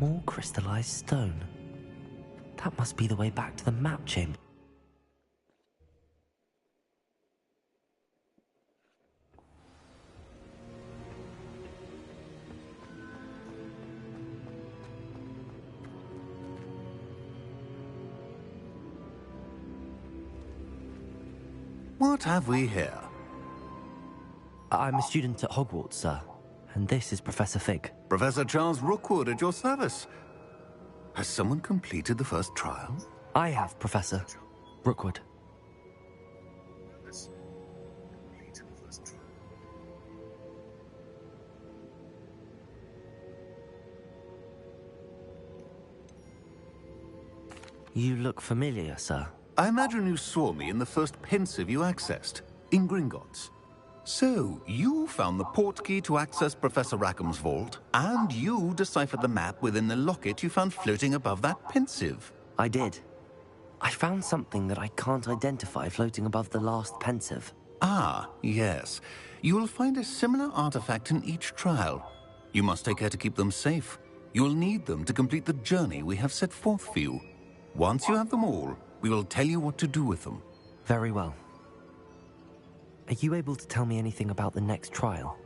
More crystallized stone. That must be the way back to the map chamber. What have we here? I'm a student at Hogwarts, sir. And this is Professor Fig. Professor Charles Rookwood at your service. Has someone completed the first trial? I have, Professor Rookwood. You look familiar, sir. I imagine you saw me in the first pensive you accessed, in Gringotts. So, you found the portkey to access Professor Rackham's vault, and you deciphered the map within the locket you found floating above that pensive. I did. I found something that I can't identify floating above the last pensive. Ah, yes. You will find a similar artifact in each trial. You must take care to keep them safe. You will need them to complete the journey we have set forth for you. Once you have them all, we will tell you what to do with them. Very well. Are you able to tell me anything about the next trial?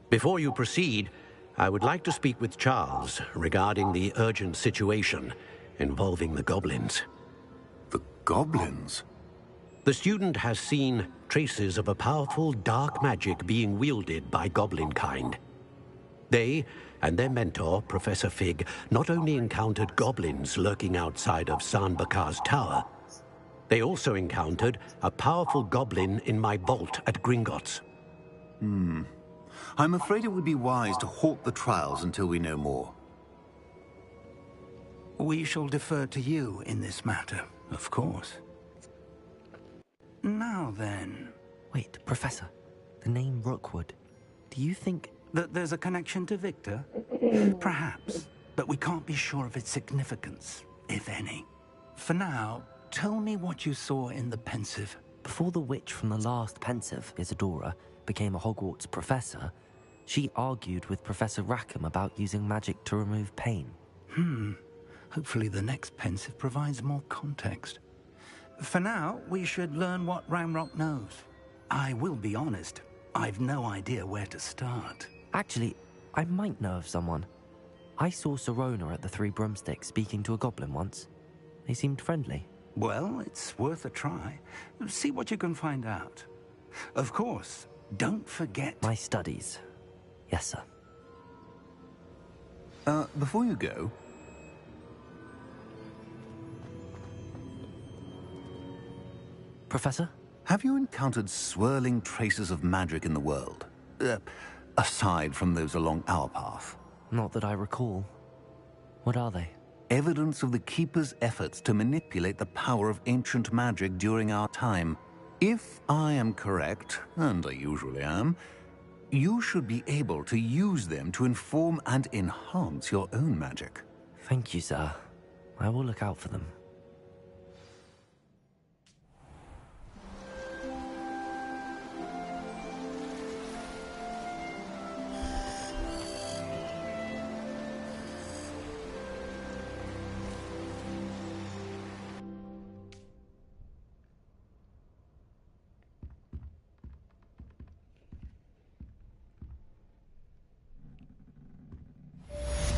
Before you proceed, I would like to speak with Charles regarding the urgent situation involving the goblins. The goblins? The student has seen traces of a powerful dark magic being wielded by goblin kind. They and their mentor, Professor Fig, not only encountered goblins lurking outside of Sanbakar's tower, they also encountered a powerful goblin in my vault at Gringotts. I'm afraid it would be wise to halt the trials until we know more. We shall defer to you in this matter, of course. Now then... Wait, Professor. The name Rookwood. Do you think... that there's a connection to Victor? Perhaps, but we can't be sure of its significance, if any. For now, tell me what you saw in the pensive. Before the witch from the last pensive, Isadora, became a Hogwarts professor, she argued with Professor Rackham about using magic to remove pain. Hopefully the next pensive provides more context. For now, we should learn what Ramrock knows. I will be honest, I've no idea where to start. Actually, I might know of someone. I saw Sirona at the Three Broomsticks speaking to a goblin once. They seemed friendly. Well, it's worth a try. See what you can find out. Of course, don't forget... My studies. Yes, sir. Before you go... Professor? Have you encountered swirling traces of magic in the world? Aside from those along our path? Not that I recall. What are they? Evidence of the Keeper's efforts to manipulate the power of ancient magic during our time. If I am correct, and I usually am, you should be able to use them to inform and enhance your own magic. Thank you, sir. I will look out for them.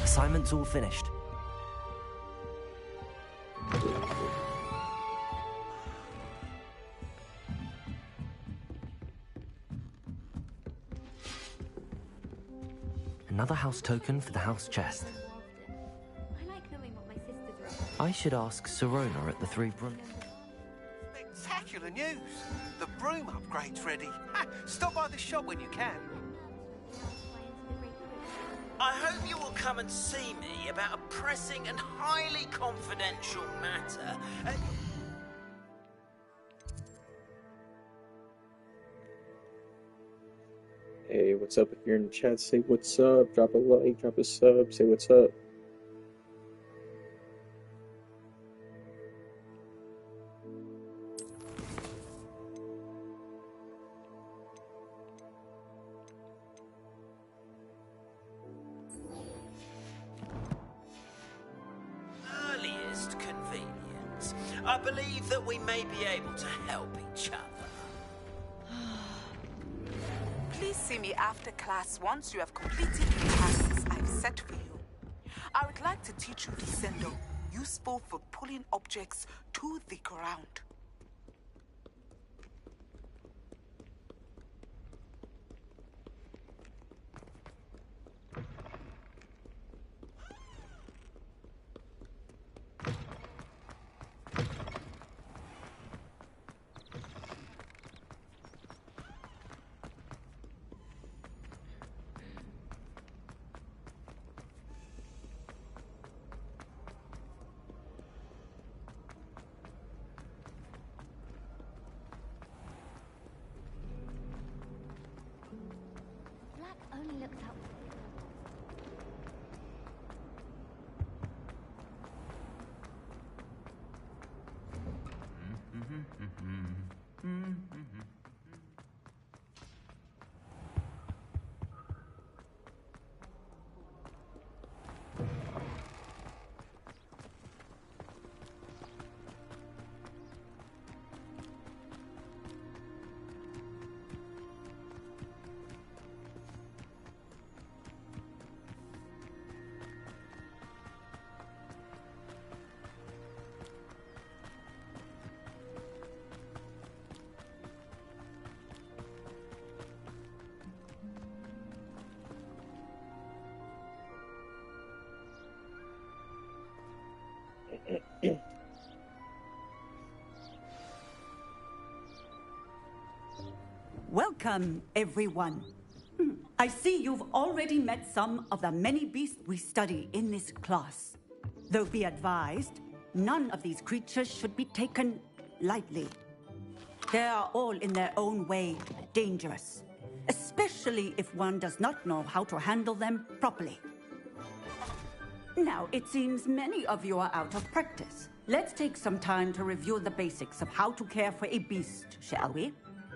Assignment's all finished. Another house token for the house chest. I like knowing what my sisters are up I should ask Sirona at the Three Broom... Spectacular news! The broom upgrade's ready. Ha, stop by the shop when you can. I hope you will come and see me about a pressing and highly confidential matter. Hey, what's up? If you're in the chat, say what's up, drop a like, drop a sub, say what's up. I believe that we may be able to help each other. Please see me after class once you have completed the tasks I've set for you. I would like to teach you Descendo, useful for pulling objects to the ground. Only looks out. Welcome, everyone. I see you've already met some of the many beasts we study in this class. Though be advised, none of these creatures should be taken lightly. They are all in their own way dangerous, especially if one does not know how to handle them properly. Now, it seems many of you are out of practice. Let's take some time to review the basics of how to care for a beast, shall we?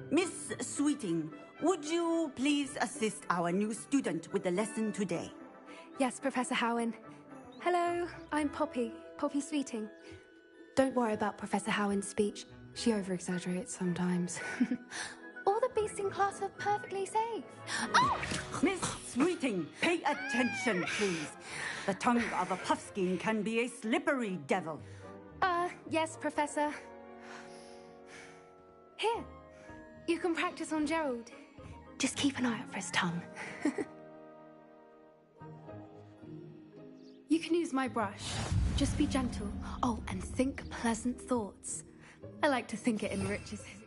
Miss Sweeting, would you please assist our new student with the lesson today? Yes, Professor Howen. Hello, I'm Poppy Sweeting. Don't worry about Professor Howen's speech. She over-exaggerates sometimes. All the beasts in class are perfectly safe. Oh! Miss Sweeting, pay attention, please. The tongue of a puffskein can be a slippery devil. Yes, Professor. Here, you can practice on Gerald. Just keep an eye out for his tongue. You can use my brush. Just be gentle. Oh, and think pleasant thoughts. I like to think it enriches his...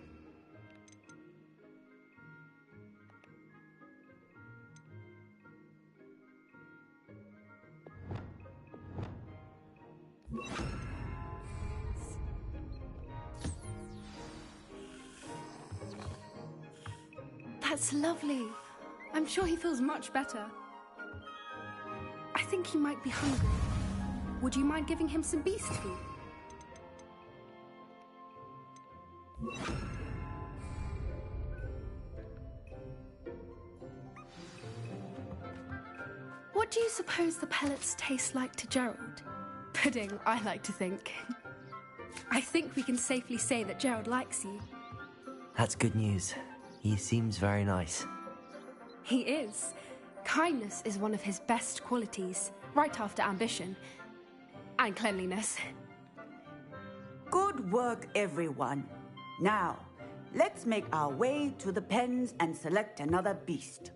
That's lovely. I'm sure he feels much better. I think he might be hungry. Would you mind giving him some beast food? What do you suppose the pellets taste like to Gerald? Pudding, I like to think. I think we can safely say that Gerald likes you. That's good news. He seems very nice. He is. Kindness is one of his best qualities, right after ambition. And cleanliness. Good work, everyone. Now, let's make our way to the pens and select another beast.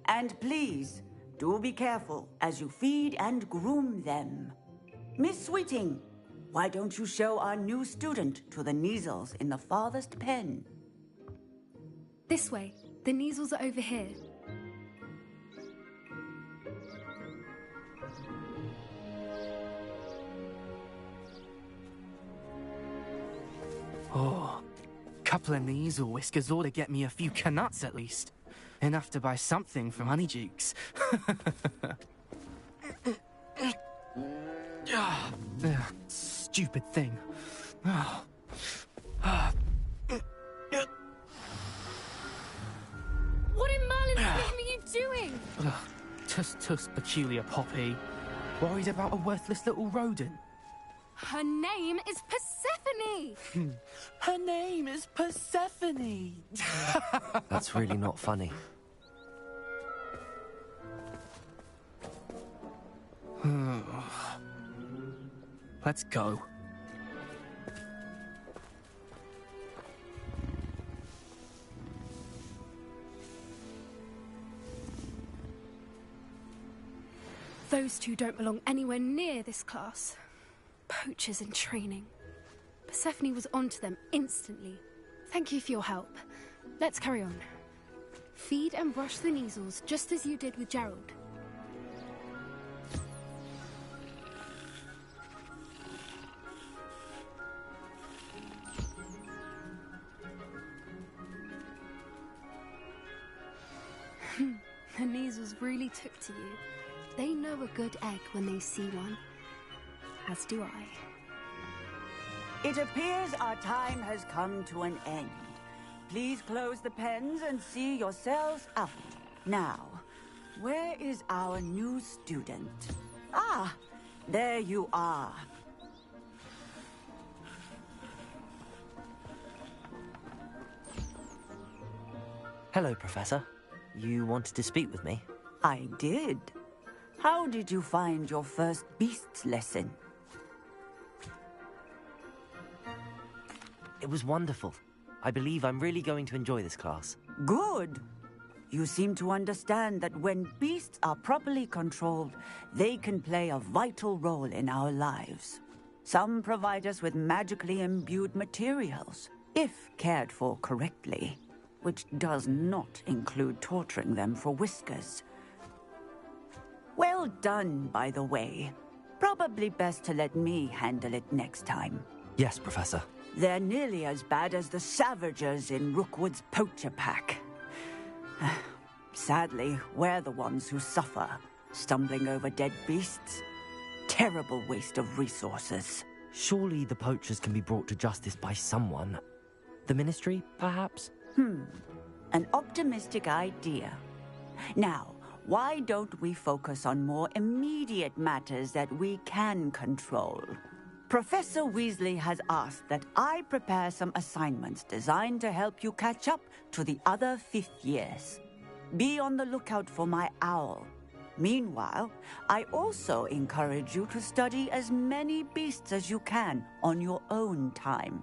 And please, do be careful as you feed and groom them. Miss Sweeting, why don't you show our new student to the Neasels in the farthest pen? This way. The Neasels are over here. Oh, couple of Neasel whiskers ought to get me a few canuts at least. Enough to buy something from Honeydukes. Stupid thing. What in Merlin's name are you doing? Tuss, peculiar Poppy. Worried about a worthless little rodent. Her name is Persephone! Persephone! Her name is Persephone! That's really not funny. Let's go. Those two don't belong anywhere near this class. Poachers in training. Persephone was onto them instantly. Thank you for your help. Let's carry on. Feed and brush the measles just as you did with Gerald. The measles really took to you. They know a good egg when they see one. As do I. It appears our time has come to an end. Please close the pens and see yourselves out. Now, where is our new student? Ah, there you are. Hello, Professor. You wanted to speak with me? I did. How did you find your first beasts lesson? It was wonderful. I believe I'm really going to enjoy this class. Good. You seem to understand that when beasts are properly controlled, they can play a vital role in our lives. Some provide us with magically imbued materials, if cared for correctly, which does not include torturing them for whiskers. Well done, by the way. Probably best to let me handle it next time. Yes, Professor. They're nearly as bad as the Savagers in Rookwood's poacher pack. Sadly, we're the ones who suffer, stumbling over dead beasts. Terrible waste of resources. Surely the poachers can be brought to justice by someone. The Ministry, perhaps? An optimistic idea. Now, why don't we focus on more immediate matters that we can control? Professor Weasley has asked that I prepare some assignments designed to help you catch up to the other fifth years. Be on the lookout for my owl. Meanwhile, I also encourage you to study as many beasts as you can on your own time.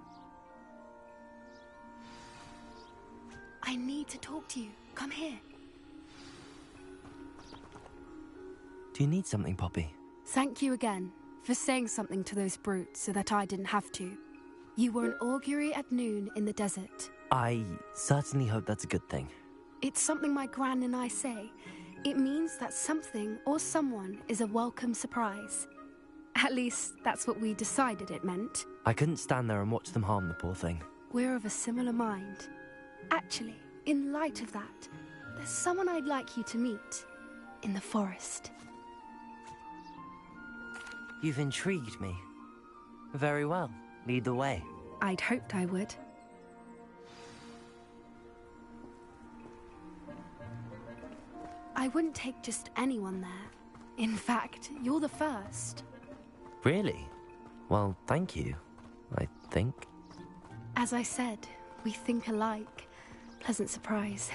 I need to talk to you. Come here. Do you need something, Poppy? Thank you again for saying something to those brutes so that I didn't have to. You were an augury at noon in the desert. I certainly hope that's a good thing. It's something my gran and I say. It means that something or someone is a welcome surprise. At least, that's what we decided it meant. I couldn't stand there and watch them harm the poor thing. We're of a similar mind. Actually, in light of that, there's someone I'd like you to meet in the forest. You've intrigued me. Very well. Lead the way. I'd hoped I would. I wouldn't take just anyone there. In fact, you're the first. Really? Well, thank you, I think. As I said, we think alike. Pleasant surprise.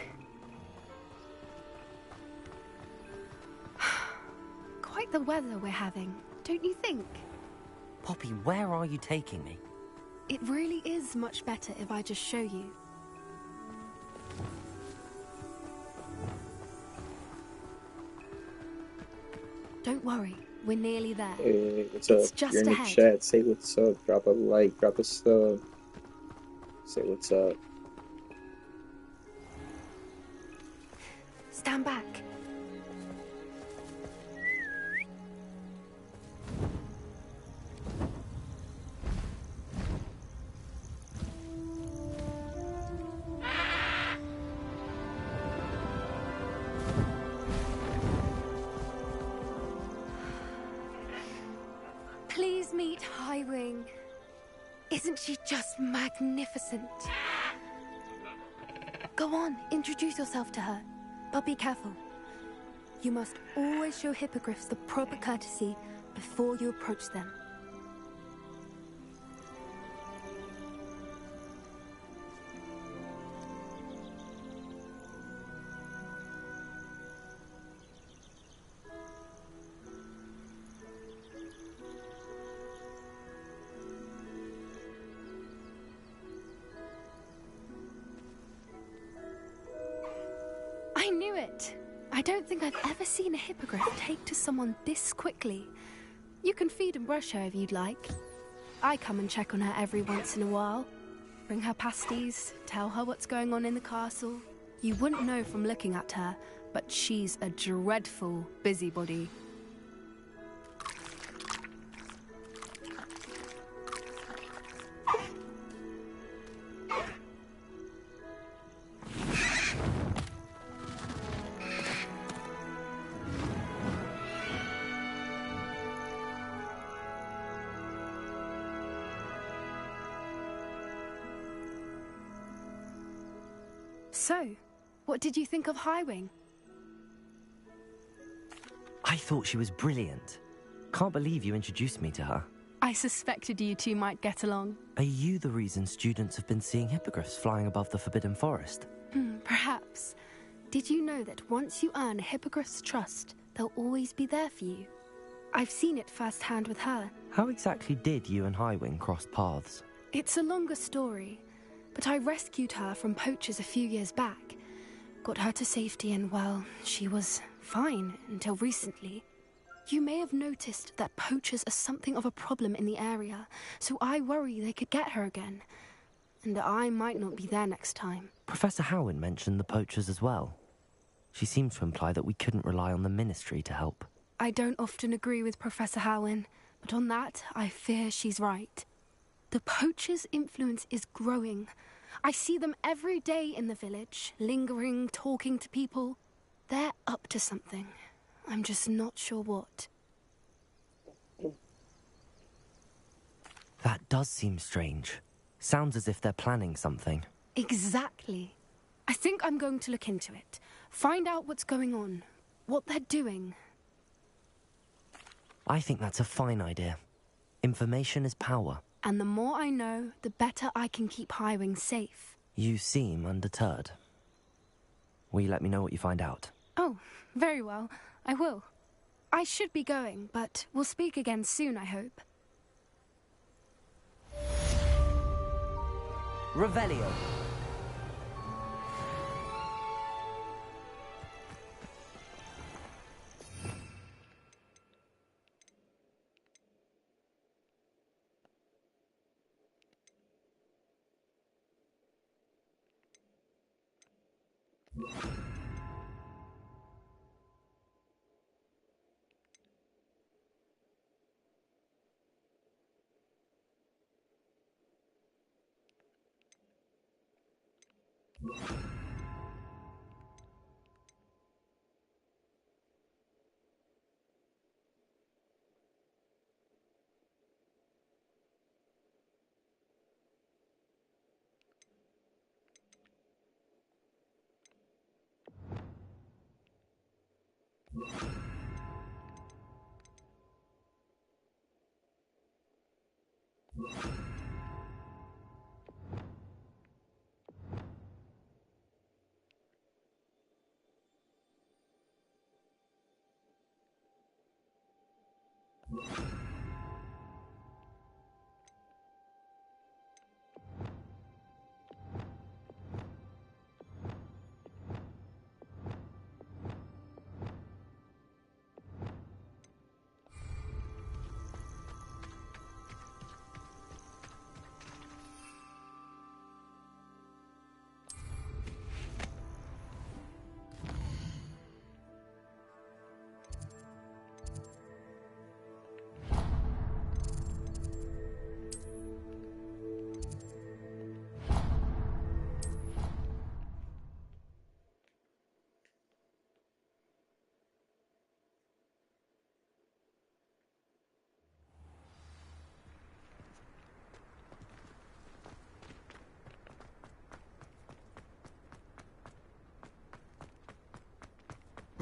Quite the weather we're having, don't you think? Poppy, where are you taking me? It really is much better if I just show you. Don't worry, we're nearly there. Hey, what's It's up? just You're in the ahead. chat. Say what's up. Drop a like. Drop a sub. Say what's up. Stand back. Please meet Highwing. Isn't she just magnificent? Go on, introduce yourself to her. But be careful. You must always show hippogriffs the proper courtesy before you approach them. I don't think I've ever seen a hippogriff take to someone this quickly. You can feed and brush her if you'd like. I come and check on her every once in a while. Bring her pasties, tell her what's going on in the castle. You wouldn't know from looking at her, but she's a dreadful busybody. So, what did you think of Highwing? I thought she was brilliant. Can't believe you introduced me to her. I suspected you two might get along. Are you the reason students have been seeing hippogriffs flying above the Forbidden Forest? Perhaps. Did you know that once you earn a hippogriff's trust, they'll always be there for you? I've seen it firsthand with her. How exactly did you and Highwing cross paths? It's a longer story, but I rescued her from poachers a few years back. Got her to safety and, well, she was fine until recently. You may have noticed that poachers are something of a problem in the area, so I worry they could get her again. And I might not be there next time. Professor Howin mentioned the poachers as well. She seemed to imply that we couldn't rely on the Ministry to help. I don't often agree with Professor Howin, but on that, I fear she's right. The poachers' influence is growing. I see them every day in the village, lingering, talking to people. They're up to something. I'm just not sure what. That does seem strange. Sounds as if they're planning something. Exactly. I think I'm going to look into it. Find out what's going on. What they're doing. I think that's a fine idea. Information is power. And the more I know, the better I can keep Highwing safe. You seem undeterred. Will you let me know what you find out? Oh, very well. I will. I should be going, but we'll speak again soon, I hope. Revelio.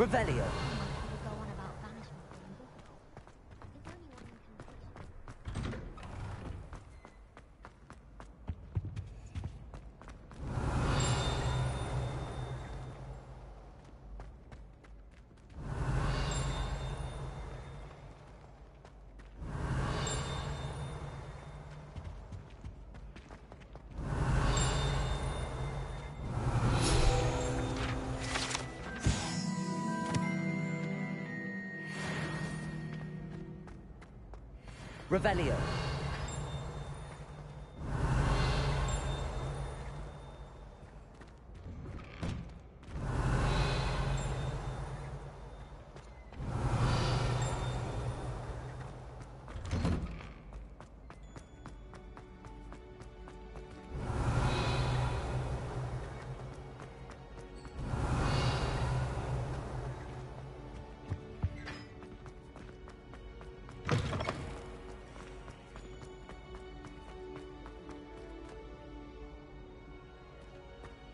Revelio. Revelio.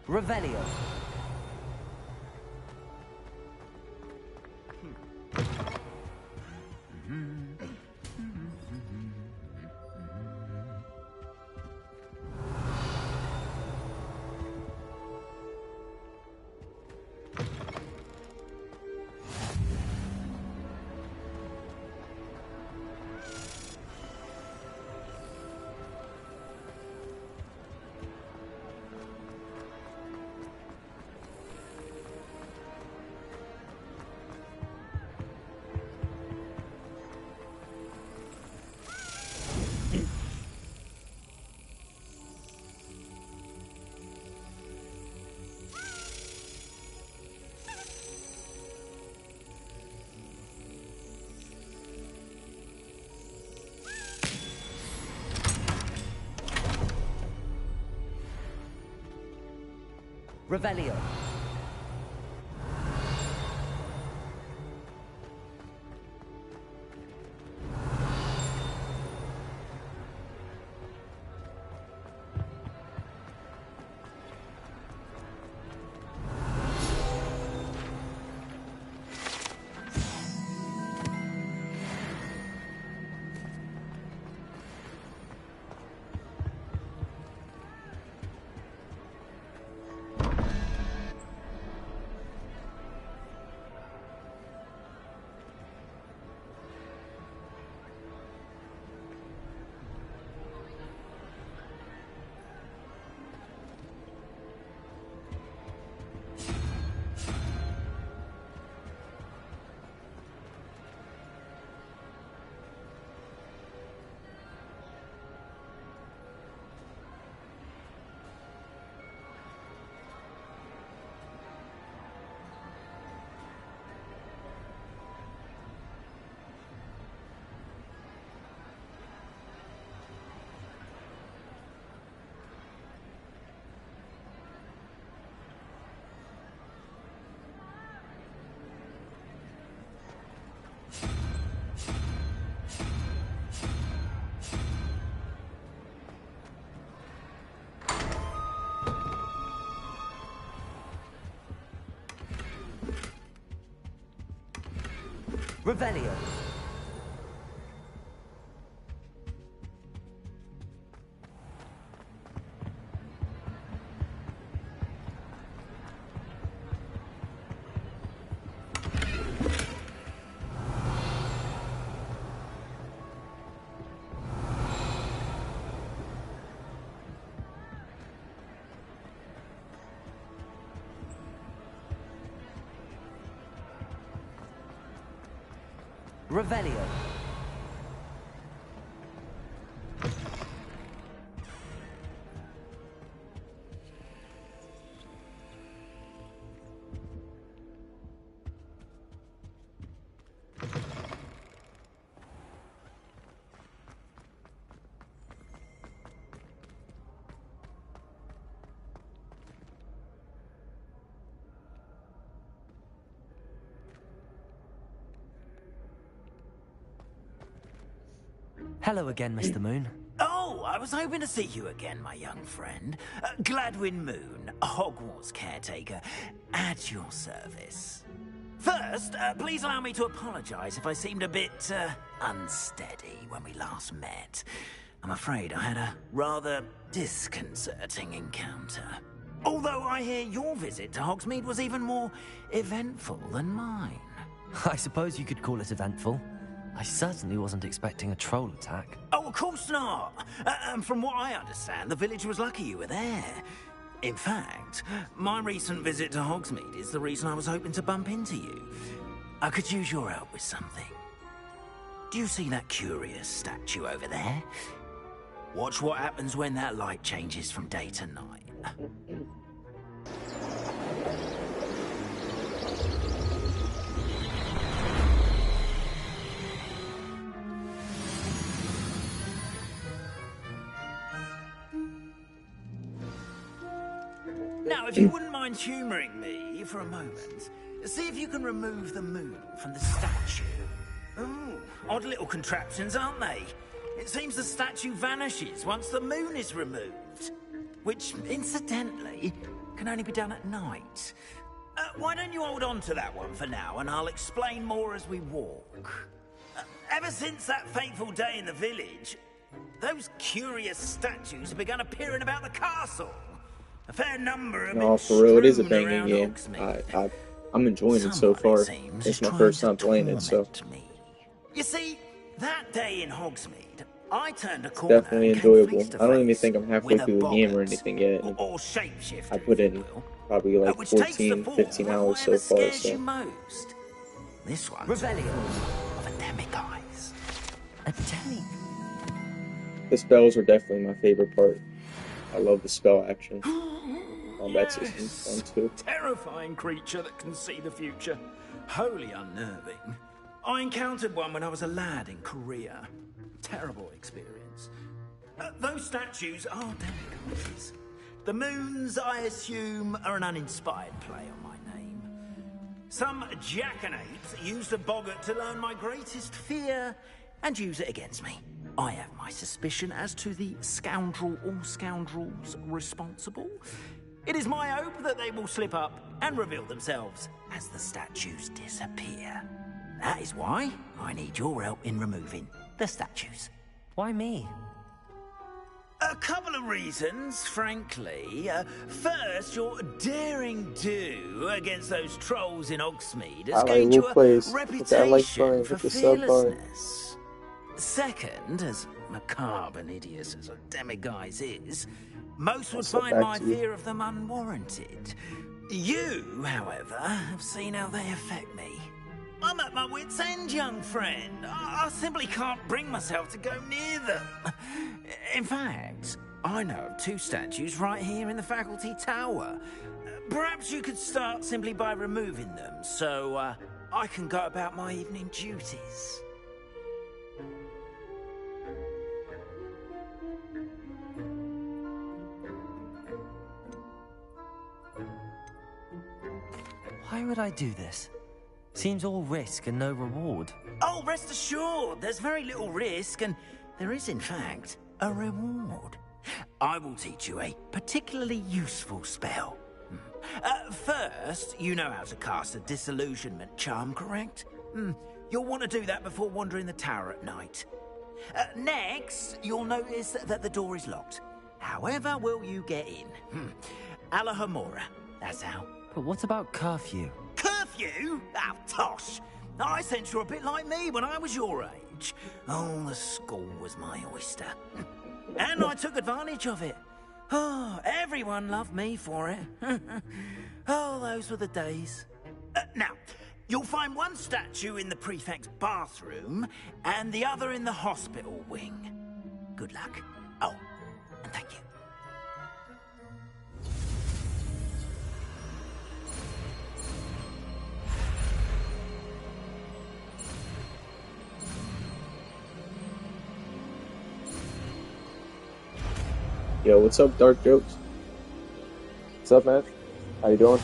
Revelio. Revelio. Revelio. Revelio. Hello again, Mr. Moon. Oh, I was hoping to see you again, my young friend. Gladwin Moon, Hogwarts caretaker, at your service. First, please allow me to apologize if I seemed a bit, unsteady when we last met. I'm afraid I had a rather disconcerting encounter. Although I hear your visit to Hogsmeade was even more eventful than mine. I suppose you could call it eventful. I certainly wasn't expecting a troll attack. Oh, of course not. And from what I understand, the village was lucky you were there. In fact, my recent visit to Hogsmeade is the reason I was hoping to bump into you. I could use your help with something. Do you see that curious statue over there? Watch what happens when that light changes from day to night. Now, if you wouldn't mind humouring me for a moment, see if you can remove the moon from the statue. Ooh, odd little contraptions, aren't they? It seems the statue vanishes once the moon is removed. Which, incidentally, can only be done at night. Why don't you hold on to that one for now, and I'll explain more as we walk. Ever since that fateful day in the village, those curious statues have begun appearing about the castle. A fair number of No, for real, it is a banging game. I'm enjoying it so far. It's my first time playing it, so. You see, that day in Hogsmeade, I turned a corner. Definitely enjoyable. I don't even think I'm halfway through the game or anything yet. I put in probably like 14, 15 hours so far, so. This one's Rebellion of a Demiguise. A demi. The spells are definitely my favorite part. I love the spell action. Combat system's fun too. Terrifying creature that can see the future. Wholly unnerving. I encountered one when I was a lad in Korea. Terrible experience. Those statues are Demiguises. The moons, I assume, are an uninspired play on my name. Some jackanapes used a boggart to learn my greatest fear and use it against me. I have my suspicion as to the scoundrel or scoundrels responsible. It is my hope that they will slip up and reveal themselves as the statues disappear. That is why I need your help in removing the statues. Why me? A couple of reasons, frankly. First, your daring do against those trolls in Hogsmeade has gained you a reputation for fearlessness. Second, as macabre and hideous as a Demiguise is, most would find my fear of them unwarranted. You, however, have seen how they affect me. I'm at my wit's end, young friend. I simply can't bring myself to go near them. In fact, I know of two statues right here in the faculty tower. Perhaps you could start simply by removing them, so I can go about my evening duties. Why would I do this? Seems all risk and no reward. Oh, rest assured, there's very little risk, and there is, in fact, a reward. I will teach you a particularly useful spell. First, you know how to cast a disillusionment charm, correct? You'll want to do that before wandering the tower at night. Next, you'll notice that the door is locked. However will you get in? Alahomora, that's how. But what about curfew? Curfew? Oh, tosh. I sense you're a bit like me when I was your age. Oh, the school was my oyster. And I took advantage of it. Oh, everyone loved me for it. Oh, those were the days. Now, you'll find one statue in the prefect's bathroom and the other in the hospital wing. Good luck. Oh, and thank you. Yo, what's up, Dark Jokes? What's up, man? How you doing?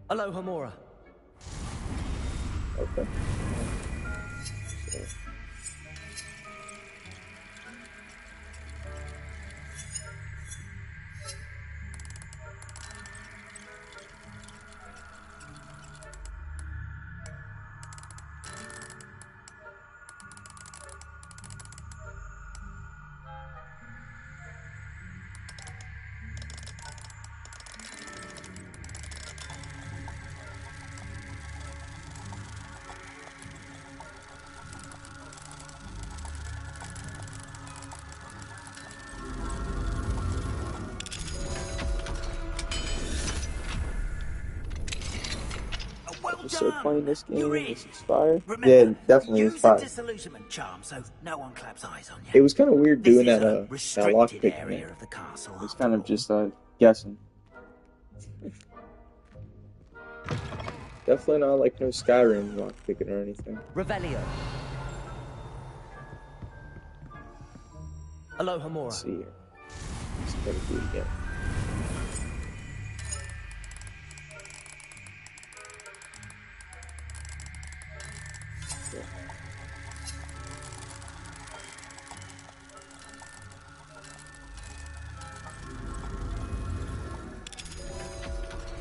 Alahomora. Okay. start playing this game. This is fire. Remember, Yeah, it definitely is use fire. a disillusionment charm so no one claps eyes on you. It was kind of weird doing This is that a that restricted lockpick area thing. of the castle. It was kind of just guessing. Definitely not like no Skyrim lockpicking or anything. Revelio. Aloha Mora. Let's see here. Let's try to do it again.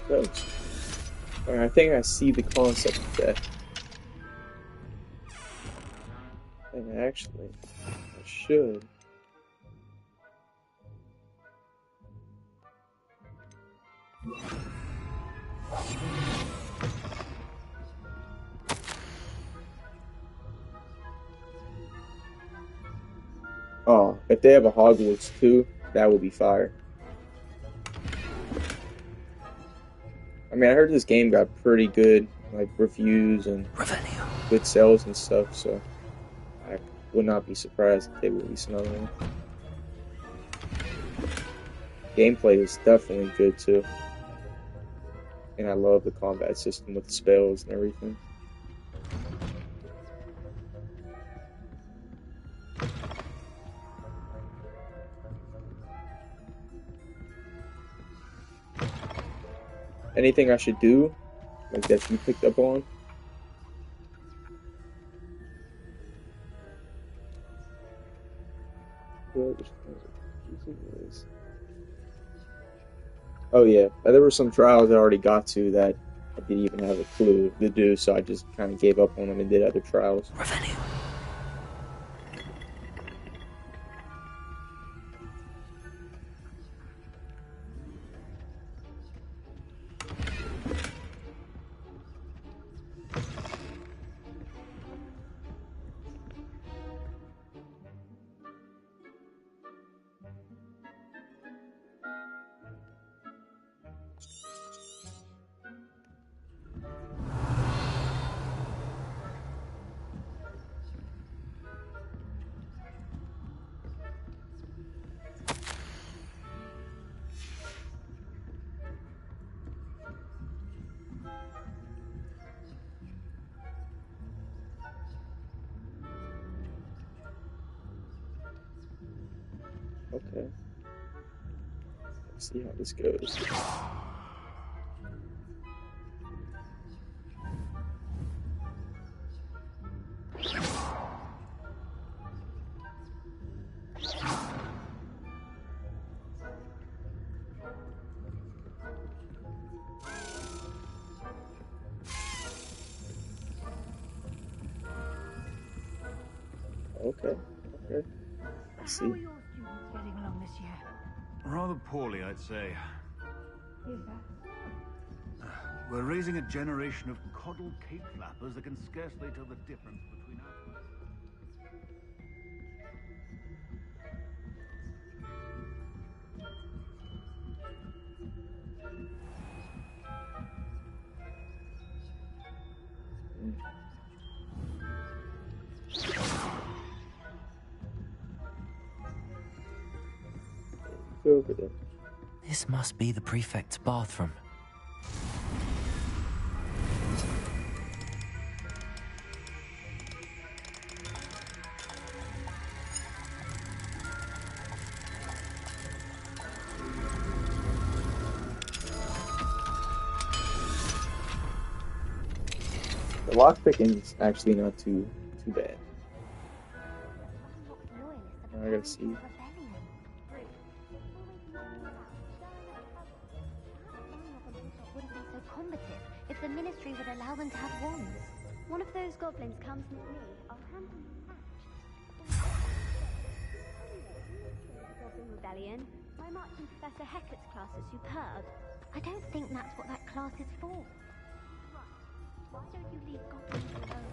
Ghost. Alright, I think I see the concept of that. And actually, I should. Oh, if they have a Hogwarts too, that would be fire. I mean, I heard this game got pretty good, like, reviews and good sales and stuff, so I would not be surprised if they release another one. Gameplay is definitely good, too. And I love the combat system with the spells and everything. Anything I should do, like that you picked up on? Oh yeah, there were some trials I already got to that I didn't even have a clue to do, so I just kind of gave up on them and did other trials. Okay. Let's see how this goes. Okay, okay. Let's see. How are your students getting along this year? Rather poorly, I'd say. Is that? We're raising a generation of coddled cape flappers that can scarcely tell the difference between us. Over there. This must be the prefect's bathroom. The lockpicking is actually not too bad. I gotta see. If the ministry would allow them to have wands. One of those goblins comes with me. I'll hand them the patch. Goblin Rebellion. My marching Professor Hecat's class is superb. I don't think that's what that class is for. Why don't you leave goblins alone?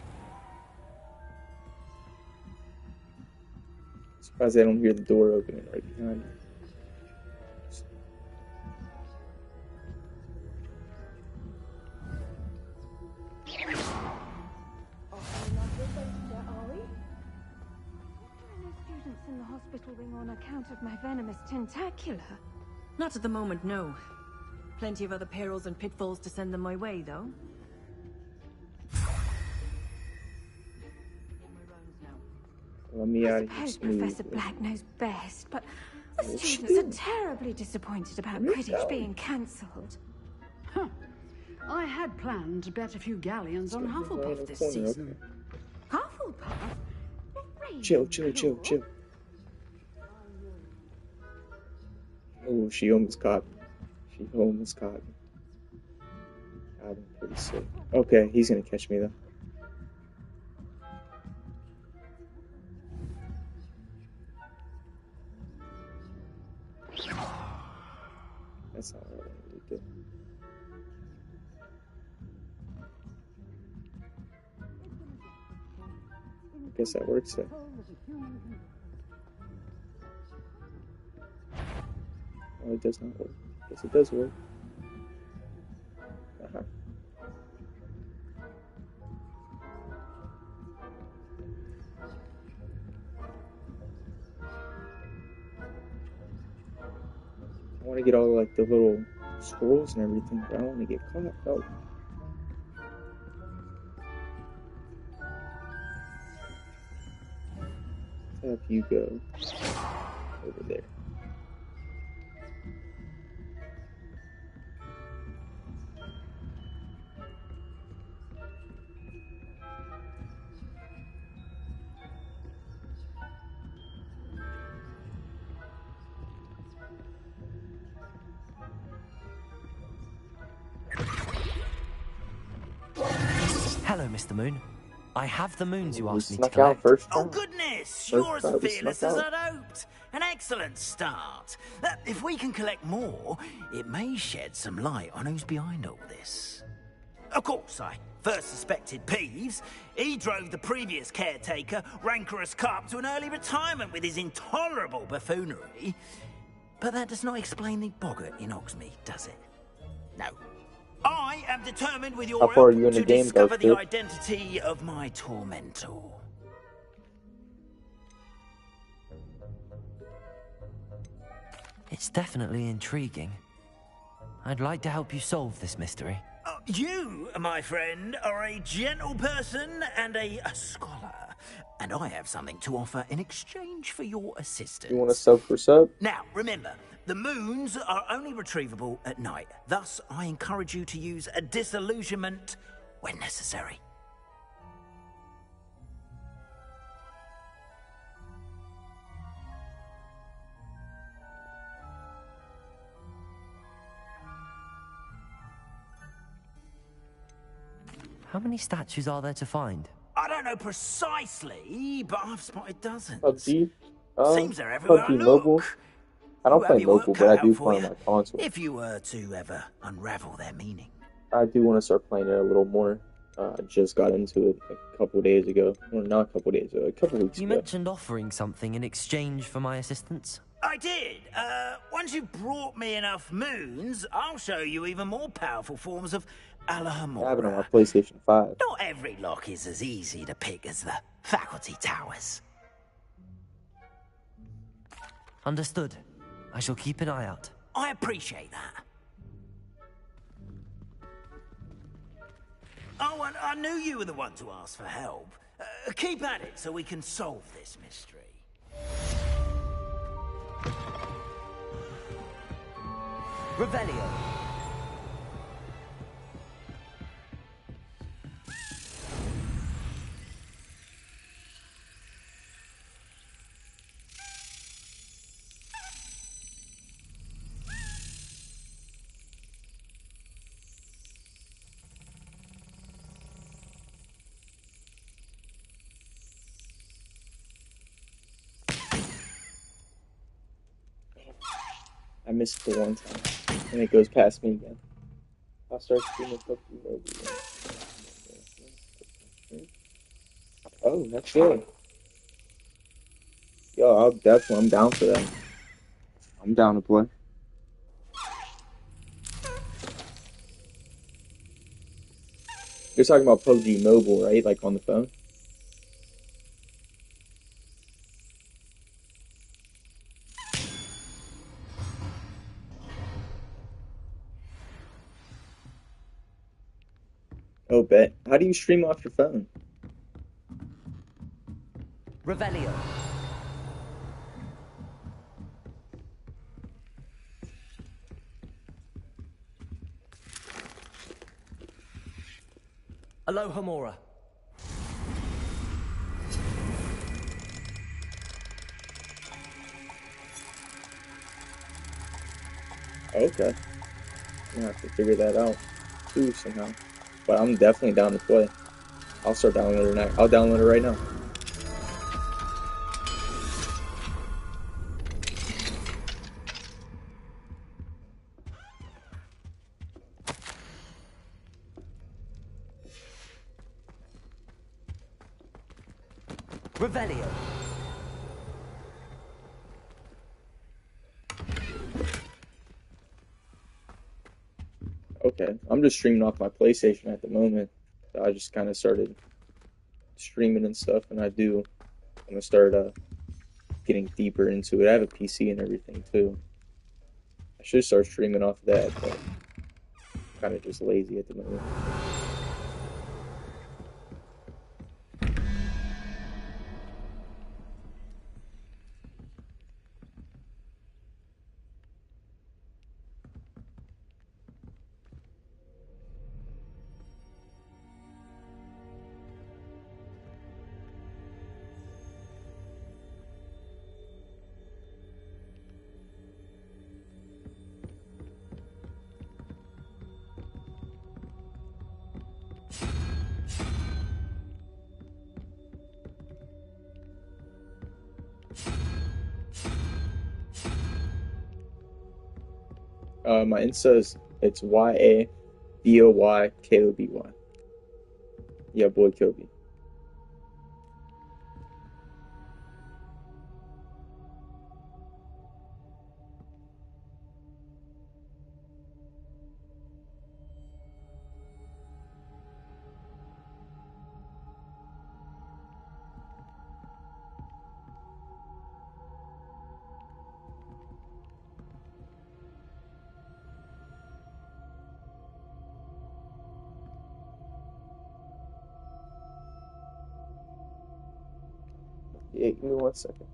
Surprised I don't hear the door opening right behind me. ring on account of my venomous tentacula. Not at the moment, no. Plenty of other perils and pitfalls to send them my way, though. Let me out of I here suppose Professor smooth. Black knows best, but the students are terribly disappointed about Quidditch being cancelled. Huh. I had planned to bet a few galleons on Hufflepuff this season. Hufflepuff? Chill. Oh, she almost caught me. I'm pretty sick. Okay, he's gonna catch me though. That's not what I wanted to do. I guess that works then. Oh, it does not work. Yes, it does work. Uh-huh. I want to get all like the little scrolls and everything, but I don't want to get caught. Oh. Let's have you go over there. Hello, Mr. Moon. I have the moons you asked me to snuck collect. out first Oh, goodness! You're as fearless as I'd hoped. An excellent start. If we can collect more, it may shed some light on who's behind all this. Of course, I first suspected Peeves. He drove the previous caretaker, Rancorous Carp, to an early retirement with his intolerable buffoonery. But that does not explain the boggart in Hogsmeade, does it? No. I am determined with your How far are help you in the to game, discover the Buster? identity of my tormentor. It's definitely intriguing. I'd like to help you solve this mystery. You, my friend, are a gentle person and a scholar, and I have something to offer in exchange for your assistance. You want to sub for sub? Now, remember, the moons are only retrievable at night. Thus, I encourage you to use a disillusionment when necessary. How many statues are there to find? I don't know precisely, but I've spotted dozens. PUBG? Seems they're everywhere I PUBG look. Mobile? I don't You play have your work mobile, but I cut do out for play on you, my console. if you were to ever unravel their meaning. I do want to start playing it a little more. I just got into it a couple days ago. Well, not a couple days ago, a couple weeks You ago. mentioned offering something in exchange for my assistance. I did. Once you've brought me enough moons, I'll show you even more powerful forms of I have it on Alohomora. my PlayStation 5. Not every lock is as easy to pick as the faculty towers. Understood. I shall keep an eye out. I appreciate that. Oh, and I knew you were the one to ask for help. Keep at it so we can solve this mystery. Revelio. I missed it one time, and it goes past me again. I'll start streaming PUBG Mobile again. Oh, that's good. Yo, I'm down for that. I'm down to play. You're talking about PUBG Mobile, right? Like on the phone? Oh, bet. How do you stream off your phone? Revelio. Alohomora. Okay. I'm gonna have to figure that out too somehow. But I'm definitely down to play. I'll start downloading it. I'll download it right now. Revelio. Okay, I'm just streaming off my PlayStation at the moment. So I just kind of started streaming and stuff, and I'm gonna start getting deeper into it. I have a PC and everything too. I should start streaming off of that, but I'm kind of just lazy at the moment. My Insta it's YABOYKOBY. Yeah, boy Kobe. Yeah, give me 1 second.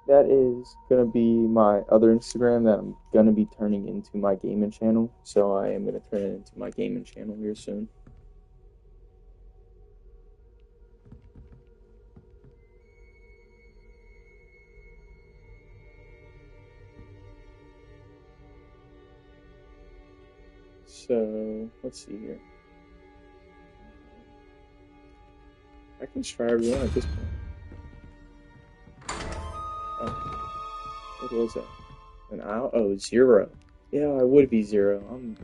That is gonna be my other Instagram that I'm gonna be turning into my gaming channel. So I am gonna turn it into my gaming channel here soon. So let's see here. I can try everyone at this point. Oh, what was that? An owl? Oh, 0. Yeah, I would be 0. I'm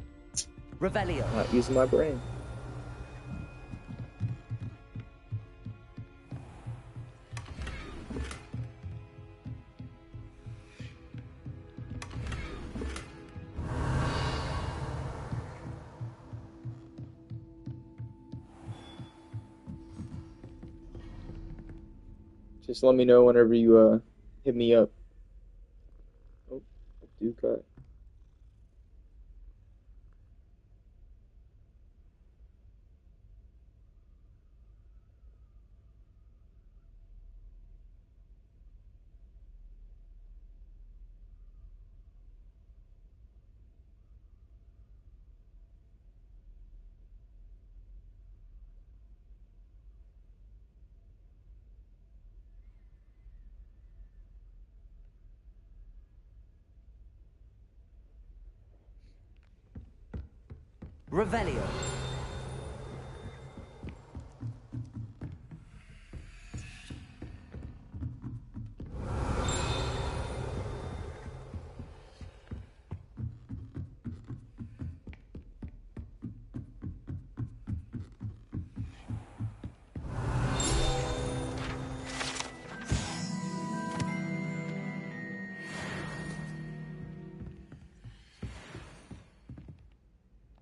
Revelio. not using my brain. Just let me know whenever you hit me up. Oh, I do cut. Revelio.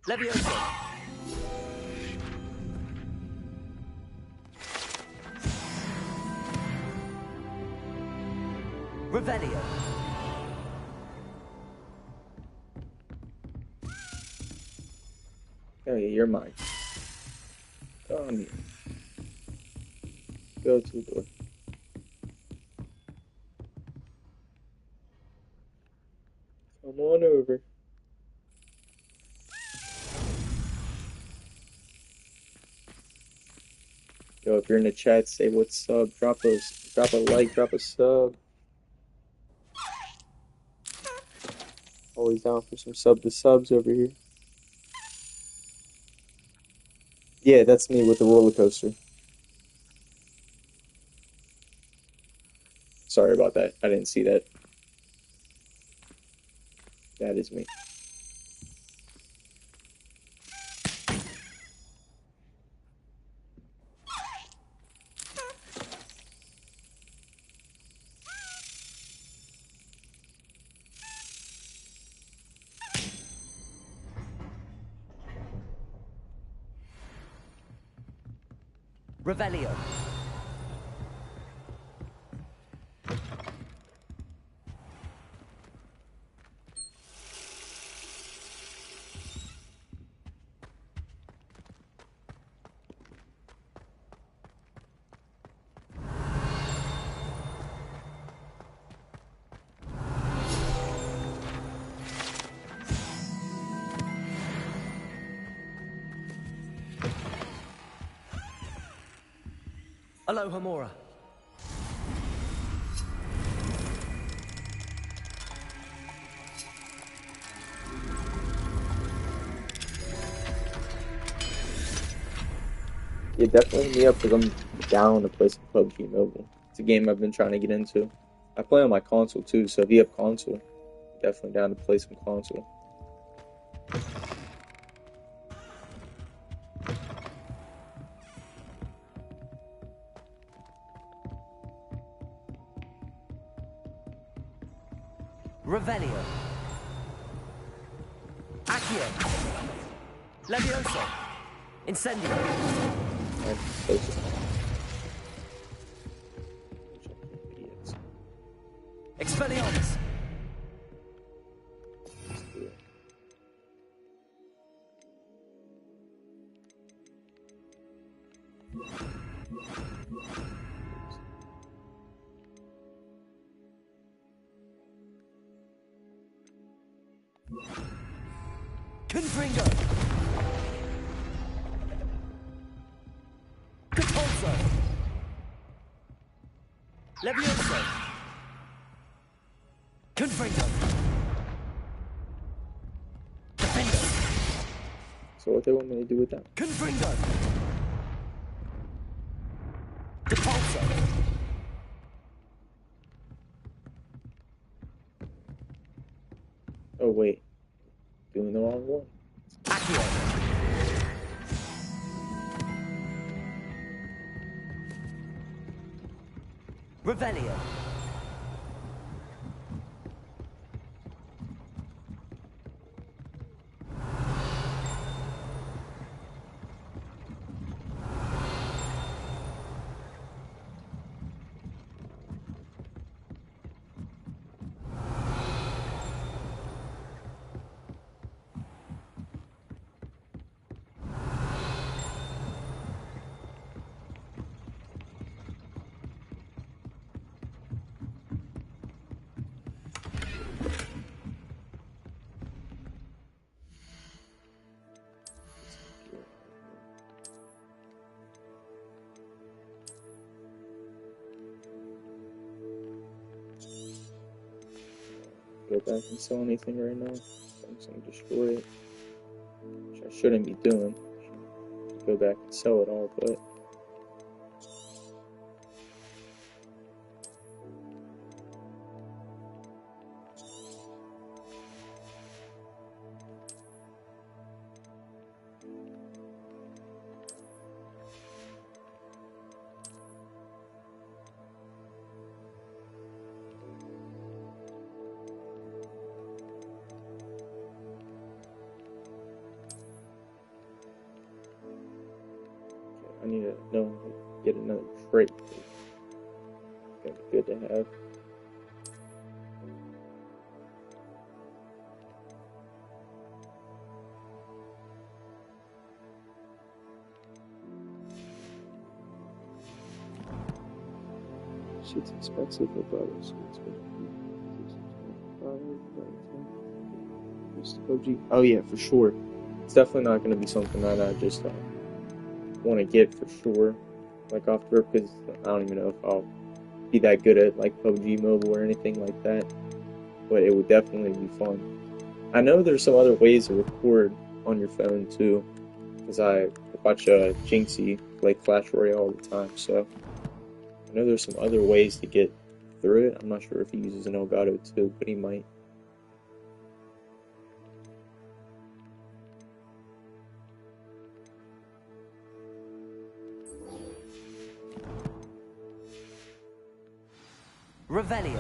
Levioso. Revelio. Oh yeah, you're mine. Come here. Go to the door. Come on over. Yo, if you're in the chat, say what's up. Drop a like, drop a sub. Always down for some sub to subs over here. Yeah, that's me with the roller coaster. Sorry about that. I didn't see that. That is me. Revelio. Aloha Mora. Yeah, definitely hit me up because I'm down to play some PUBG Mobile. It's a game I've been trying to get into. I play on my console too, so if you have console, definitely down to play some console. Revelio. Accio. Levioso. Incendio. Expelliarmus. Confringo. Capulso. Levioso. Confringo. Defendo. So what they want me to do with that? Confringo. Capulso. Oh wait, doing the wrong one. Accio. Revelio. Go back and sell anything right now. I'm just gonna destroy it. Check I shouldn't be doing. Go back and sell it all, but I need to know how to get another trait. It's gonna be good to have. Shit's expensive, but it's OG. Oh yeah, for sure. It's definitely not going to be something that I just want to get for sure, like off the rip, because I don't even know if I'll be that good at like PUBG Mobile or anything like that. But it would definitely be fun. I know there's some other ways to record on your phone too, because I watch Jinxie play Clash Royale all the time, so I know there's some other ways to get through it. I'm not sure if he uses an Elgato too, but he might. Revelio.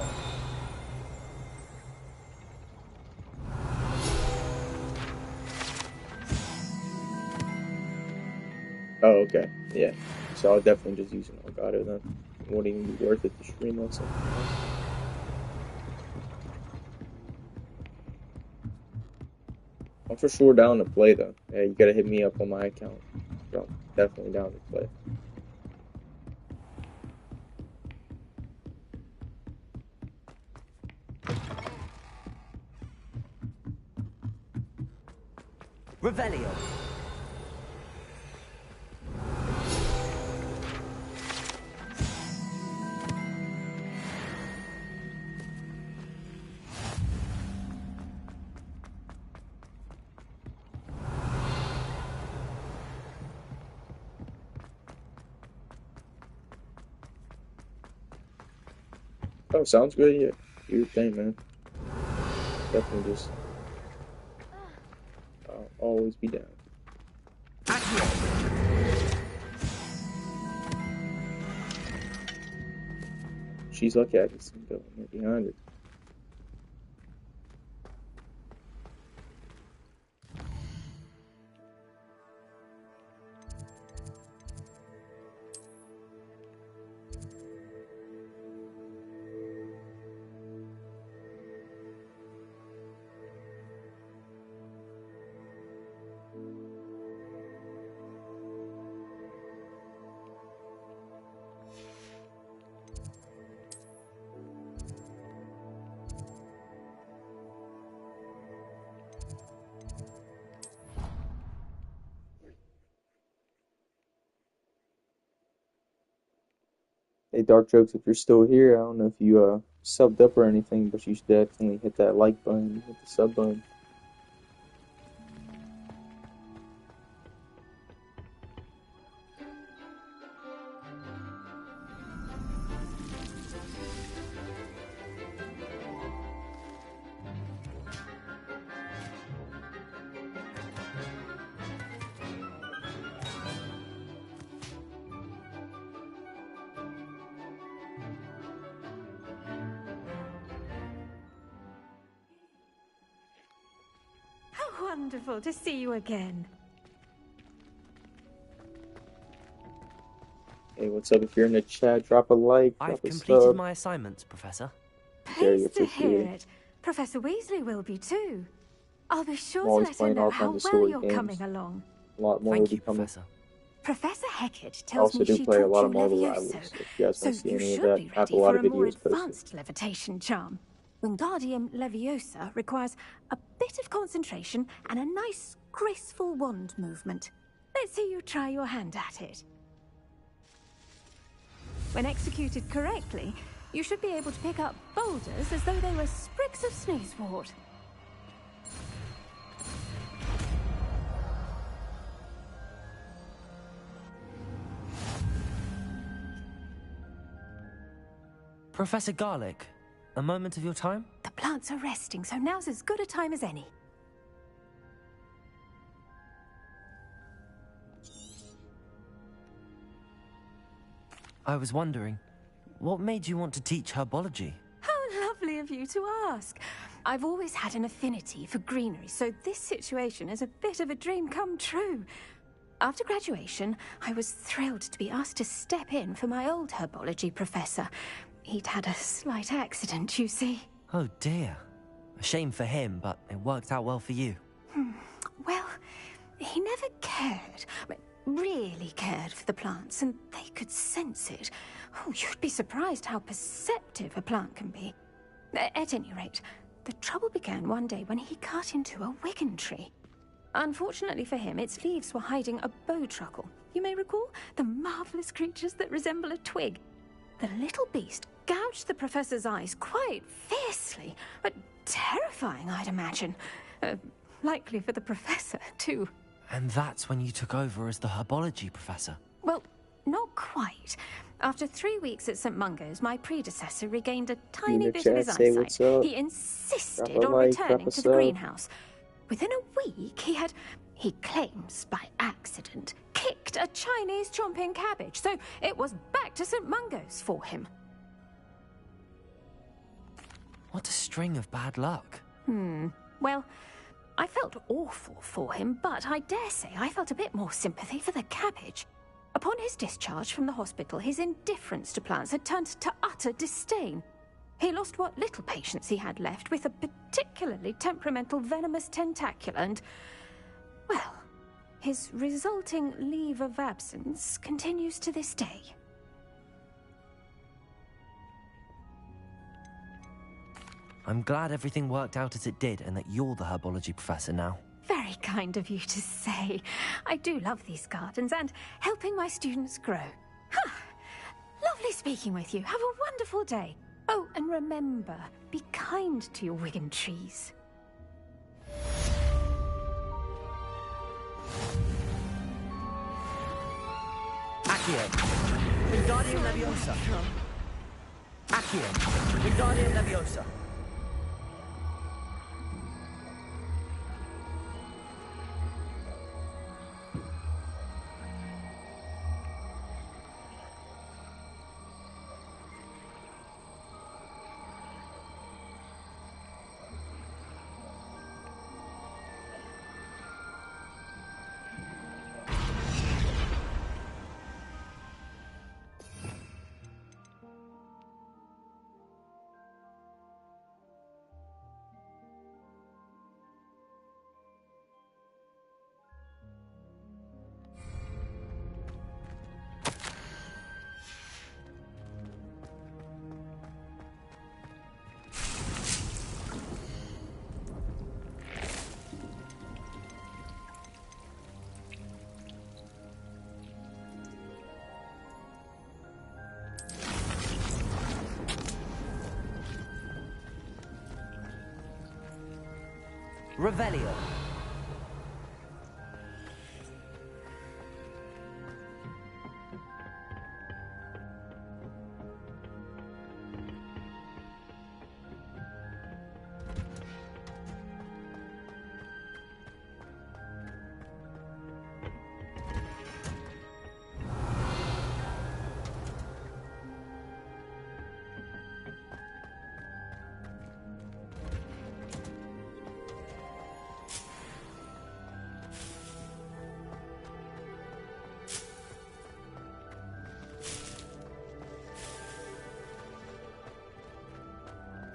Oh, okay. Yeah. So I'll definitely just use an Elgato then. It won't even be worth it to stream on something else. I'm for sure down to play though. Yeah, you gotta hit me up on my account. I'm definitely down to play. Revelio. Oh, sounds good. Yeah, do your thing, man. Definitely just. I'll always be down. She's lucky I can see going behind her. Hey, Dark Jokes, if you're still here, I don't know if you subbed up or anything, but you should definitely hit that like button, hit the sub button. How wonderful to see you again. Hey, what's up? If you're in the chat, drop a like, drop I've a completed sub. my assignments, Professor. Very Pleased to hear appreciated. it. Professor Weasley will be too. I'll be sure to always let her playing know all how kinds of well story you're games. coming along. A lot more will be coming. Professor Hecat I tells also me do she play a taught lot you of Marvel Levioso, Rivals. If you guys so want to see you any of should that, be I have ready a lot for of a more videos posted. advanced levitation charm. Wingardium Leviosa requires a bit of concentration and a nice, graceful wand movement. Let's see you try your hand at it. When executed correctly, you should be able to pick up boulders as though they were sprigs of snoozewort. Professor Garlic, a moment of your time? The plants are resting, so now's as good a time as any. I was wondering, what made you want to teach herbology? How lovely of you to ask. I've always had an affinity for greenery, so this situation is a bit of a dream come true. After graduation, I was thrilled to be asked to step in for my old herbology professor. He'd had a slight accident, you see. Oh dear. A shame for him, but it worked out well for you. Well, he never cared, really cared for the plants, and they could sense it. Oh, you'd be surprised how perceptive a plant can be. At any rate, the trouble began one day when he cut into a wigan tree. Unfortunately for him, its leaves were hiding a bowtruckle. You may recall the marvelous creatures that resemble a twig. The little beast gouged the professor's eyes quite fiercely, but terrifying, I'd imagine. Likely for the professor, too. And that's when you took over as the herbology professor? Well, not quite. After 3 weeks at St. Mungo's, my predecessor regained a tiny bit of his eyesight. He insisted on returning to the greenhouse. Within a week, he claims by accident, kicked a Chinese chomping cabbage, so it was back to St. Mungo's for him. What a string of bad luck. Well, I felt awful for him, but I dare say I felt a bit more sympathy for the cabbage. Upon his discharge from the hospital, his indifference to plants had turned to utter disdain. He lost what little patience he had left with a particularly temperamental venomous tentacula and, well, his resulting leave of absence continues to this day. I'm glad everything worked out as it did and that you're the herbology professor now. Very kind of you to say. I do love these gardens and helping my students grow. Lovely speaking with you. Have a wonderful day. Oh, and remember, be kind to your wigan trees. Accio. Wingardium Leviosa. Accio. Wingardium Leviosa. Revelio.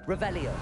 Revelio.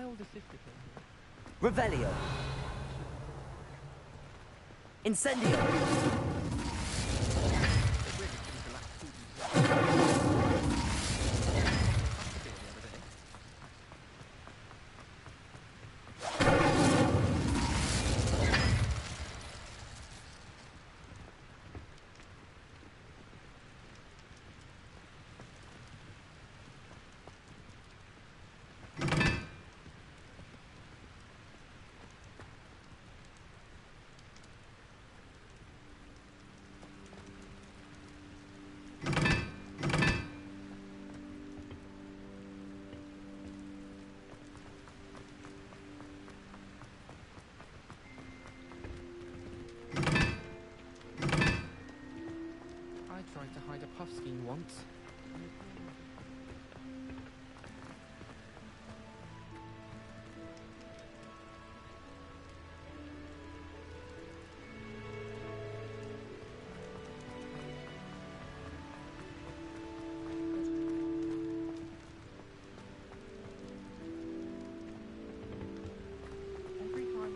my older sister came here. Revelio. Incendio. I tried to hide a puffskein once. Every time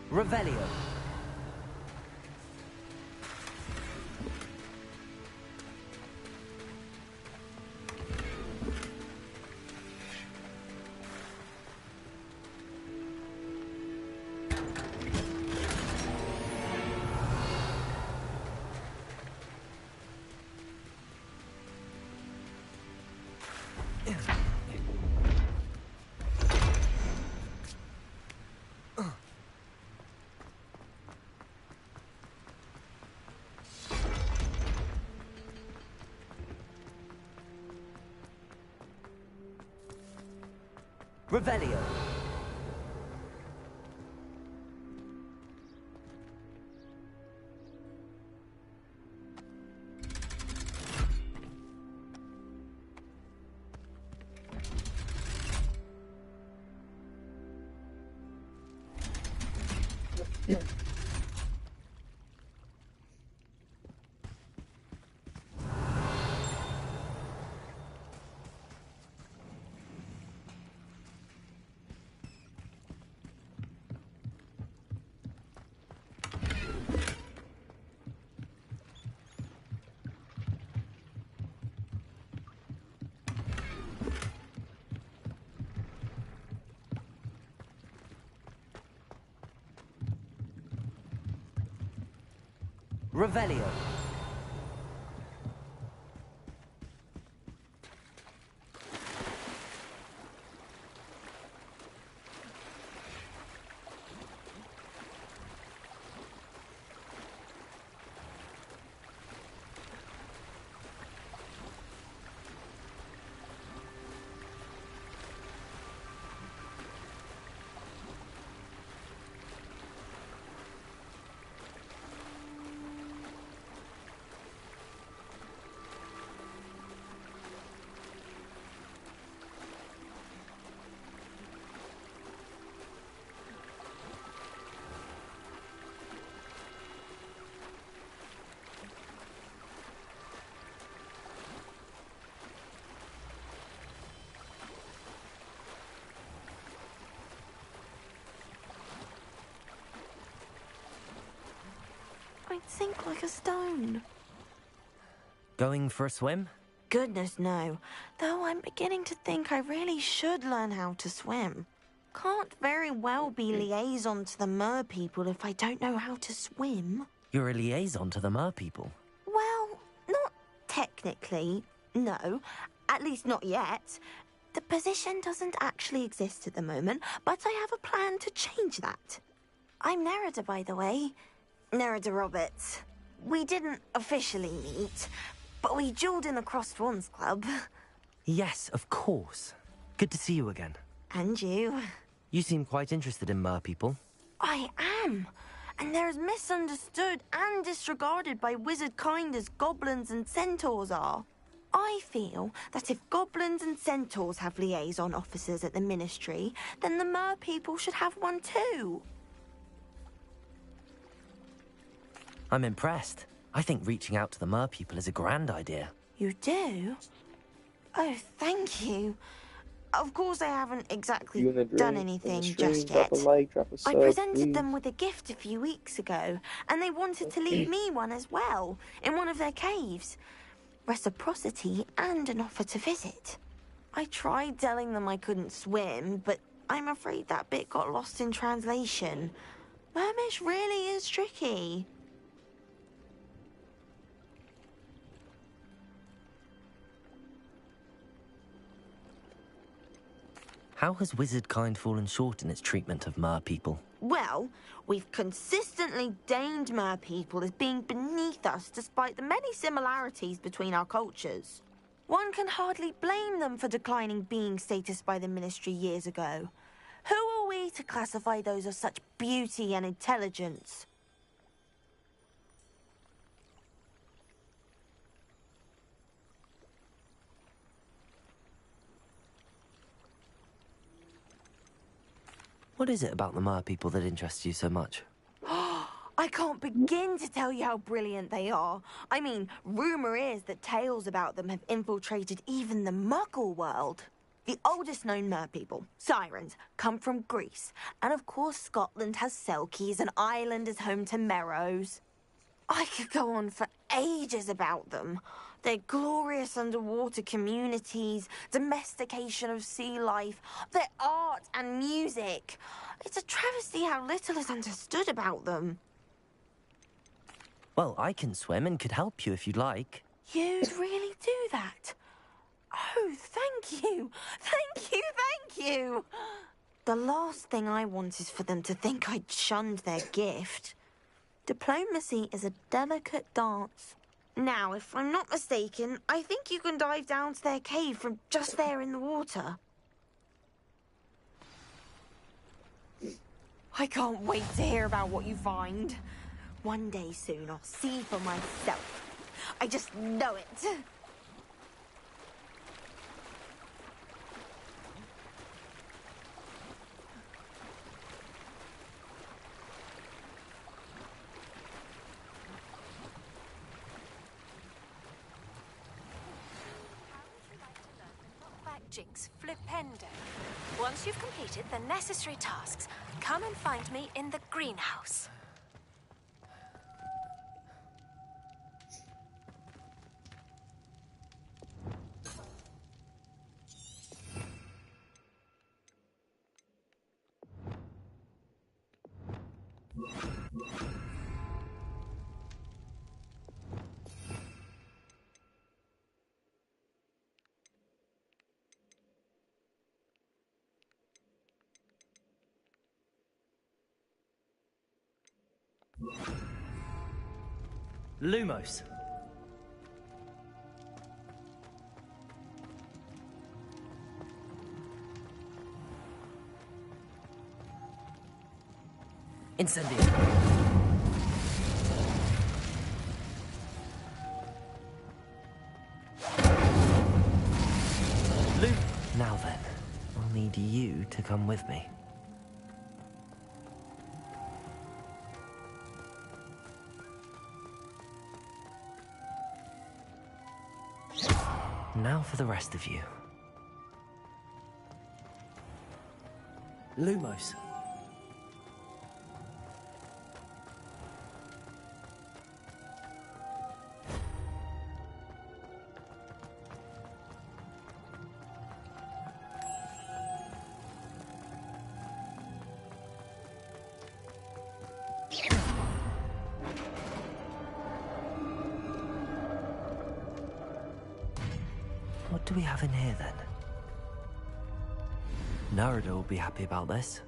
Revelio. Revelio. Revelio. I'd sink like a stone. Going for a swim? Goodness, no. Though I'm beginning to think I really should learn how to swim. Can't very well be liaison to the mer people if I don't know how to swim. You're a liaison to the mer people. Well, not technically, no. At least not yet. The position doesn't actually exist at the moment, but I have a plan to change that. I'm Nerida, by the way. Nerida Roberts. We didn't officially meet, but we duelled in the Crossed Wands Club. Yes, of course. Good to see you again. And you. You seem quite interested in mer people. I am. and they're as misunderstood and disregarded by wizard kind as goblins and centaurs are. I feel that if goblins and centaurs have liaison officers at the Ministry, then the mer people should have one too. I'm impressed. I think reaching out to the mer people is a grand idea. You do? Oh, thank you. Of course, I haven't exactly done anything just yet. I presented them with a gift a few weeks ago, and they wanted to leave me one as well, in one of their caves. Reciprocity and an offer to visit. I tried telling them I couldn't swim, but I'm afraid that bit got lost in translation. Mermish really is tricky. How has wizardkind fallen short in its treatment of mer people? Well, we've consistently deemed mer people as being beneath us despite the many similarities between our cultures. One can hardly blame them for declining being status by the Ministry years ago. Who are we to classify those of such beauty and intelligence? What is it about the mer people that interests you so much? I can't begin to tell you how brilliant they are. I mean, rumour is that tales about them have infiltrated even the Muggle world. The oldest known mer people, sirens, come from Greece. And of course Scotland has Selkies and Ireland is home to Merrows. I could go on for ages about them. Their glorious underwater communities, domestication of sea life, their art and music. It's a travesty how little is understood about them. Well, I can swim and could help you if you'd like. You'd really do that? Oh, thank you. Thank you, thank you. The last thing I want is for them to think I'd shunned their gift. Diplomacy is a delicate dance. Now, if I'm not mistaken, I think you can dive down to their cave from just there in the water. I can't wait to hear about what you find. One day soon, I'll see for myself. I just know it. Jinx Flipendo. Once you've completed the necessary tasks, come and find me in the greenhouse. Lumos. Incendio. Now then, I'll need you to come with me. Now for the rest of you. Lumos. What do we have in here, then? Narada will be happy about this.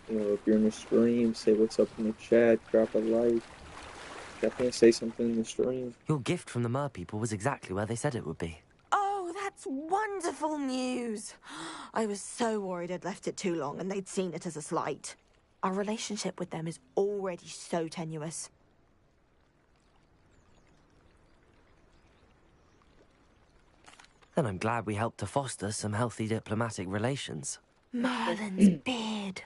You know, if you're in the stream, say what's up in the chat, drop a like. Definitely say something in the stream. Your gift from the mer people was exactly where they said it would be. Oh, that's wonderful news. I was so worried I'd left it too long and they'd seen it as a slight. Our relationship with them is already so tenuous. Then I'm glad we helped to foster some healthy diplomatic relations. Merlin's beard.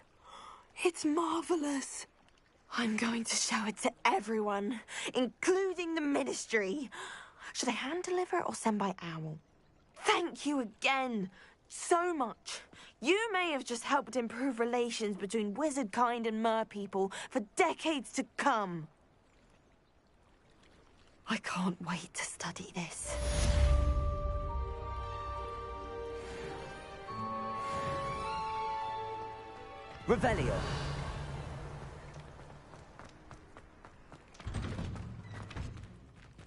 It's marvelous. I'm going to show it to everyone, including the Ministry. Should I hand deliver or send by owl? Thank you again so much. You may have just helped improve relations between wizard kind and mer people for decades to come. I can't wait to study this. Revelio.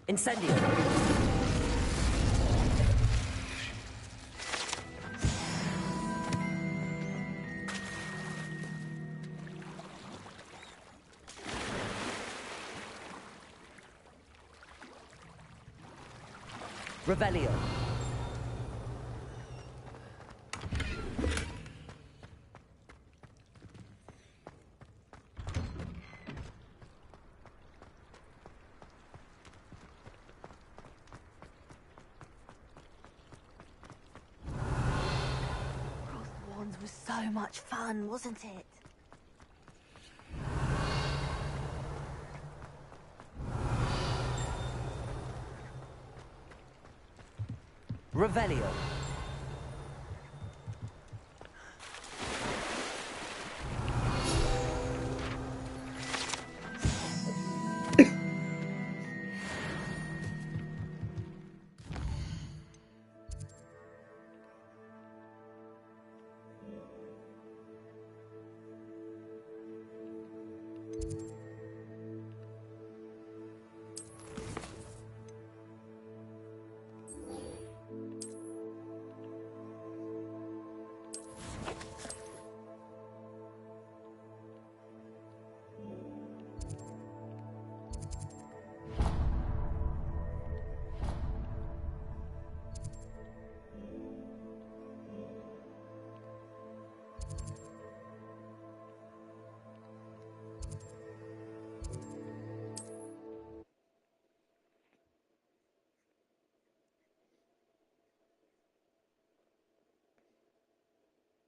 Incendio. Revelio. Was so much fun, wasn't it? Revelio.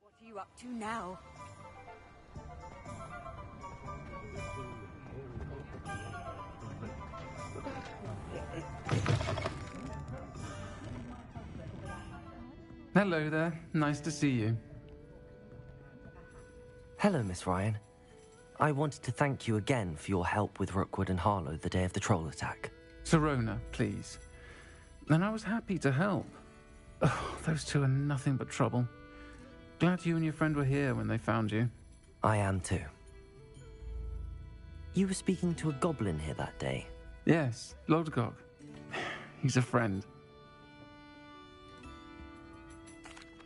What are you up to now? Hello there. Nice to see you. Hello, Miss Ryan. I wanted to thank you again for your help with Rookwood and Harlow the day of the troll attack. Serona, please. And I was happy to help. Oh, those two are nothing but trouble. Glad you and your friend were here when they found you. I am too. You were speaking to a goblin here that day. Yes, Lodgok. He's a friend.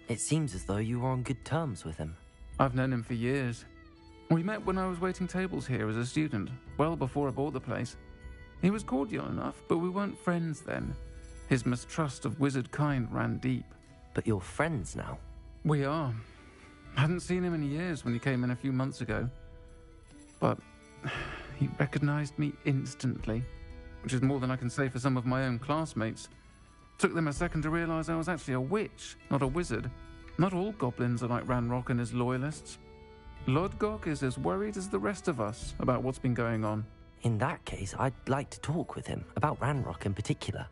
It seems as though you were on good terms with him. I've known him for years. We met when I was waiting tables here as a student, well before I bought the place. He was cordial enough, but we weren't friends then. His mistrust of wizard kind ran deep. But you're friends now? We are. Hadn't seen him in years when he came in a few months ago. But he recognized me instantly, which is more than I can say for some of my own classmates. Took them a second to realize I was actually a witch, not a wizard. Not all goblins are like Ranrock and his loyalists. Lodgok is as worried as the rest of us about what's been going on. In that case, I'd like to talk with him, about Ranrock in particular.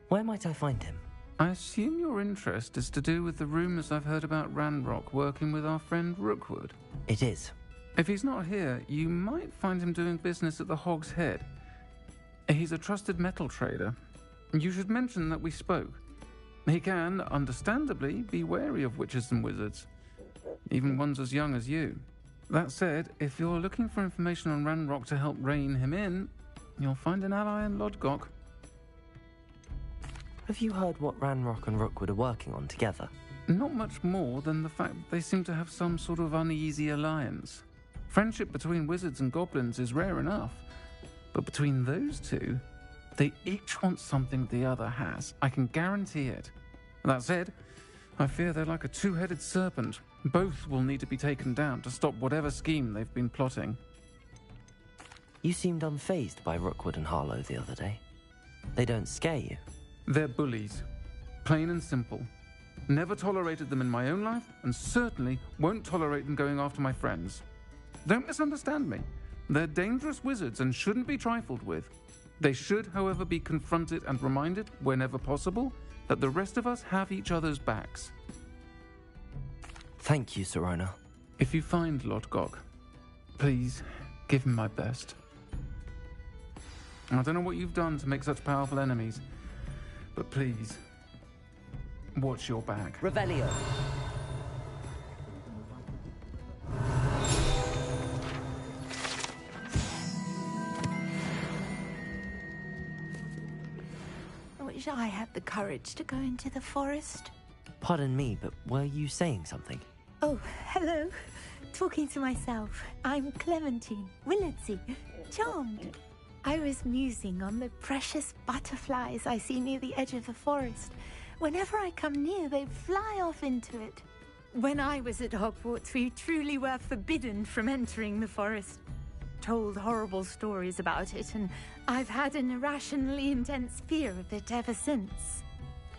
Where might I find him? I assume your interest is to do with the rumors I've heard about Ranrock working with our friend Rookwood. It is. If he's not here, you might find him doing business at the Hog's Head. He's a trusted metal trader. You should mention that we spoke. He can, understandably, be wary of witches and wizards, even ones as young as you. That said, if you're looking for information on Ranrock to help rein him in, you'll find an ally in Lodgok. Have you heard what Ranrock and Rookwood are working on together? Not much more than the fact that they seem to have some sort of uneasy alliance. Friendship between wizards and goblins is rare enough. But between those two, they each want something the other has. I can guarantee it. That said, I fear they're like a two-headed serpent. Both will need to be taken down to stop whatever scheme they've been plotting. You seemed unfazed by Rookwood and Harlow the other day. They don't scare you. They're bullies. Plain and simple. Never tolerated them in my own life, and certainly won't tolerate them going after my friends. Don't misunderstand me. They're dangerous wizards and shouldn't be trifled with. They should, however, be confronted and reminded, whenever possible, that the rest of us have each other's backs. Thank you, Sirona. If you find Lord Gog, please give him my best. I don't know what you've done to make such powerful enemies, but please, watch your back. Revelio. I wish I had the courage to go into the forest. Pardon me, but were you saying something? Oh, hello. Talking to myself. I'm Clementine, Willardsy, charmed. I was musing on the precious butterflies I see near the edge of the forest. Whenever I come near, they fly off into it. When I was at Hogwarts, we truly were forbidden from entering the forest. Told horrible stories about it, and I've had an irrationally intense fear of it ever since.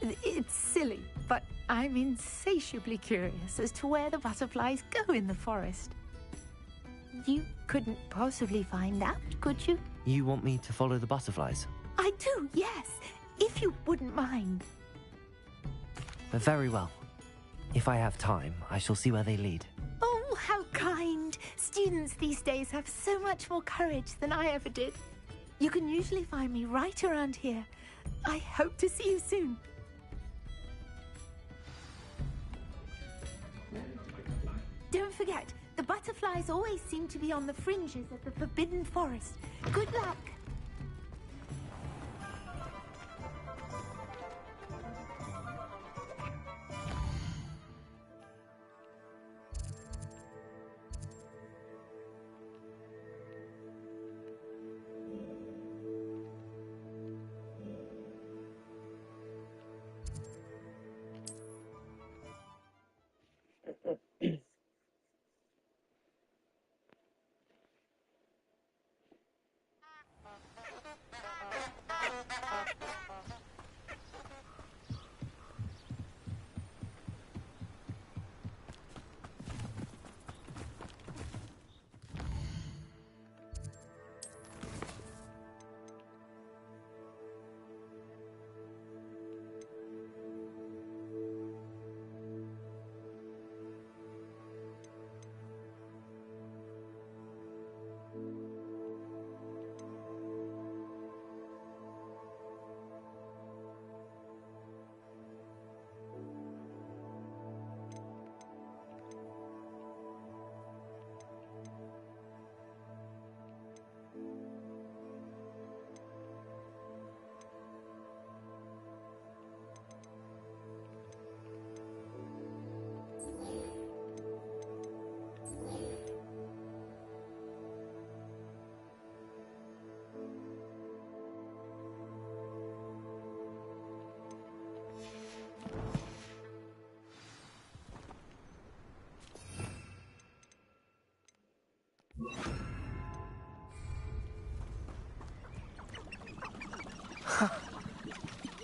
It's silly, but I'm insatiably curious as to where the butterflies go in the forest. You couldn't possibly find out, could you? You want me to follow the butterflies? I do, yes, if you wouldn't mind. Very well. If I have time, I shall see where they lead. Oh, how kind. Students these days have so much more courage than I ever did. You can usually find me right around here. I hope to see you soon. Don't forget, the butterflies always seem to be on the fringes of the Forbidden Forest. Good luck!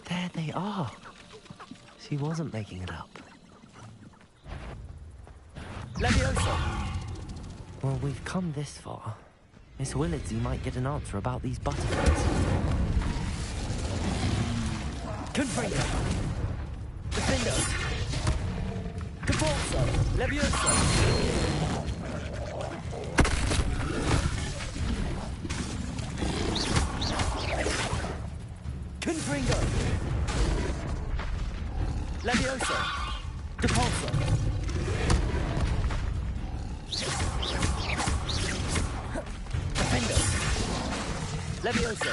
There they are. She wasn't making it up. Levioso! Well, we've come this far. Miss Willardsy might get an answer about these butterflies. Confringo! Defendo! Capolso! Levioso! Confringo! Levioso! Capolso! Defendo! Levioso!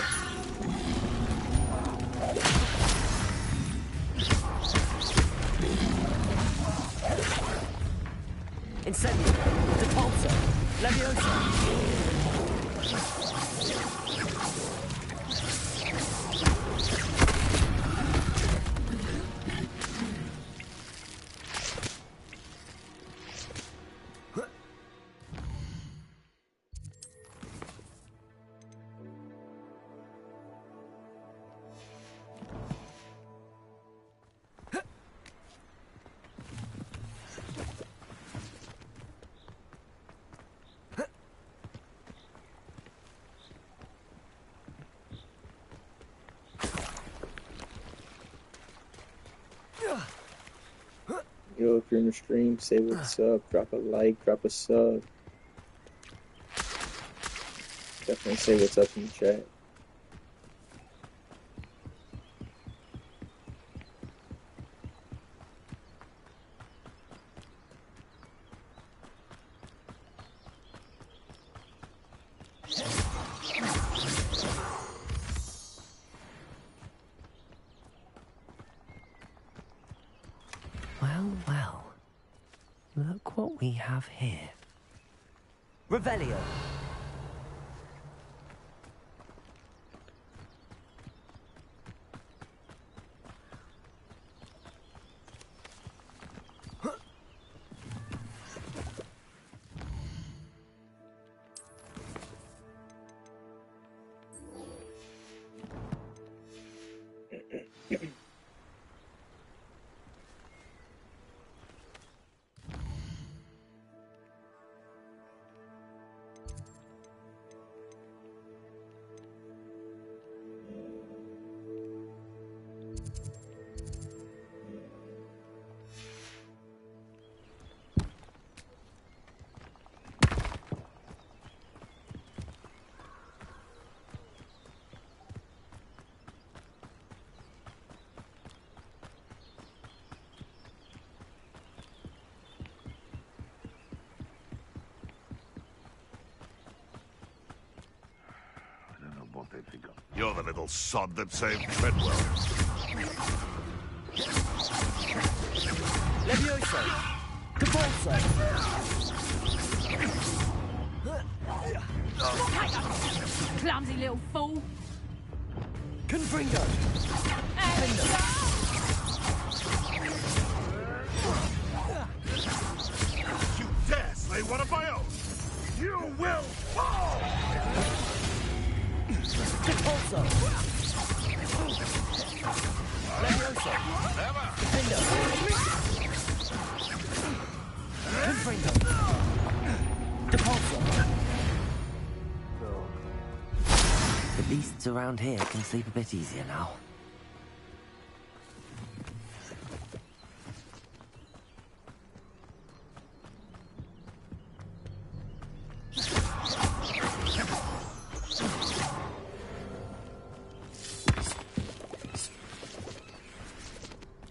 Incendio. Depulso. Levioso. Yo, if you're in the stream, say what's up, drop a like, drop a sub. Definitely say what's up in the chat. Well, well. Look what we have here. Revelio. You're the little sod that saved Treadwell. Levioso. Depulso. Clumsy little fool. Confringo. You dare slay one of my own! You will fall! Depulso. Levioso. Never! Confringo. Depulso. The beasts around here can sleep a bit easier now.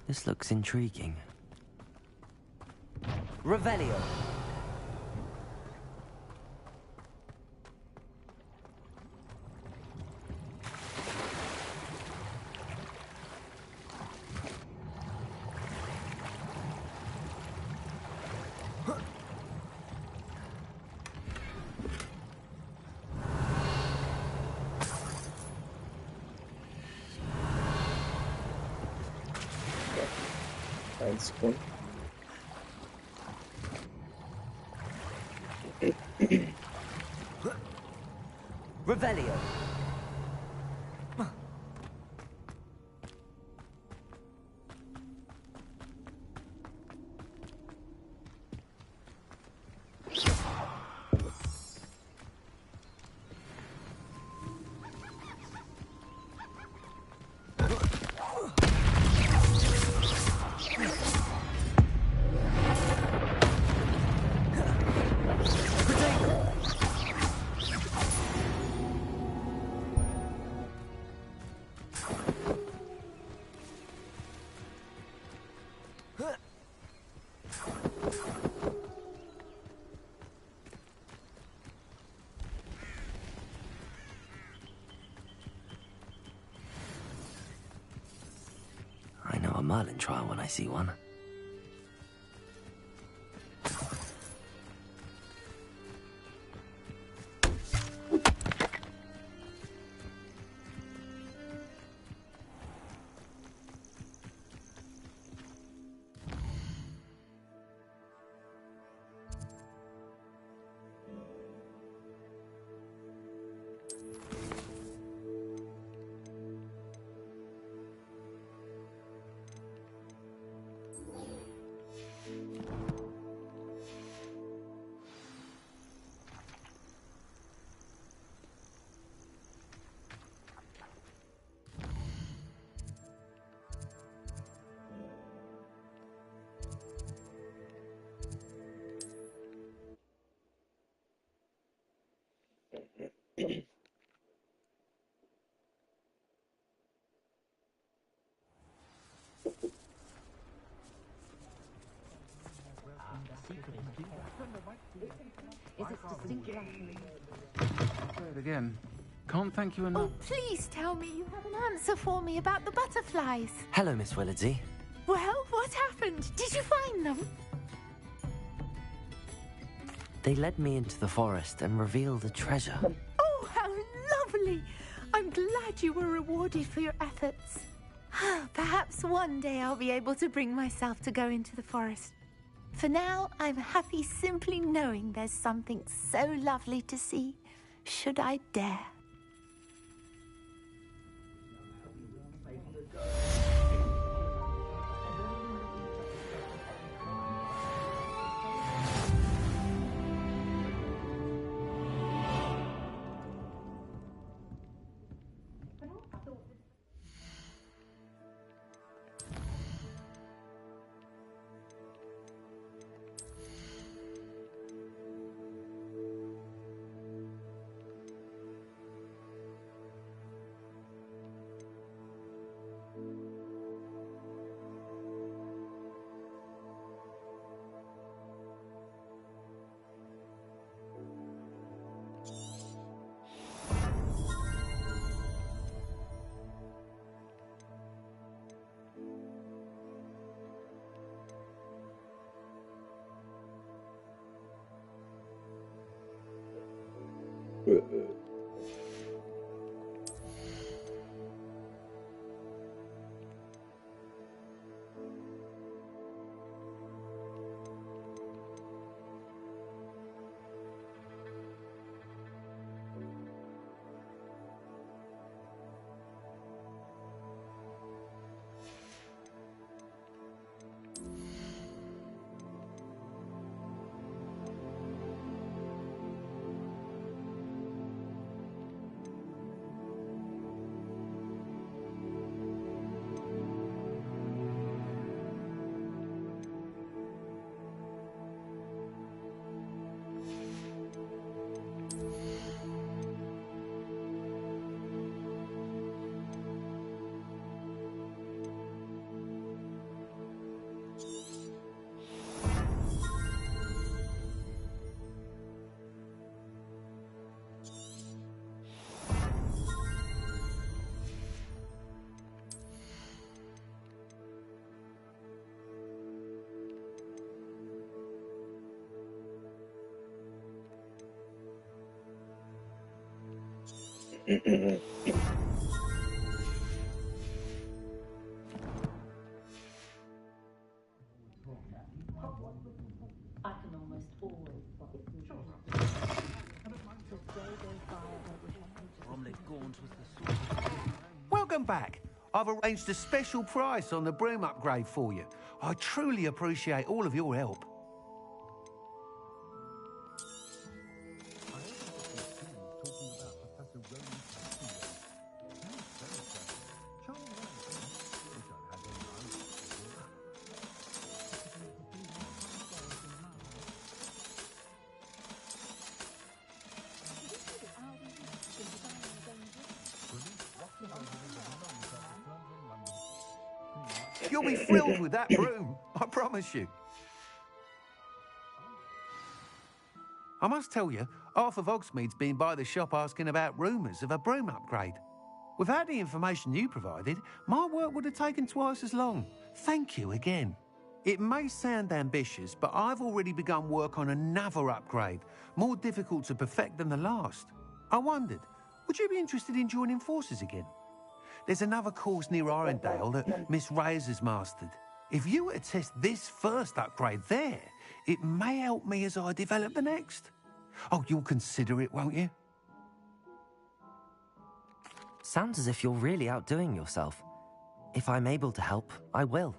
This looks intriguing. Revelio. That's cool. Revelio. I know a Merlin trial when I see one. Say it again. Can't thank you enough. Oh, please tell me you have an answer for me about the butterflies. Hello, Miss Willardsey. Well, what happened? Did you find them? They led me into the forest and revealed a treasure. Oh, how lovely! I'm glad you were rewarded for your efforts. Perhaps one day I'll be able to bring myself to go into the forest. For now, I'm happy simply knowing there's something so lovely to see, should I dare. Welcome back. I've arranged a special price on the broom upgrade for you. I truly appreciate all of your help. You'll be thrilled with that broom, I promise you. I must tell you, half of Hogsmeade's been by the shop asking about rumours of a broom upgrade. Without the information you provided, my work would have taken twice as long. Thank you again. It may sound ambitious, but I've already begun work on another upgrade, more difficult to perfect than the last. I wondered, would you be interested in joining forces again? There's another course near Arendelle that Miss Reyes has mastered. If you were to test this first upgrade there, it may help me as I develop the next. Oh, you'll consider it, won't you? Sounds as if you're really outdoing yourself. If I'm able to help, I will.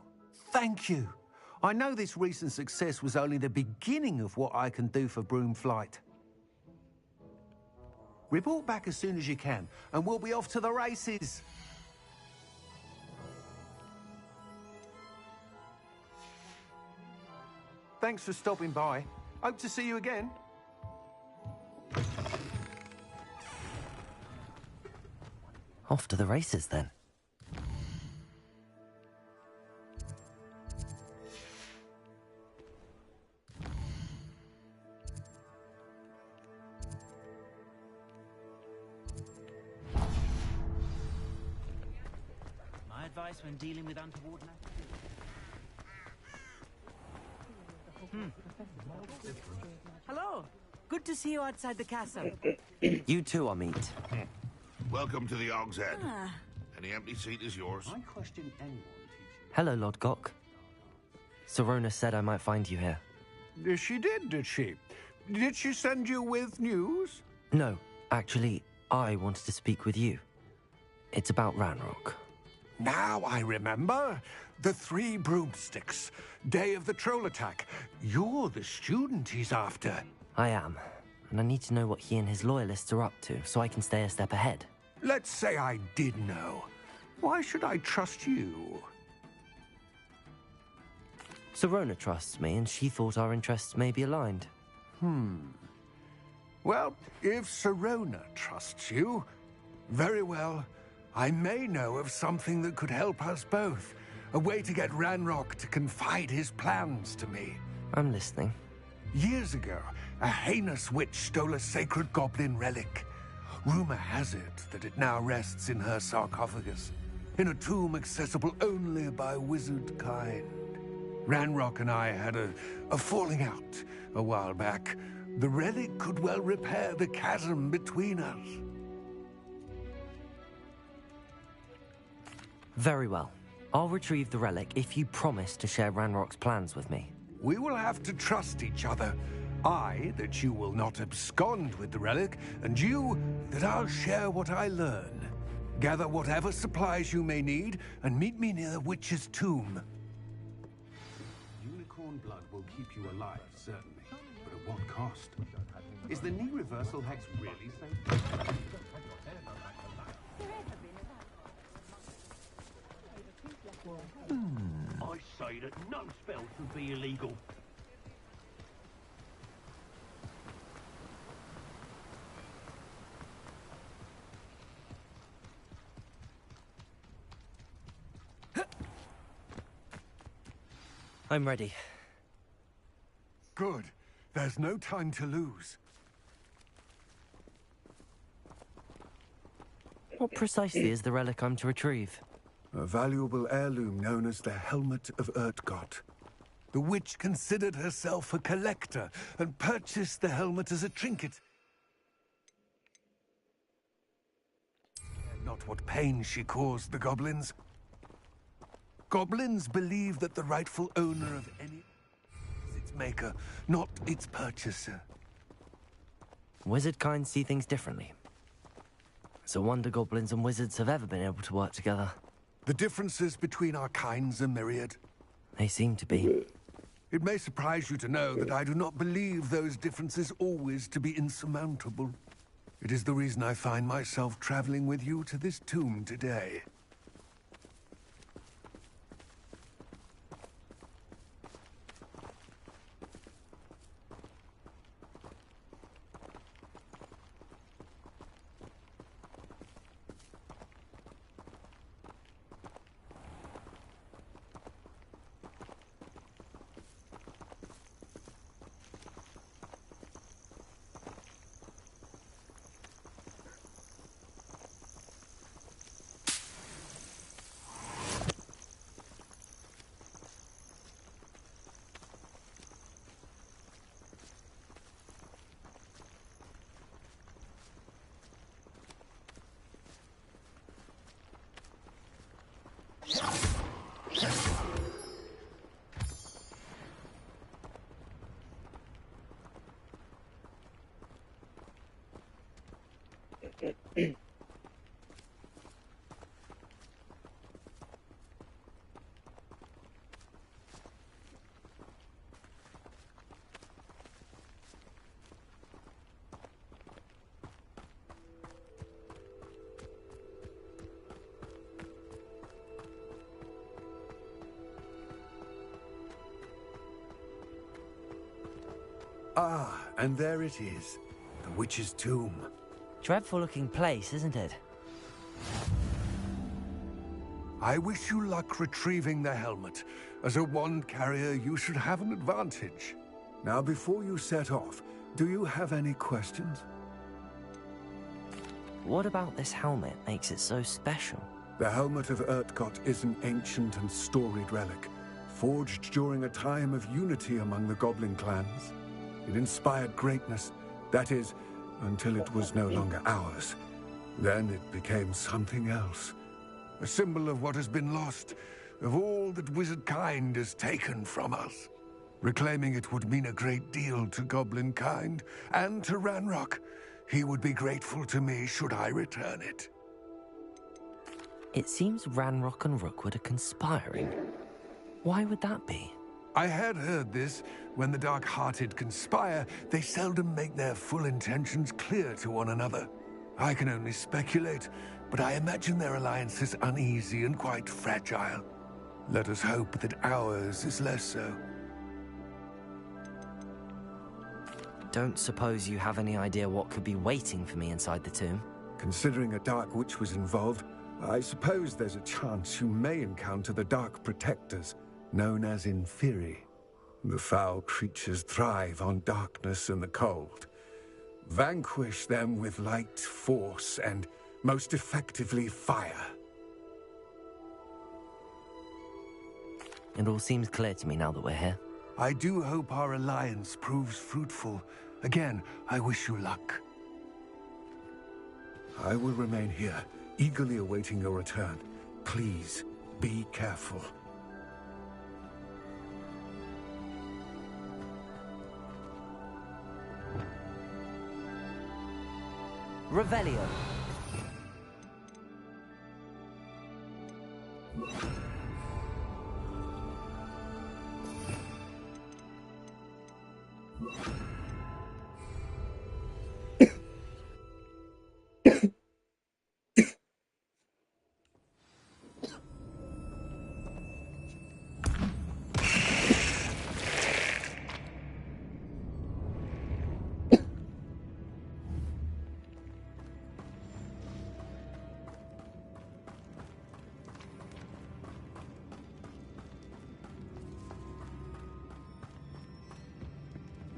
Thank you. I know this recent success was only the beginning of what I can do for Broomflight. Report back as soon as you can, and we'll be off to the races. Thanks for stopping by. Hope to see you again. Off to the races, then. advice when dealing with untoward matters. Hello. Good to see you outside the castle. You too, Amit. Welcome to the Og's Head. Ah. Any empty seat is yours. I question anyone. Hello, Lord Gok. Sorona said I might find you here. She did she? Did she send you with news? No, actually, I wanted to speak with you. It's about Ranrock. Now I remember. The 3 broomsticks. Day of the troll attack. You're the student he's after. I am. And I need to know what he and his loyalists are up to, so I can stay a step ahead. Let's say I did know. Why should I trust you? Sorona trusts me, and she thought our interests may be aligned. Well, if Sorona trusts you, very well. I may know of something that could help us both. A way to get Ranrock to confide his plans to me. I'm listening. Years ago, a heinous witch stole a sacred goblin relic. Rumor has it that it now rests in her sarcophagus, in a tomb accessible only by wizard kind. Ranrock and I had a falling out a while back. The relic could well repair the chasm between us. Very well. I'll retrieve the relic if you promise to share Ranrock's plans with me. We will have to trust each other. I, that you will not abscond with the relic, and you, that I'll share what I learn. Gather whatever supplies you may need, and meet me near the witch's tomb. Unicorn blood will keep you alive, certainly. But at what cost? Is the knee reversal hex really safe? I say that no spell should be illegal. I'm ready. Good. There's no time to lose. What precisely is the relic I'm to retrieve? A valuable heirloom known as the Helmet of Urtgott. The witch considered herself a collector and purchased the helmet as a trinket. Not what pain she caused the goblins. Goblins believe that the rightful owner of any is its maker, not its purchaser. Wizard kind see things differently. It's a wonder goblins and wizards have ever been able to work together. The differences between our kinds are myriad. They seem to be. It may surprise you to know that I do not believe those differences always to be insurmountable. It is the reason I find myself traveling with you to this tomb today. Ah, and there it is. The witch's tomb. Dreadful looking place, isn't it? I wish you luck retrieving the helmet. As a wand carrier, you should have an advantage. Now, before you set off, do you have any questions? What about this helmet makes it so special? The helmet of Urtkot is an ancient and storied relic, forged during a time of unity among the goblin clans. It inspired greatness, that is, until it was no longer ours. Then it became something else. A symbol of what has been lost, of all that wizard kind has taken from us. Reclaiming it would mean a great deal to goblin kind, and to Ranrock. He would be grateful to me should I return it. It seems Ranrock and Rookwood are conspiring. Why would that be? I had heard this. When the dark-hearted conspire, they seldom make their full intentions clear to one another. I can only speculate, but I imagine their alliance is uneasy and quite fragile. Let us hope that ours is less so. Don't suppose you have any idea what could be waiting for me inside the tomb? Considering a Dark Witch was involved, I suppose there's a chance you may encounter the Dark Protectors, known as Inferi. The foul creatures thrive on darkness and the cold. Vanquish them with light, force, and most effectively fire. It all seems clear to me now that we're here. I do hope our alliance proves fruitful. Again, I wish you luck. I will remain here, eagerly awaiting your return. Please, be careful. Revelio.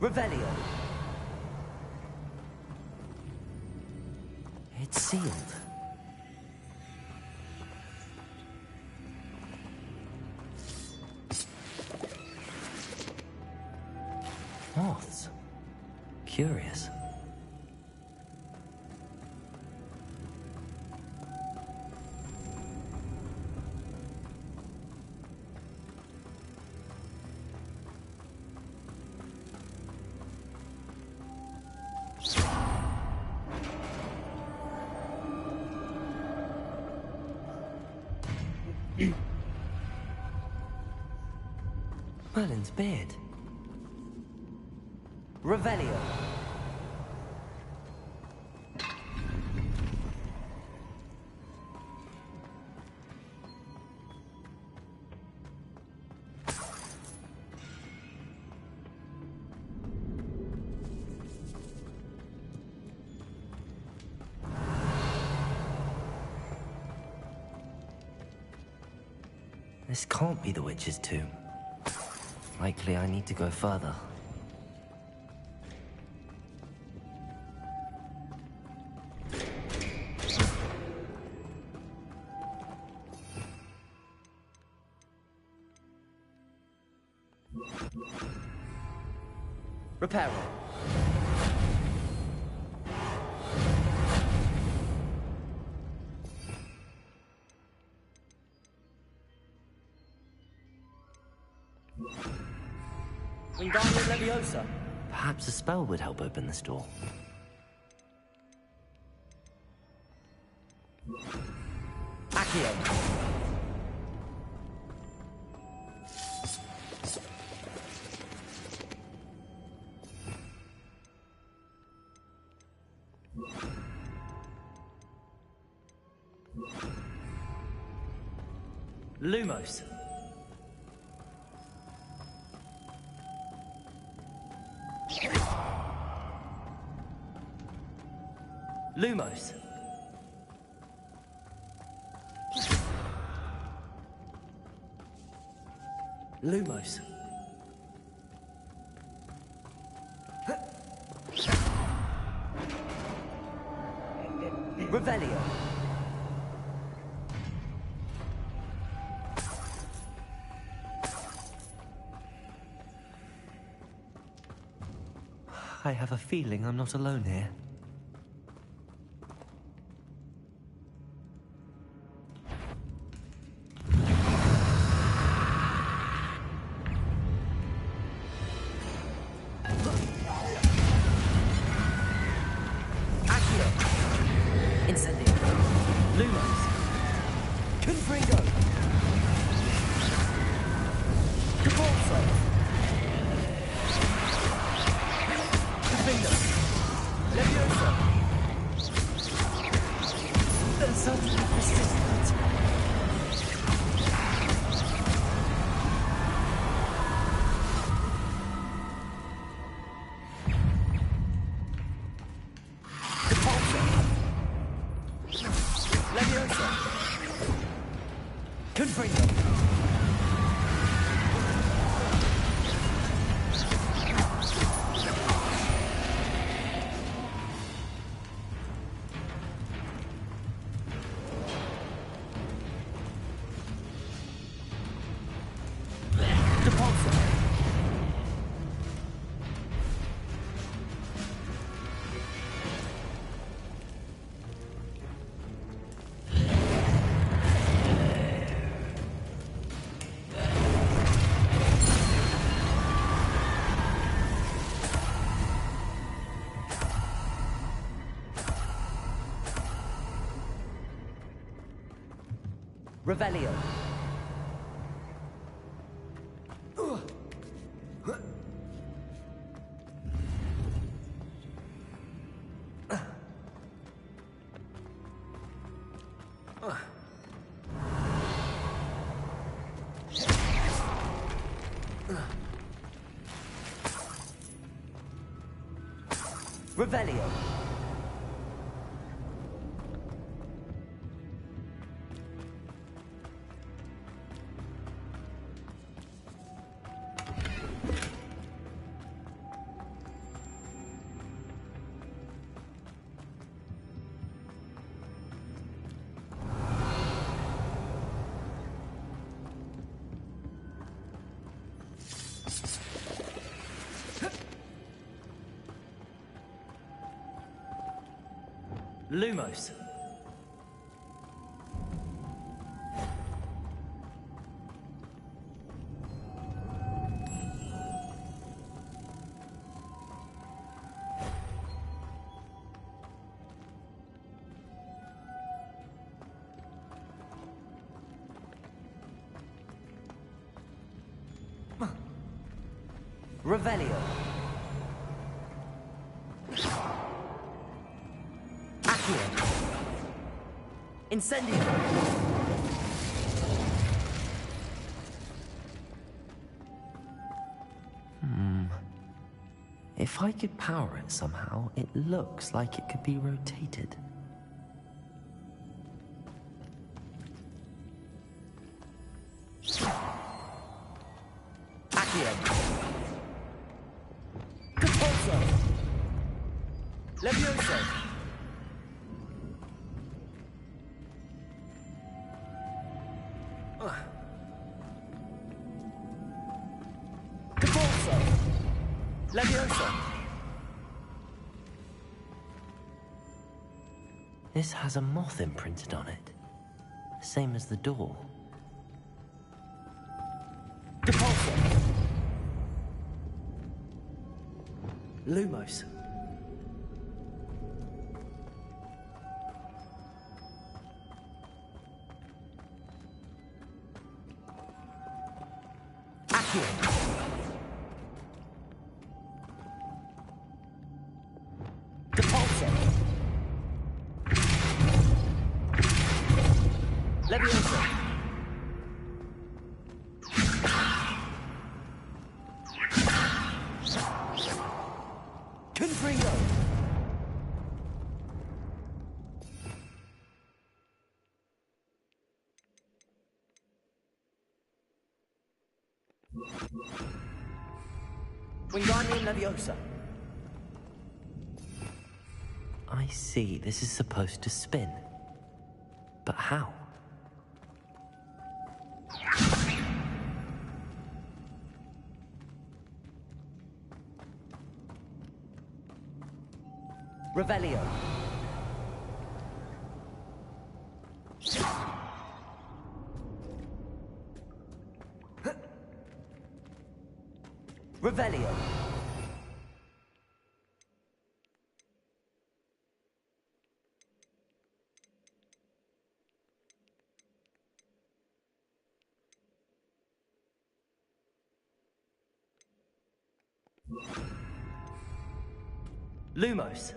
Revelio. It's sealed. Moths. Curious. Merlin's beard. Revelio. This can't be the witch's tomb. Likely I need to go further. Repair it. Wingardium Leviosa. Perhaps a spell would help open this door. Accio. Lumos. Lumos. Lumos. Revelio. I have a feeling I'm not alone here. Incendio. Lumos. Confringo. Cabalso. Confringo. Levioso. They're suddenly persistent. Leviosa! Confringo! Depulso! Revelio. Revelio. Lumos. Revelio. Incendio! If I could power it somehow, it looks like it could be rotated. Accio! Depulso! Levioso! Depulso! Levioso! This has a moth imprinted on it. Same as the door. Depulso! Lumos. Accio! Depulso! Levioso! Confringo! Wingardium Leviosa! I see, this is supposed to spin. But how? Revelio. Revelio. Lumos.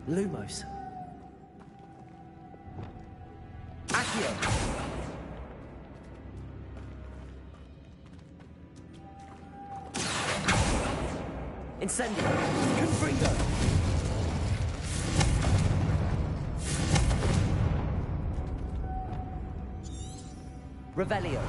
Lumos. Accio. Incendio. Confringo. Revelio.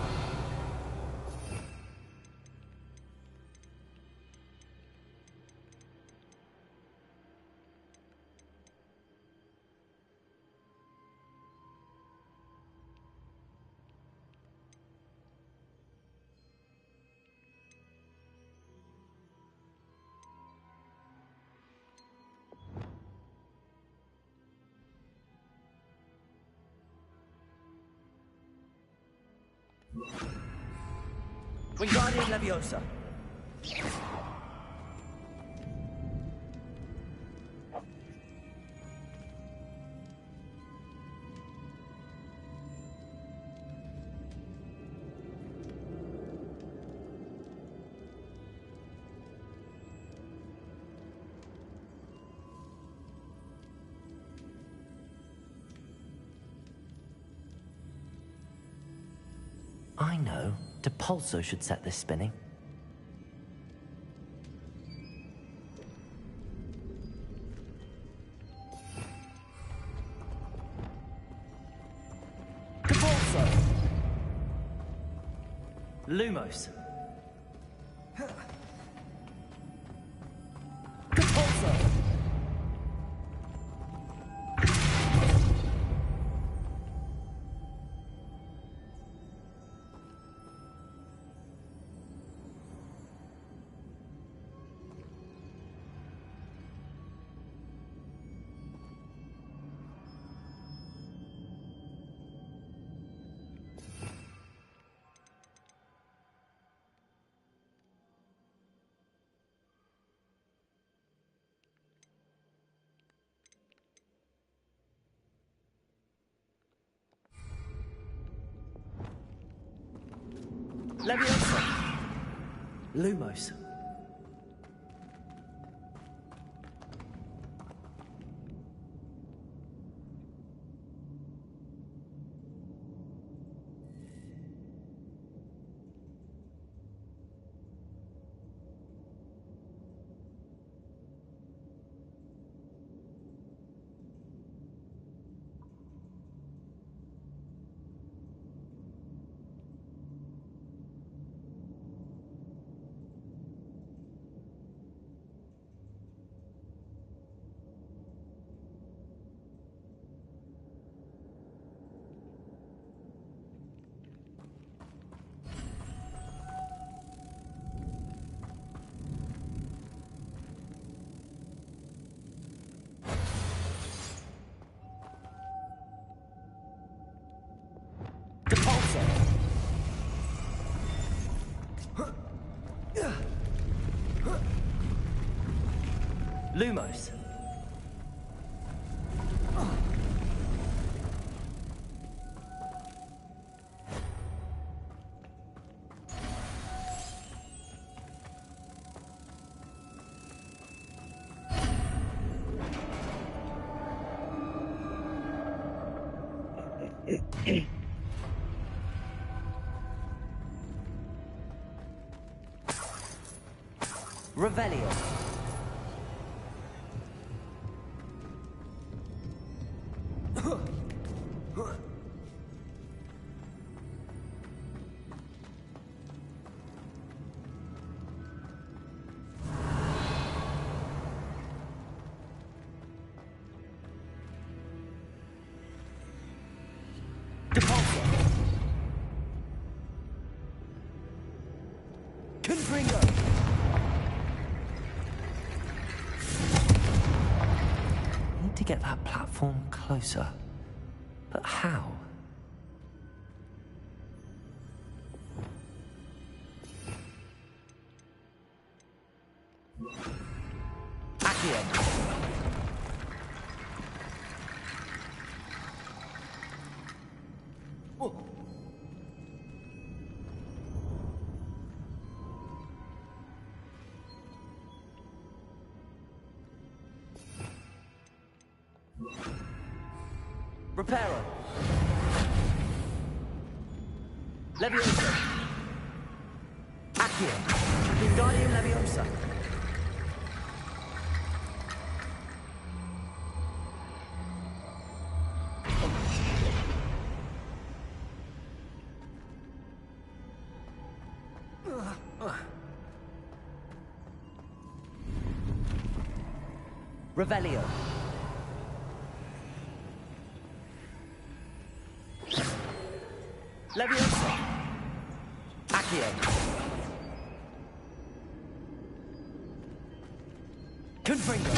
Wingardium Leviosa. I know. Depulso should set this spinning. Depulso. Lumos. Depulso. Leviosa. Lumos. Depulso. Lumos. Revelio. Confringo. Need to get that platform closer. But how? Accio. Reparo. Leviosa. Accio. Wingardium Leviosa. Revelio. Leviosa. Accio. Confringo.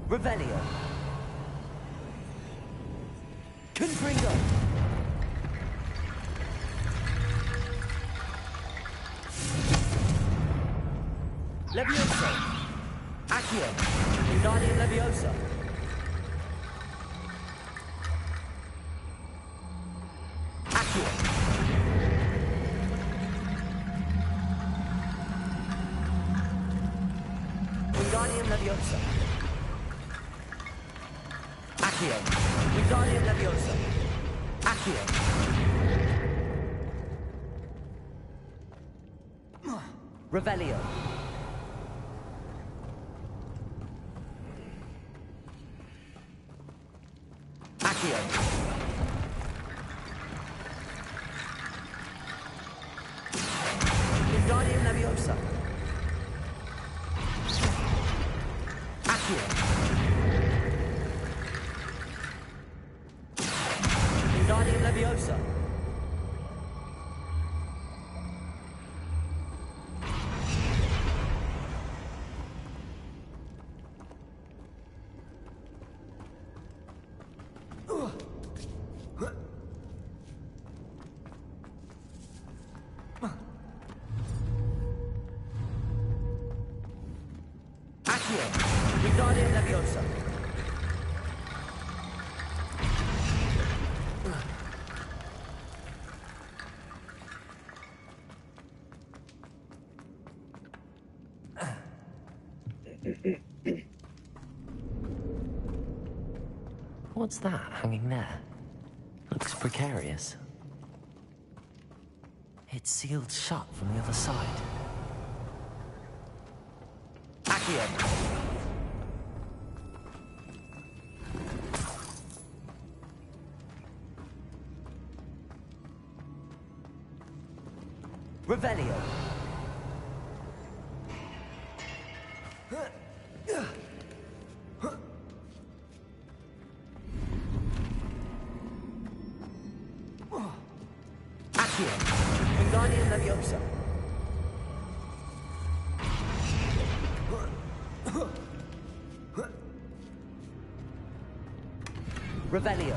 Revelio. Confringo. Leviosa. Accio. Wingardium Leviosa. Accio. Wingardium Leviosa. Accio. Wingardium Leviosa. Accio. Revelio. Accio. Wingardium Leviosa. Accio. Wingardium Leviosa. Accio. Wingardium Leviosa. What's that hanging there? Looks precarious. It's sealed shut from the other side. Accio. Revelio. Accio. Wingardium Leviosa. Revelio.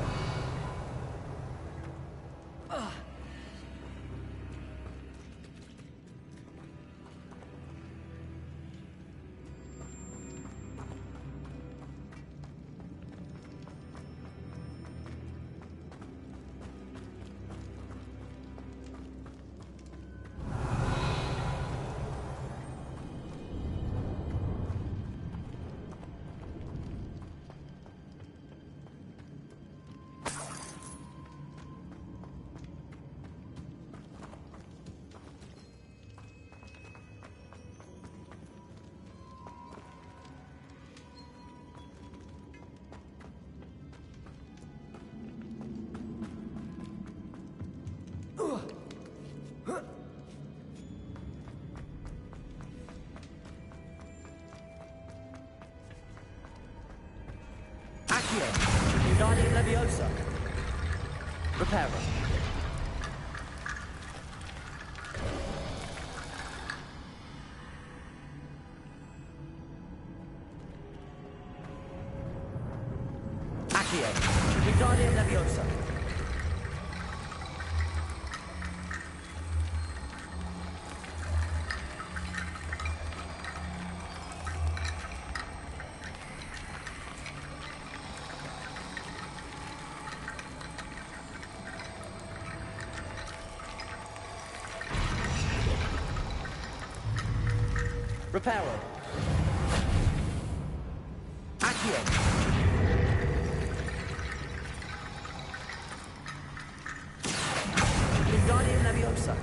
Accio. Wingardium Leviosa. Reparo. Accio. Wingardium Leviosa. Reparo. Accio. Wingardium Leviosa.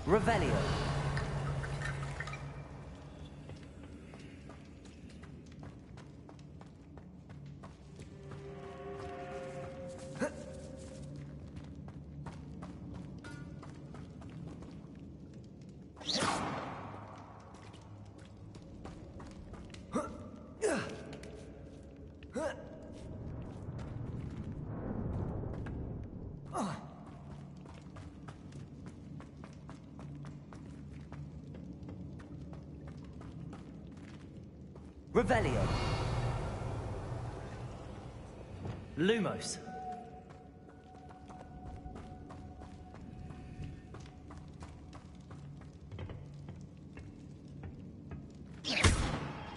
Revelio. Revelio. Lumos.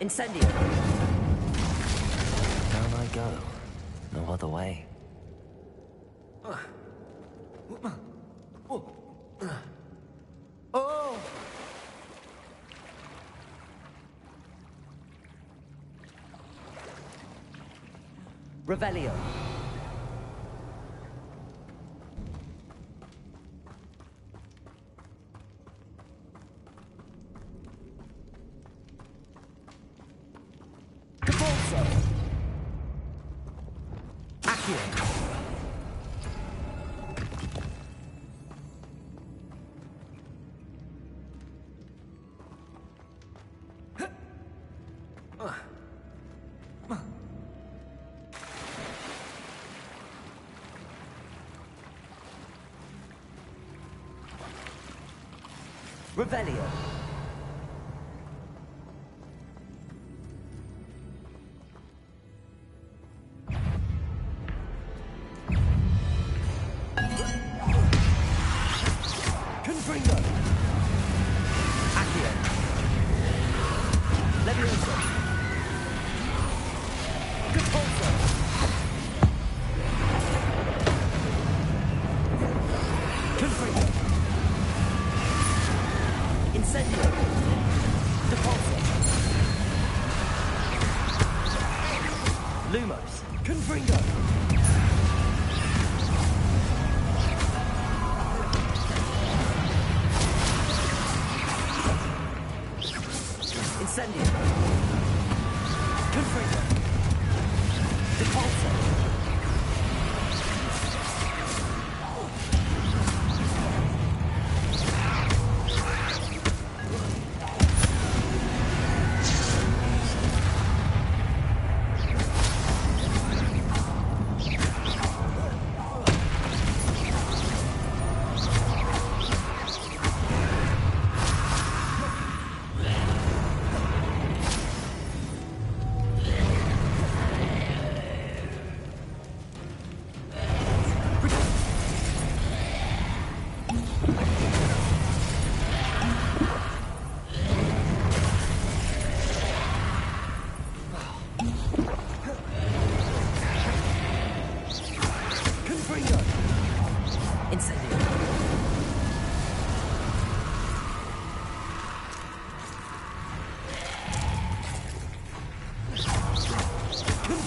Incendio. Down I go. No other way. Oh! Revelio. Capulso. Accio. Revelio. Confringo. Accio. Leviosa. Capulso. Confringo. Incendio. Depulso. Lumos. Confringo. Incendio. Confringo. Depulso.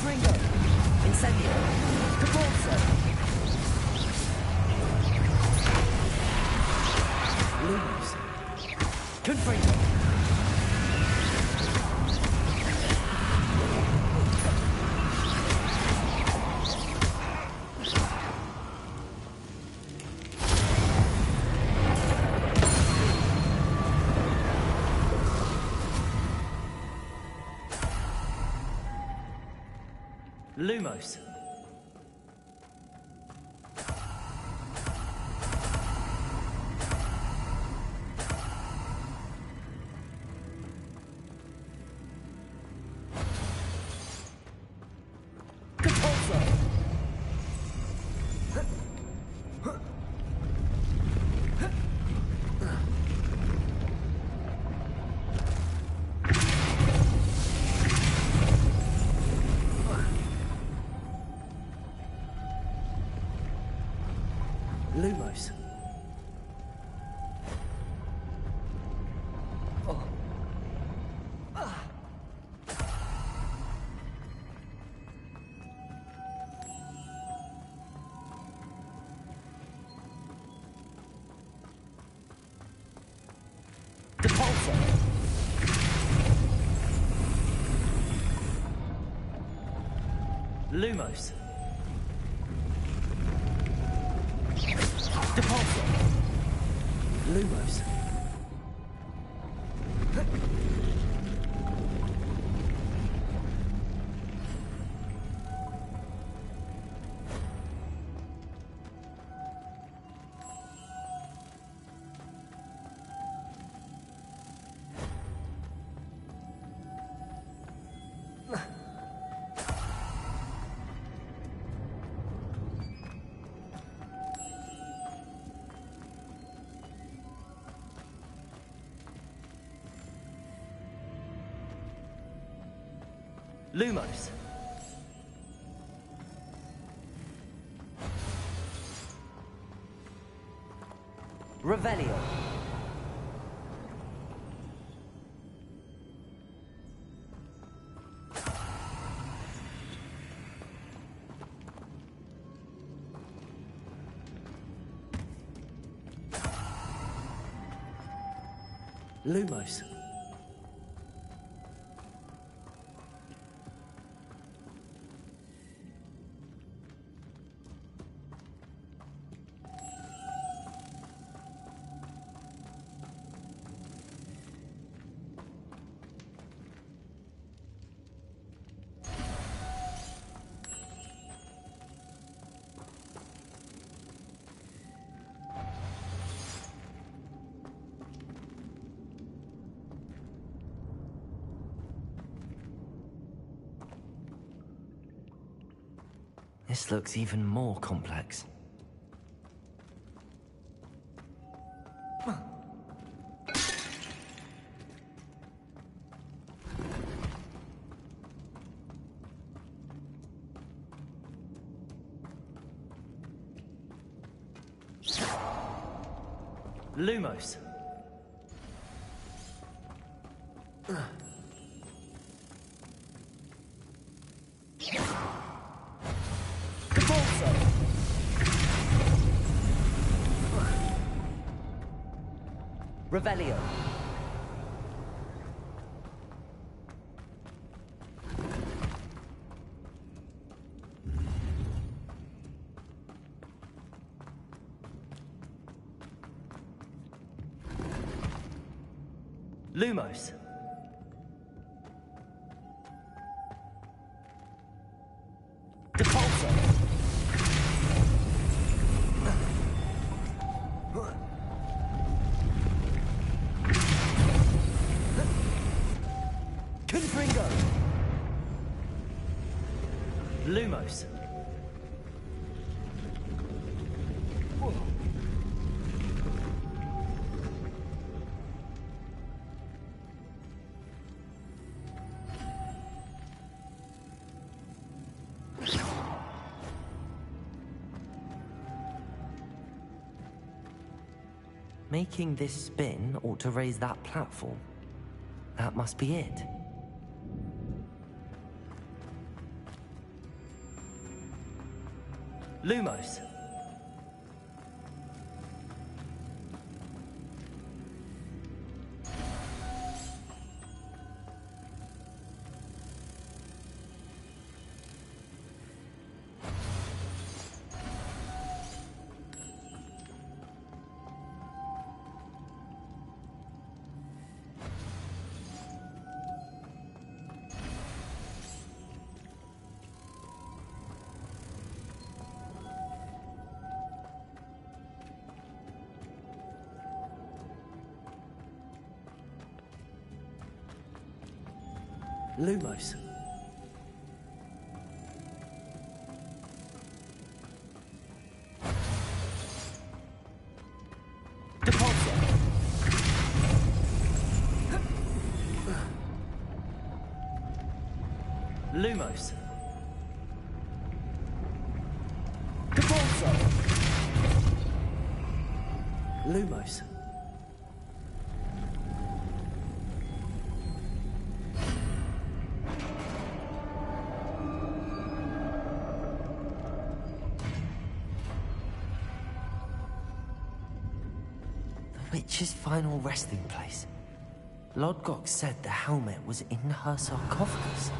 Confringo! Incendio! Capulso! Lumos! Confringo! Lumos. Capulso. Lumos. Oh. Ah. Depulso. Lumos. Depulso. Lumos. Lumos. Revelio. Lumos. This looks even more complex. Lumos. Capulso. Revelio. Lumos. Depulso. Confringo. Lumos. Making this spin ought to raise that platform. That must be it. Lumos. Lumos. Depulsor. Lumos. Depulsor. Lumos. Witch's final resting place. Lodgok said the helmet was in her sarcophagus.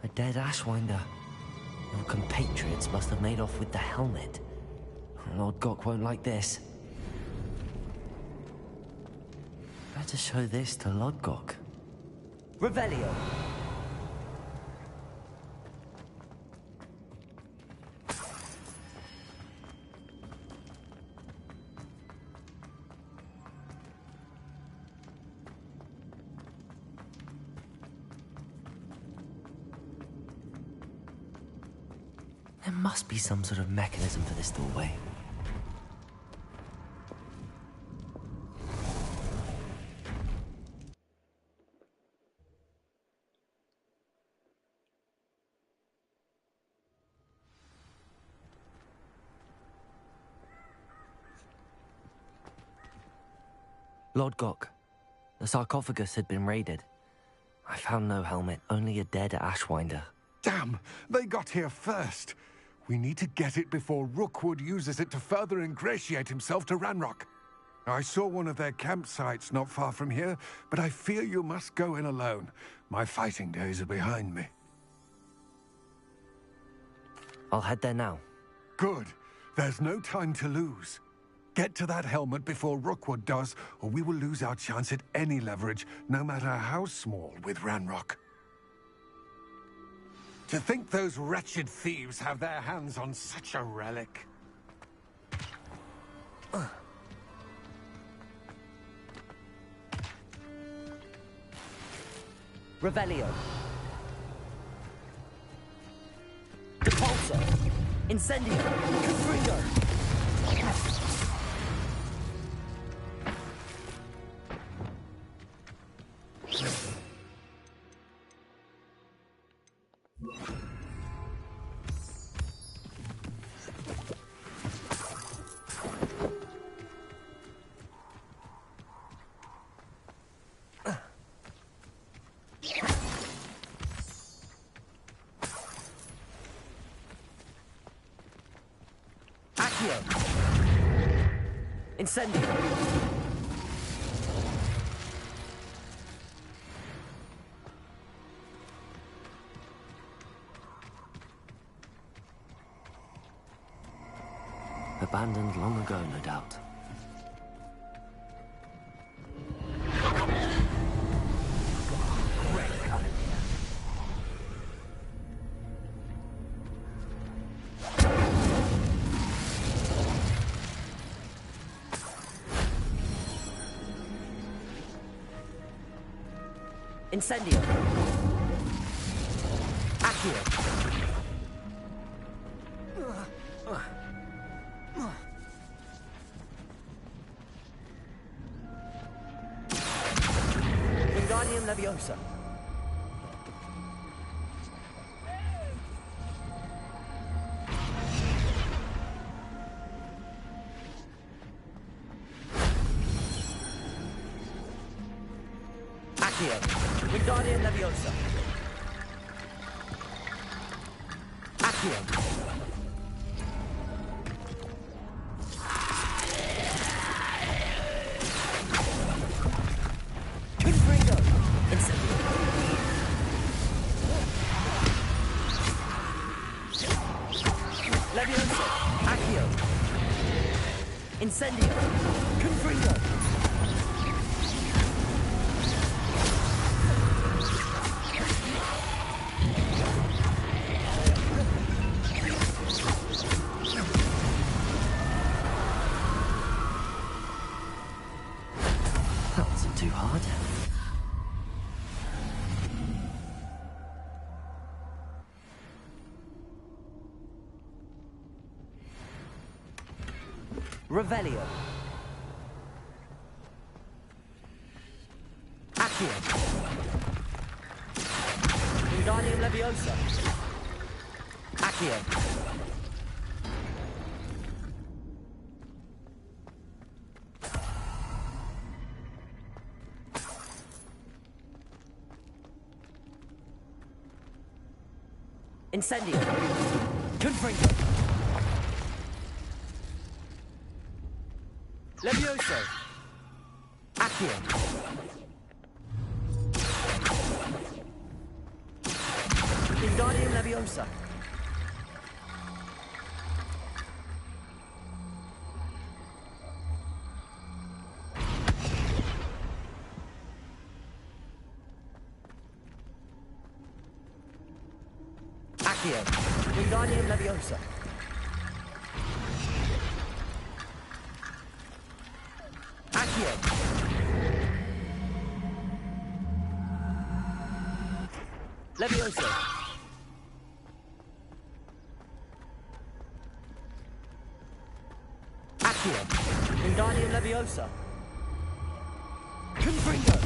A dead Ashwinder. Your compatriots must have made off with the helmet. Lodgok won't like this. Better show this to Lodgok. Revelio. There must be some sort of mechanism for this doorway. Lodgok, the sarcophagus had been raided. I found no helmet, only a dead Ashwinder. Damn! They got here first. We need to get it before Rookwood uses it to further ingratiate himself to Ranrock. I saw one of their campsites not far from here, but I fear you must go in alone. My fighting days are behind me. I'll head there now. Good. There's no time to lose. Get to that helmet before Rookwood does, or we will lose our chance at any leverage, no matter how small, with Ranrock. To think those wretched thieves have their hands on such a relic. Revelio. Depulsor. Incendio. Confringo. Incendio. Abandoned long ago, no doubt. Incendio. Accio. Wingardium Leviosa. Accio. Wingardium Leviosa. Accio. Confringo. Incendio. Levioso. Accio. Incendio. Confringo. That wasn't too hard. Revelio. Accio. Wingardium Leviosa. Accio. Incendio. Confringo. Levioso. Accio. Wingardium Leviosa. Accio. Wingardium Leviosa. Accio. Levioso. Accio. Wingardium Leviosa. Confringo.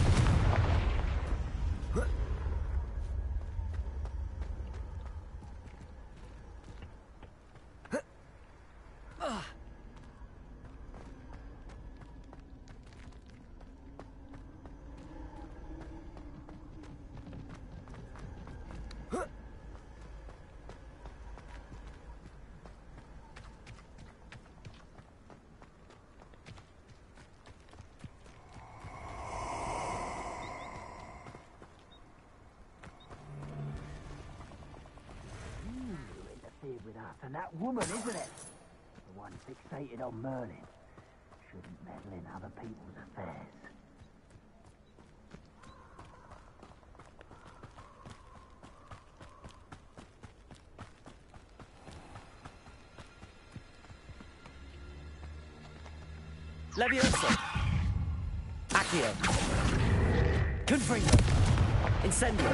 With us and that woman, isn't it? The one fixated on Merlin. Shouldn't meddle in other people's affairs. Levioso. Accio. Confringo. Incendio.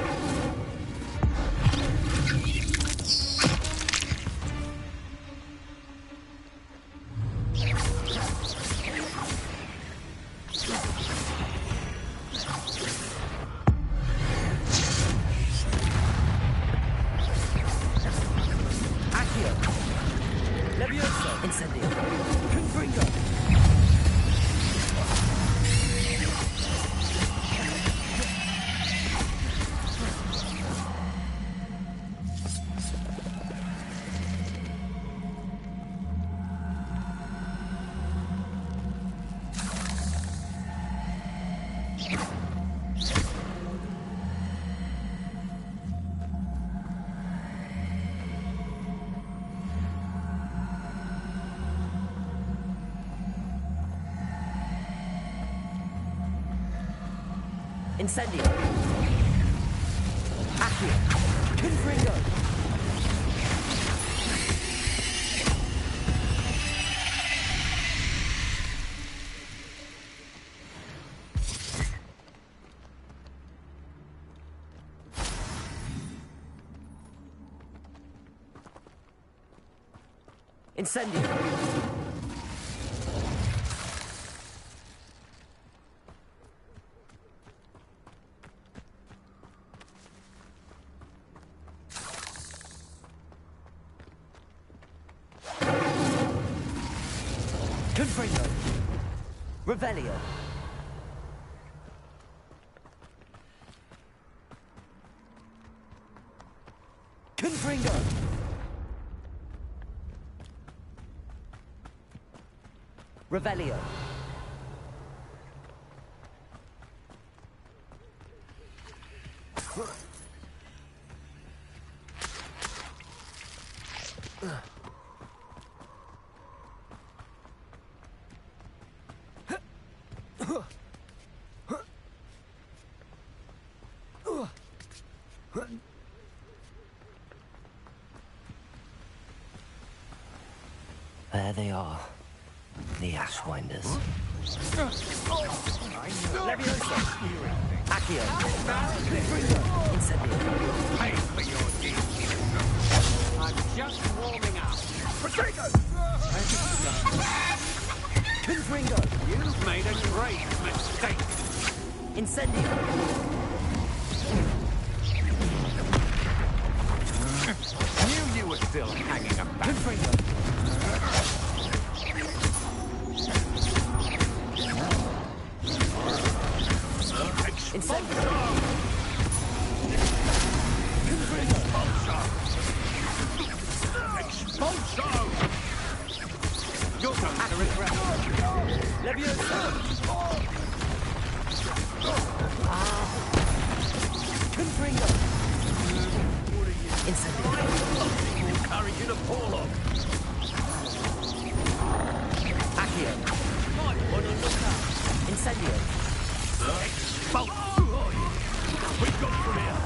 Accio. Levioso. Incendio. Confringo. Incendio. Accio. Confringo. Incendio. Confringo. Revelio. Confringo. Revelio. There they are, the Ashwinders. Levioso. Accio. Confringo. Incendio. Pay for your deeds. I'm just warming up. Potato! Confringo. You've made a great mistake. Incendio. Knew you were still hanging about. Confringo. Incendio. Expulso! Your turn to regret. Levioso. Confringo. Incendio. We'll carry you to Porlock. Accio. Might want to look up. Incendio. Expulso! We've got from here.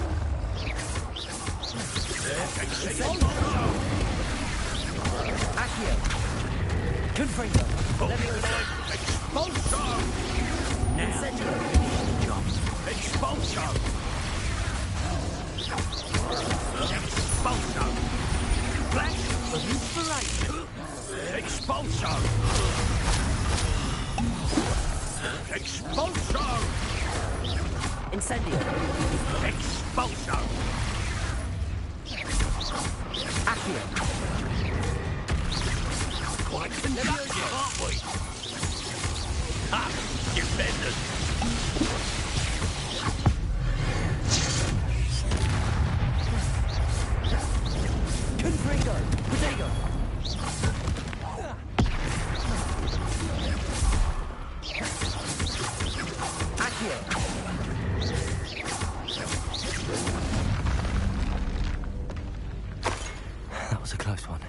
Expulso! Accio. Confringo. Levioso. Expulso! Incendio. Expulso! Expulso! Flash of inspiration! Expulso! Expulso! Incendio. Expulso! Accio. Quite conductive, aren't we? Ha! Defenders! Confringo. Potato. Accio. That was a close one.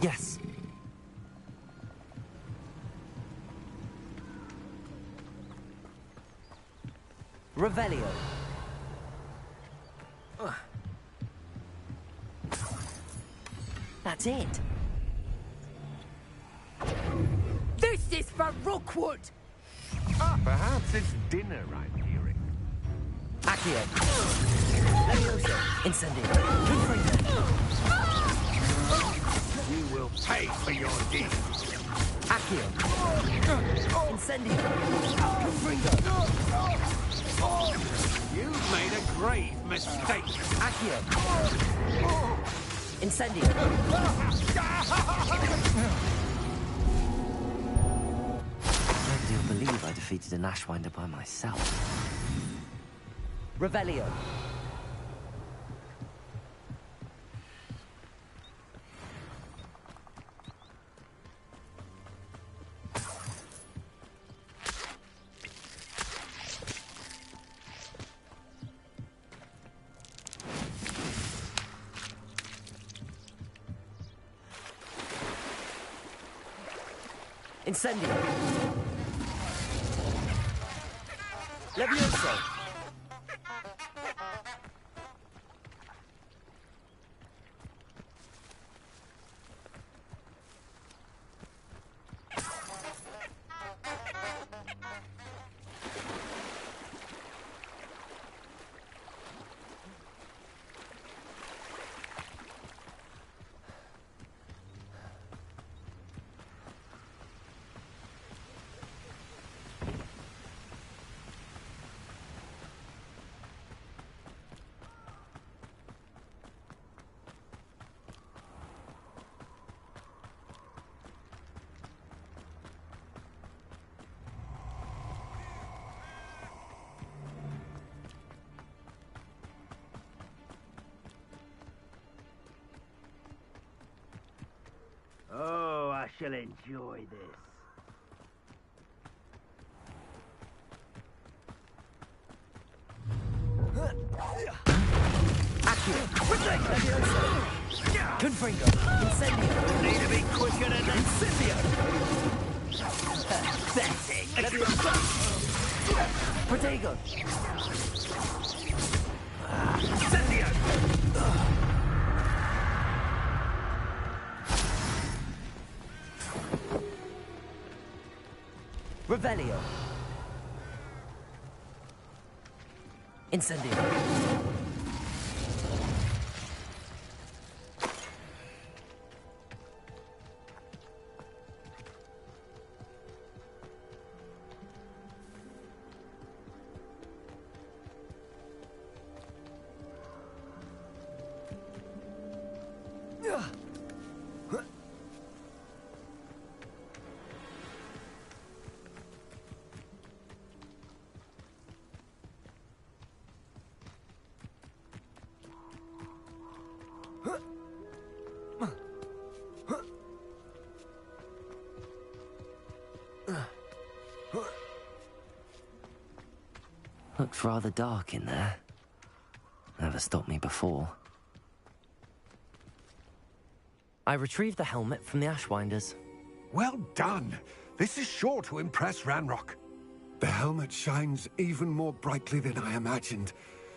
Yes. Revelio. That's it. This is for Rookwood! Ah, perhaps it's dinner I'm hearing. Accio. Levioso. Incendio. Confringo. You will pay for your deeds. Accio. Incendio. Confringo. You've made a grave mistake. Accio. Incendio. I do believe I defeated an Ashwinder by myself. Revelio. Incendio. Levioso. Oh, I shall enjoy this. Accio! Levioso! Confringo! Incendio! Need to be quicker than that. Incendio! Pathetic. Levioso! Protego! Incendio! Revelio! Incendio! Looks rather dark in there. Never stopped me before. I retrieved the helmet from the Ashwinders. Well done. This is sure to impress Ranrock. The helmet shines even more brightly than I imagined.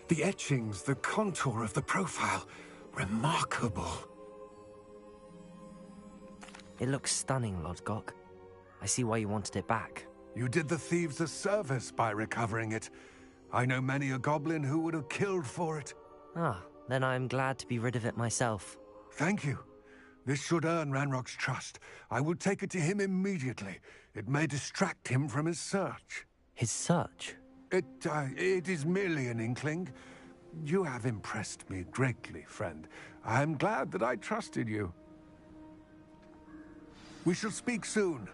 The etchings, the contour of the profile. Remarkable. It looks stunning, Lodgok. I see why you wanted it back. You did the thieves a service by recovering it. I know many a goblin who would have killed for it. Ah, then I'm glad to be rid of it myself. Thank you. This should earn Ranrock's trust. I will take it to him immediately. It may distract him from his search. His search? It is merely an inkling. You have impressed me greatly, friend. I am glad that I trusted you. We shall speak soon.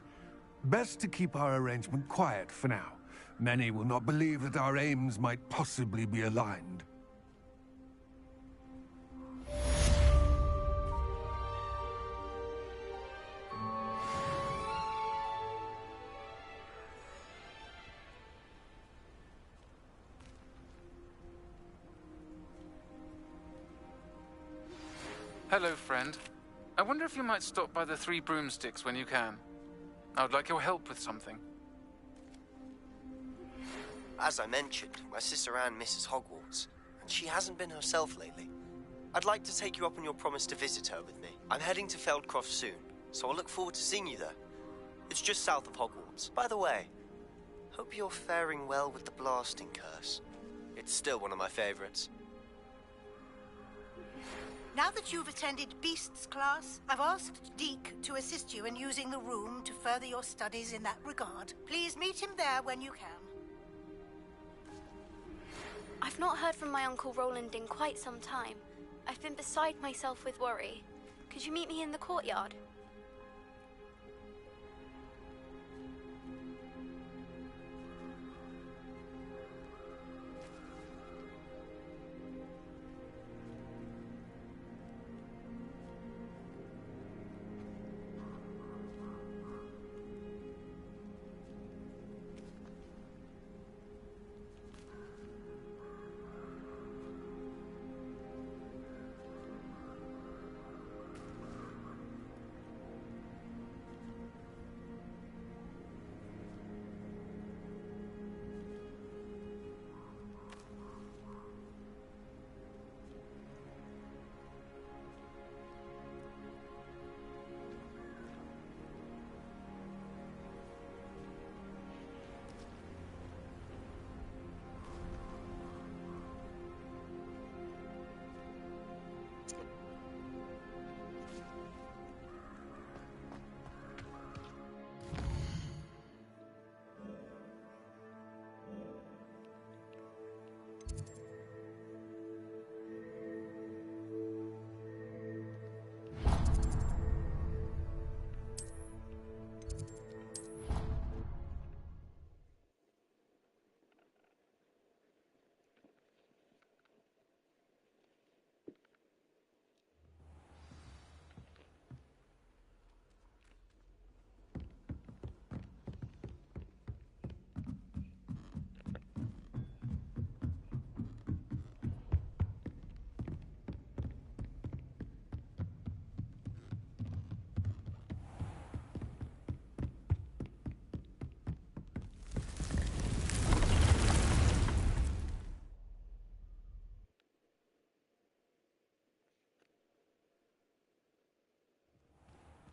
Best to keep our arrangement quiet for now. Many will not believe that our aims might possibly be aligned. Hello, friend. I wonder if you might stop by the Three Broomsticks when you can. I would like your help with something. As I mentioned, my sister Anne misses Hogwarts, and she hasn't been herself lately. I'd like to take you up on your promise to visit her with me. I'm heading to Feldcroft soon, so I'll look forward to seeing you there. It's just south of Hogwarts. By the way, hope you're faring well with the blasting curse. It's still one of my favorites. Now that you've attended Beasts class, I've asked Deke to assist you in using the room to further your studies in that regard. Please meet him there when you can. I've not heard from my Uncle Roland in quite some time. I've been beside myself with worry. Could you meet me in the courtyard?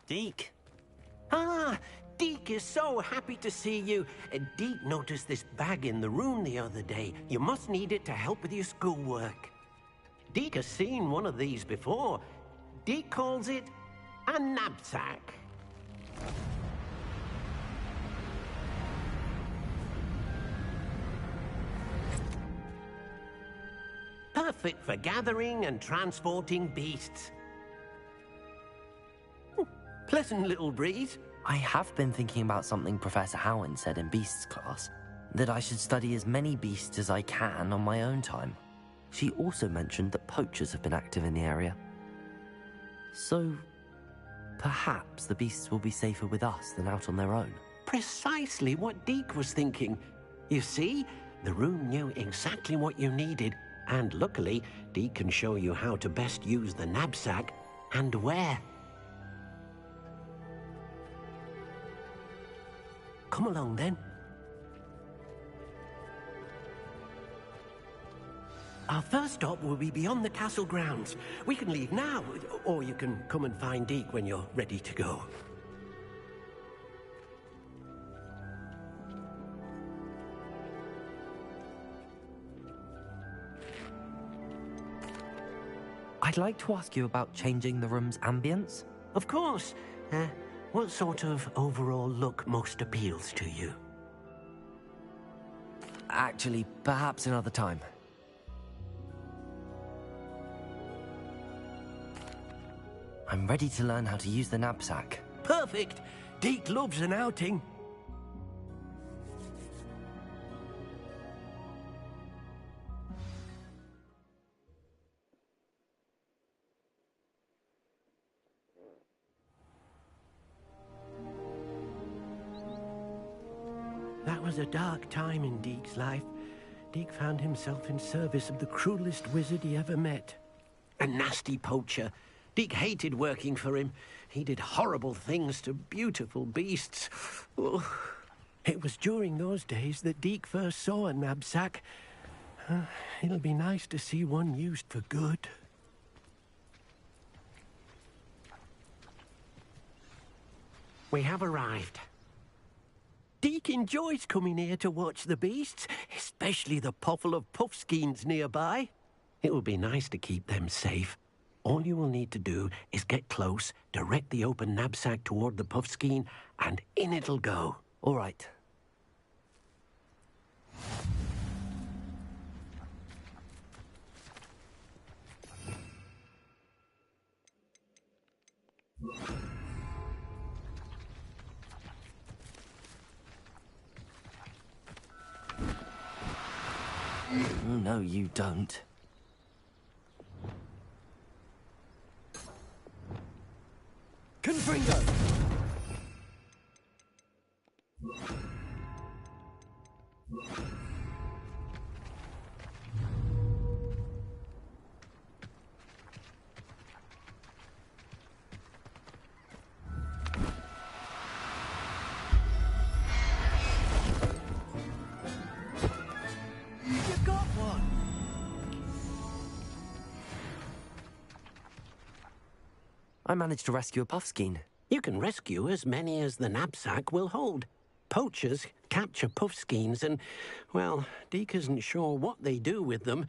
Deke? Ah, Deke is so happy to see you. Deke noticed this bag in the room the other day. You must need it to help with your schoolwork. Deke has seen one of these before. Deke calls it a knapsack. Perfect for gathering and transporting beasts. Pleasant little breeze. I have been thinking about something Professor Howin said in Beasts class, that I should study as many beasts as I can on my own time. She also mentioned that poachers have been active in the area. So, perhaps the beasts will be safer with us than out on their own. Precisely what Deke was thinking. You see, the room knew exactly what you needed, and luckily, Deke can show you how to best use the knapsack and where. Come along, then. Our first stop will be beyond the castle grounds. We can leave now, or you can come and find Deke when you're ready to go. I'd like to ask you about changing the room's ambience. Of course. What sort of overall look most appeals to you? Actually, perhaps another time. I'm ready to learn how to use the knapsack. Perfect! Deke loves an outing. That was a dark time in Deke's life. Deke found himself in service of the cruelest wizard he ever met. A nasty poacher. Deke hated working for him. He did horrible things to beautiful beasts. Oh. It was during those days that Deke first saw a knapsack. It'll be nice to see one used for good. We have arrived. Deke enjoys coming here to watch the beasts, especially the potful of puffskeins nearby. It will be nice to keep them safe. All you will need to do is get close, direct the open knapsack toward the puffskein, and in it'll go. All right. No, you don't. Confringo! You got one! I managed to rescue a puffskein. You can rescue as many as the knapsack will hold. Poachers capture puffskeins and, well, Deke isn't sure what they do with them.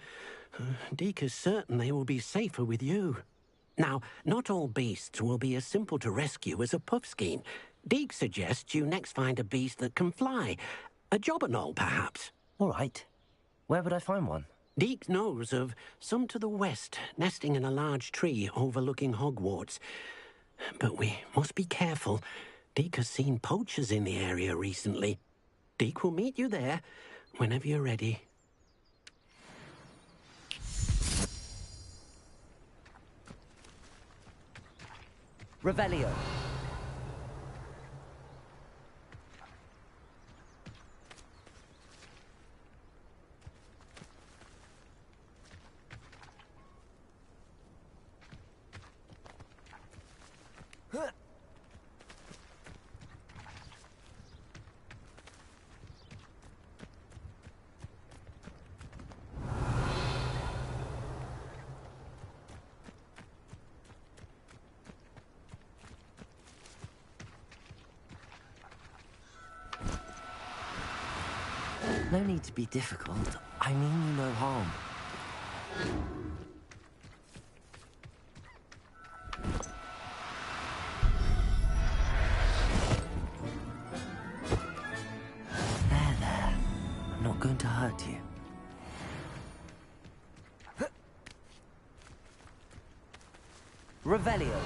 Deke is certain they will be safer with you. Now, not all beasts will be as simple to rescue as a puffskein. Deke suggests you next find a beast that can fly. A jobberknoll, perhaps. All right. Where would I find one? Deke knows of some to the west, nesting in a large tree overlooking Hogwarts. But we must be careful. Deke has seen poachers in the area recently. Deke will meet you there whenever you're ready. Revelio. No need to be difficult. I mean you no harm. There. I'm not going to hurt you. Revelio.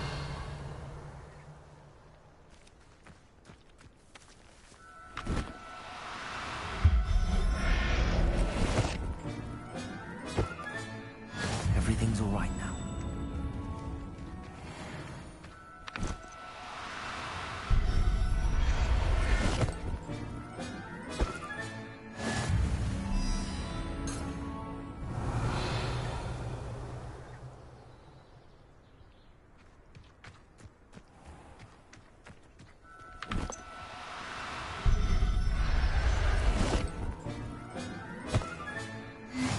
Everything's all right now.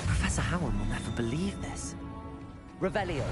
Professor Howard will never believe this. Revelio.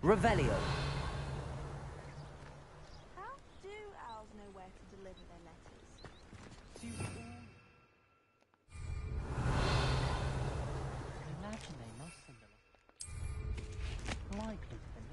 Revelio. How do owls know where to deliver their letters? Imagine they must send a lot. Likely for me.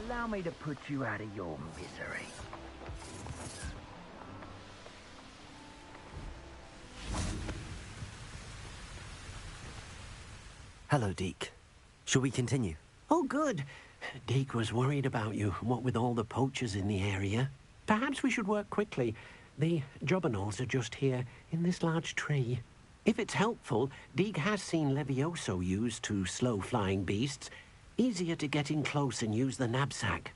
Allow me to put you out of your misery. Hello, Deke. Shall we continue? Oh, good. Deke was worried about you, what with all the poachers in the area. Perhaps we should work quickly. The jobberknolls are just here, in this large tree. If it's helpful, Deke has seen Levioso used to slow flying beasts. Easier to get in close and use the knapsack.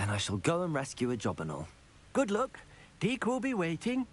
Then I shall go and rescue a Jobberknoll. Good luck. Deke will be waiting.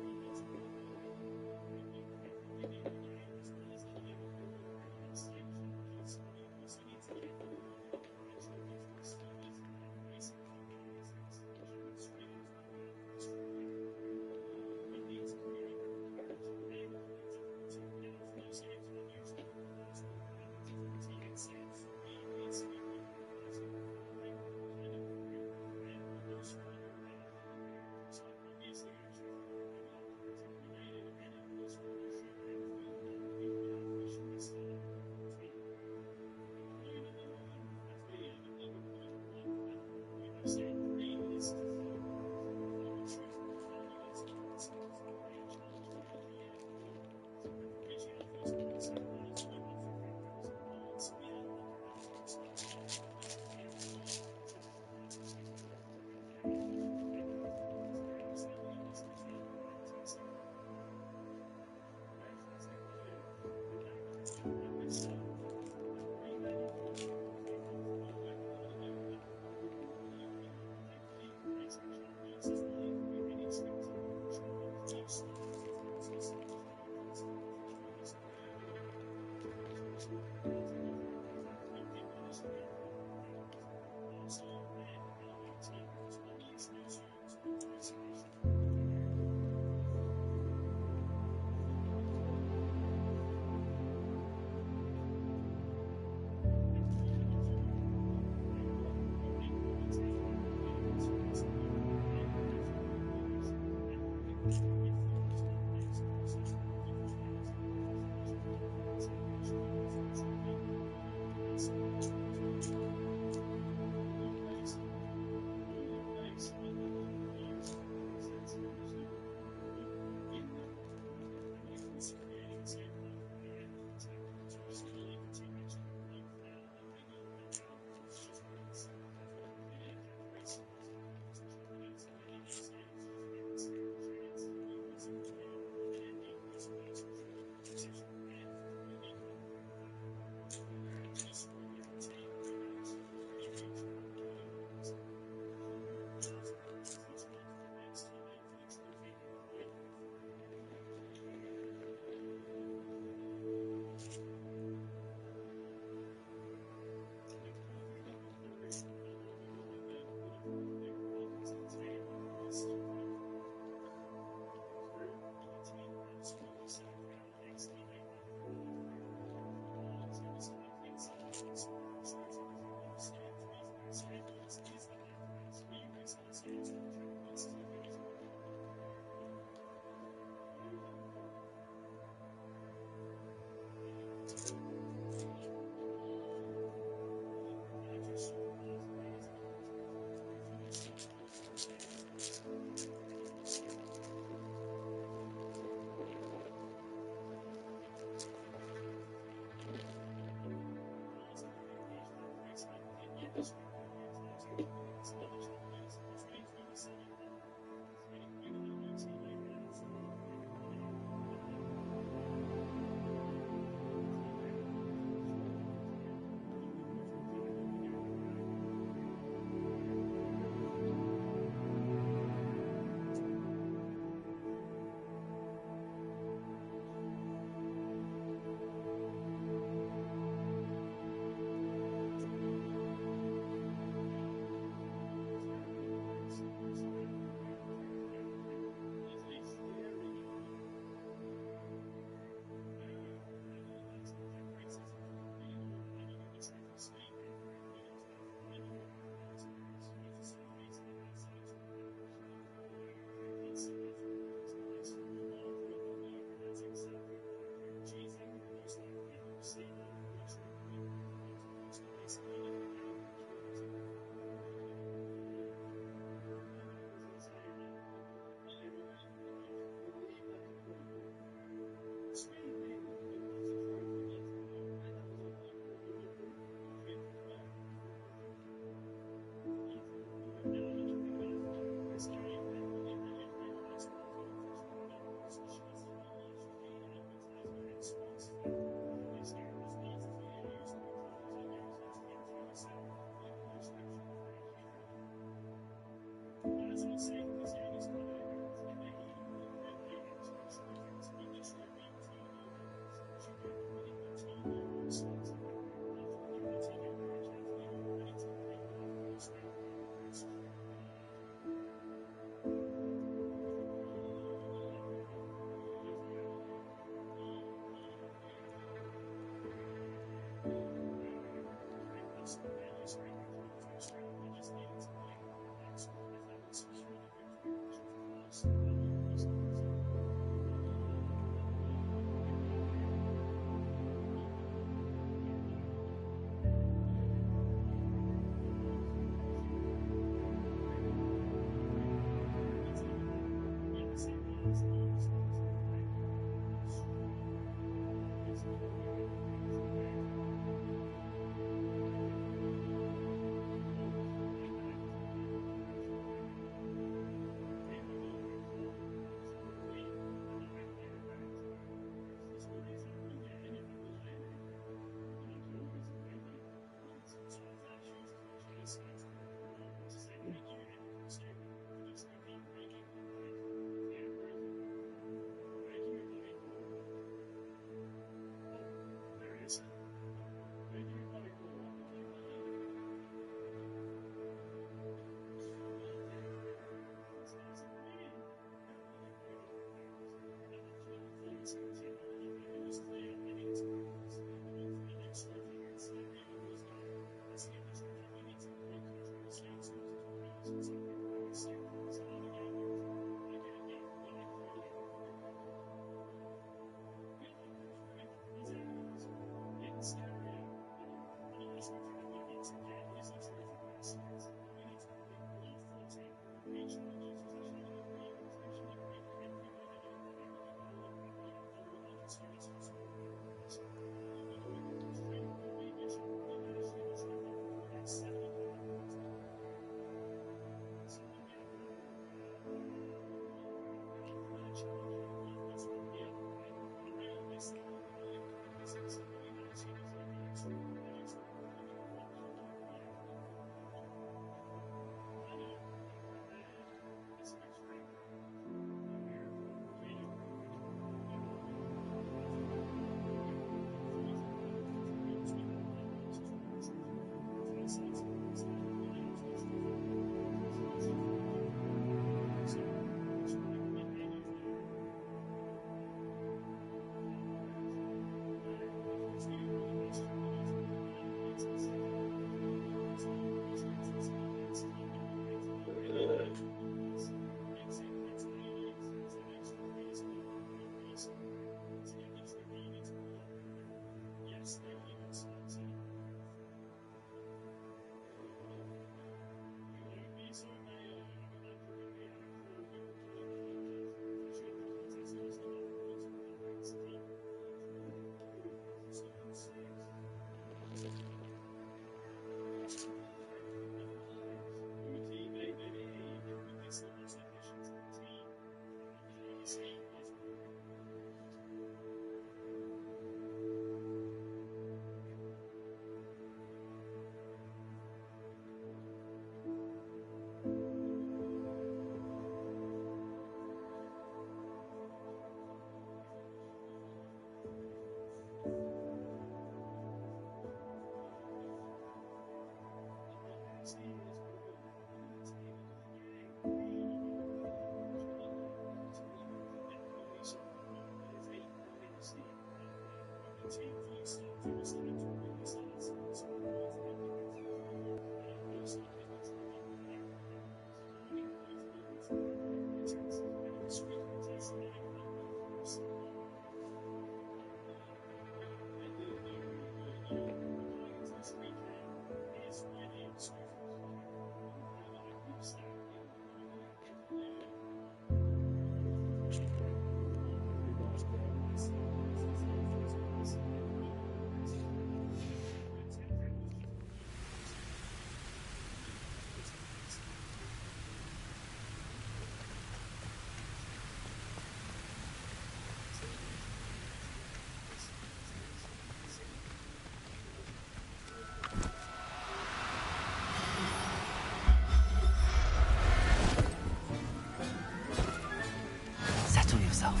Settle yourself.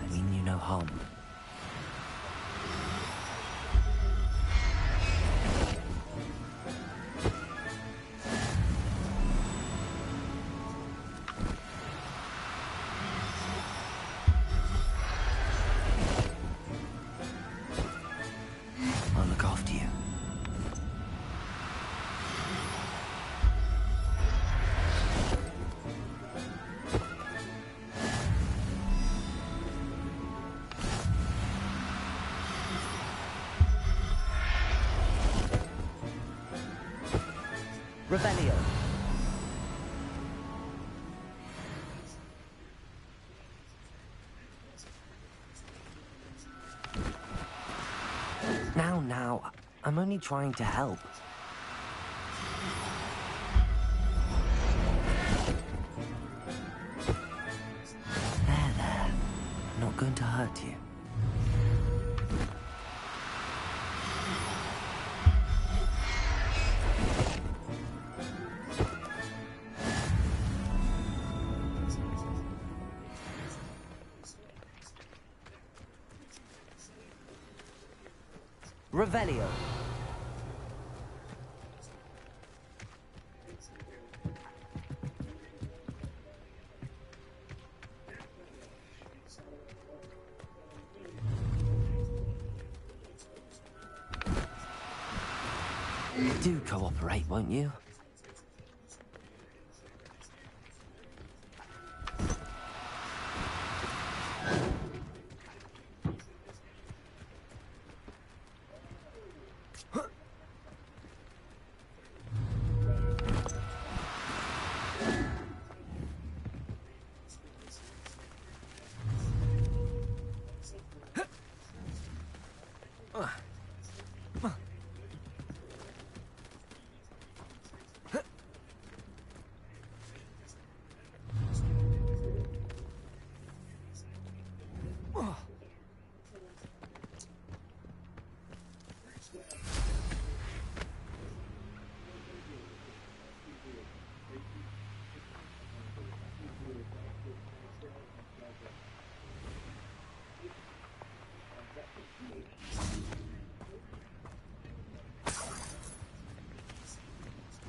I mean you no harm. I'll look after you. Revelio. Now, I'm only trying to help. There. I'm not going to hurt you. Revelio. Do cooperate, won't you?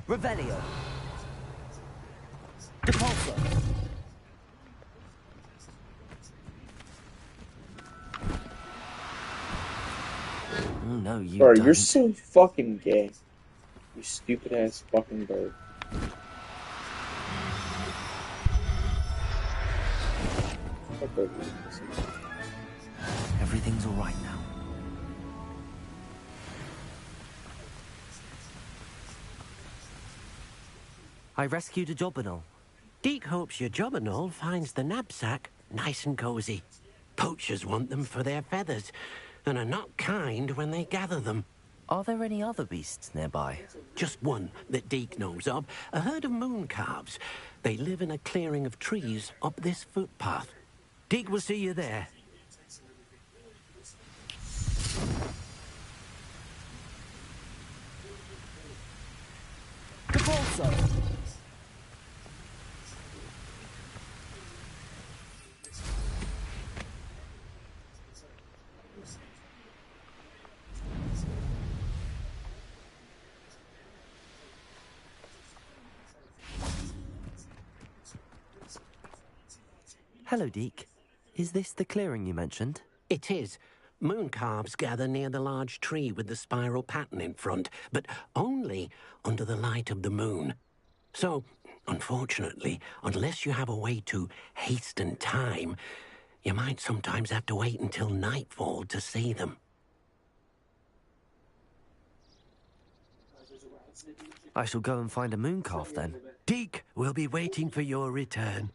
Revelio. Depulso. Oh, no, you Bro, don't. you're so fucking gay. You stupid ass fucking bird. Fuck over you, pussy. Everything's all right now. I rescued a jobberknoll. Deke hopes your jobberknoll finds the knapsack nice and cozy. Poachers want them for their feathers, and are not kind when they gather them. Are there any other beasts nearby? Just one that Deke knows of, a herd of moon calves. They live in a clearing of trees up this footpath. Deke will see you there. Depulso. Hello, Deke. Is this the clearing you mentioned? It is. Mooncalves gather near the large tree with the spiral pattern in front, but only under the light of the moon. So, unfortunately, unless you have a way to hasten time, you might sometimes have to wait until nightfall to see them. I shall go and find a mooncalf then. Deke will be waiting for your return.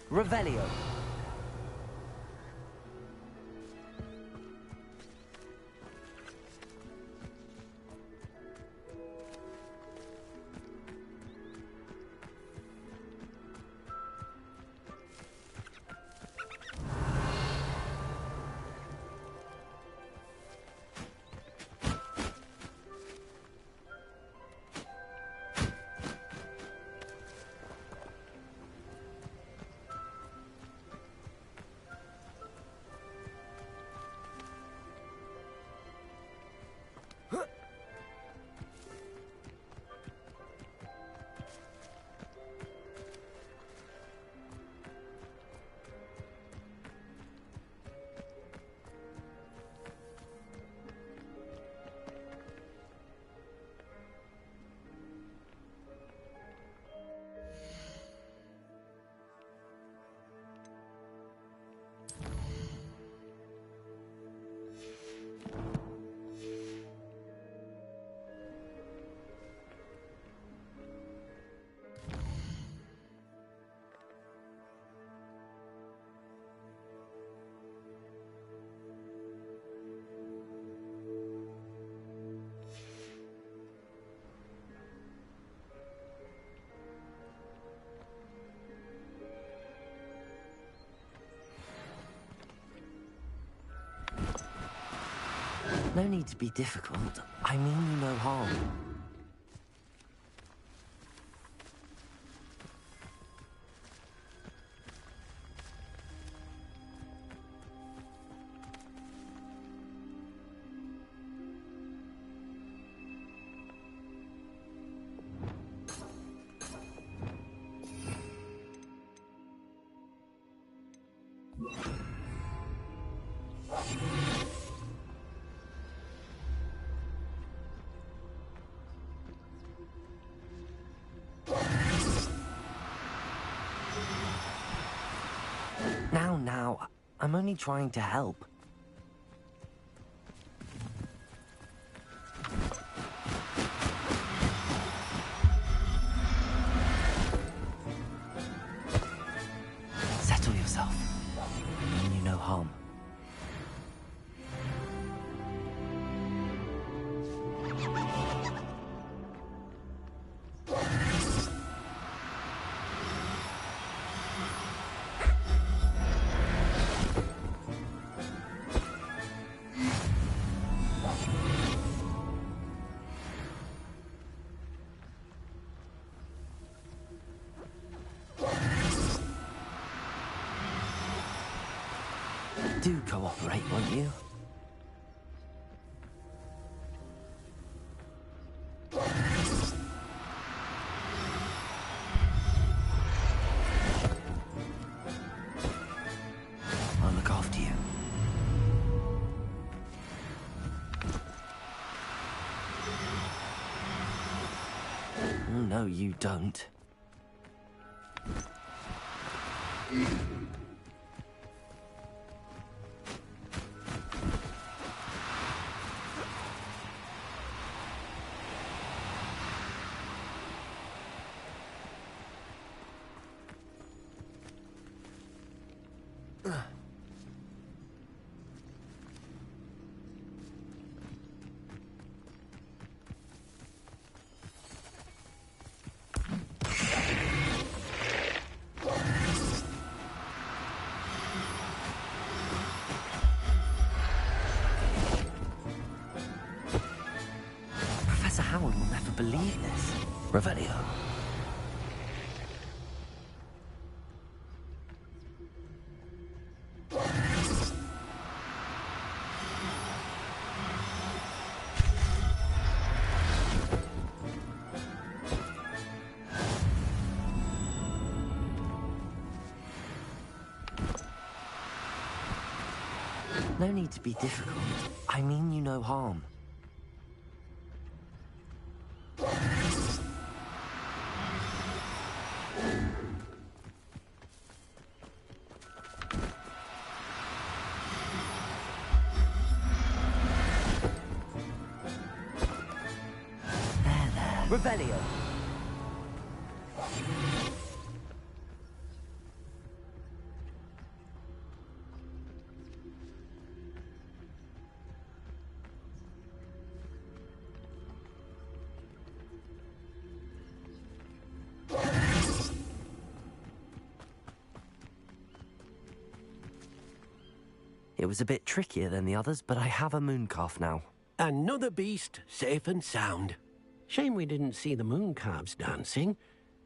Revelio. No need to be difficult. I mean you no harm. Now, I'm only trying to help. Settle yourself. I mean you no harm. Do cooperate, won't you? I'll look after you. No, you don't. Professor Howard will never believe this. Revelio. No need to be difficult. I mean you no harm. There. Revelio. It was a bit trickier than the others, but I have a mooncalf now. Another beast, safe and sound. Shame we didn't see the mooncalves dancing.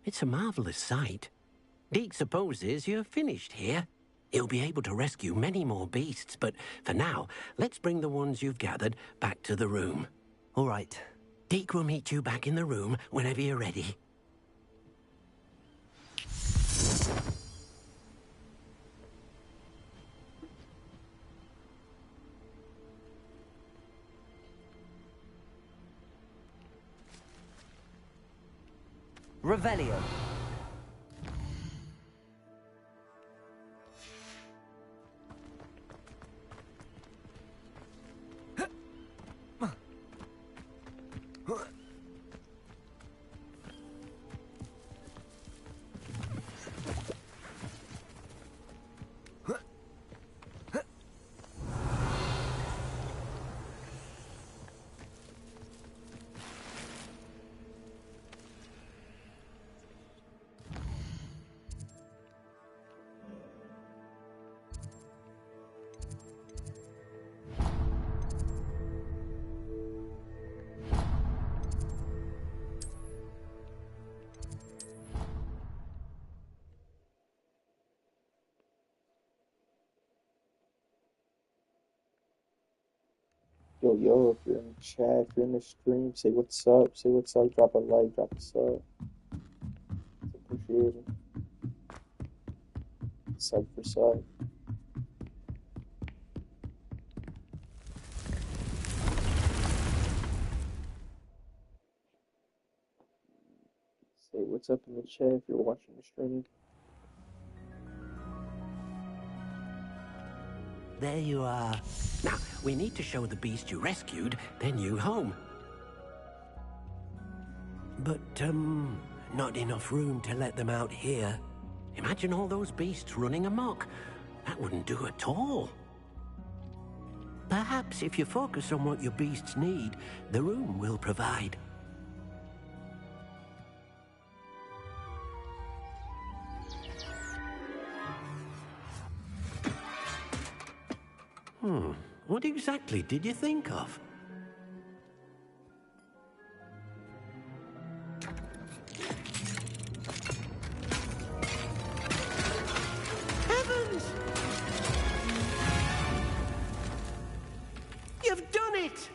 It's a marvelous sight. Deke supposes you're finished here. He'll be able to rescue many more beasts, but for now, let's bring the ones you've gathered back to the room. All right. Deke will meet you back in the room whenever you're ready. Revelio. Yo, if you're in the chat, if you're in the stream, say what's up, drop a like, drop a sub. It's appreciated. Sub for sub. Say what's up in the chat if you're watching the stream. There you are. Now, we need to show the beast you rescued their new home. But, not enough room to let them out here. Imagine all those beasts running amok. That wouldn't do at all. Perhaps if you focus on what your beasts need, the room will provide. What exactly did you think of? Heavens! You've done it!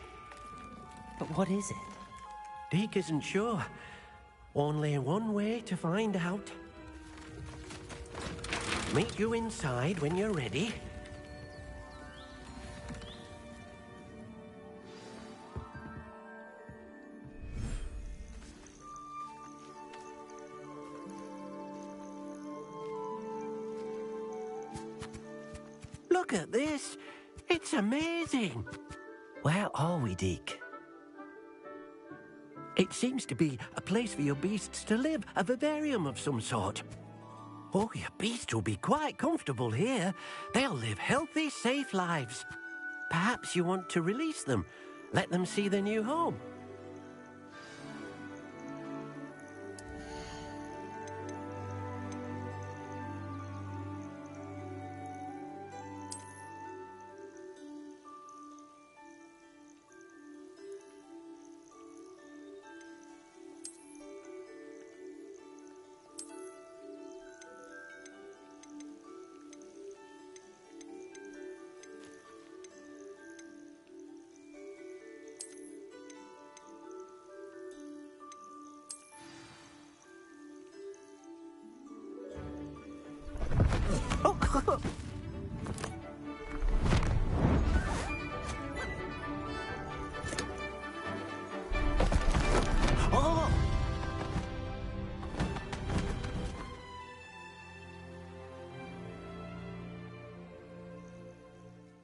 But what is it? Deke isn't sure. Only one way to find out. Meet you inside when you're ready. Look at this. It's amazing. Where are we, Deke? It seems to be a place for your beasts to live, a vivarium of some sort. Oh, your beasts will be quite comfortable here. They'll live healthy, safe lives. Perhaps you want to release them. Let them see their new home.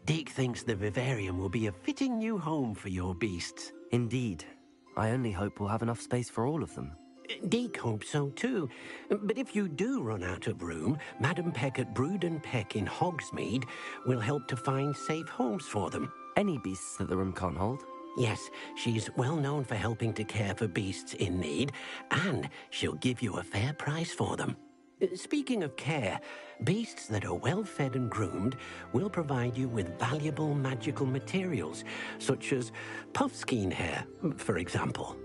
Deke thinks the vivarium will be a fitting new home for your beasts. Indeed. I only hope we'll have enough space for all of them. Deke hopes so too. But if you do run out of room, Madam Peck at Brood and Peck in Hogsmeade will help to find safe homes for them. Any beasts that the room can't hold? Yes, she's well known for helping to care for beasts in need, and she'll give you a fair price for them. Speaking of care, beasts that are well fed and groomed will provide you with valuable magical materials, such as puffskein hair, for example.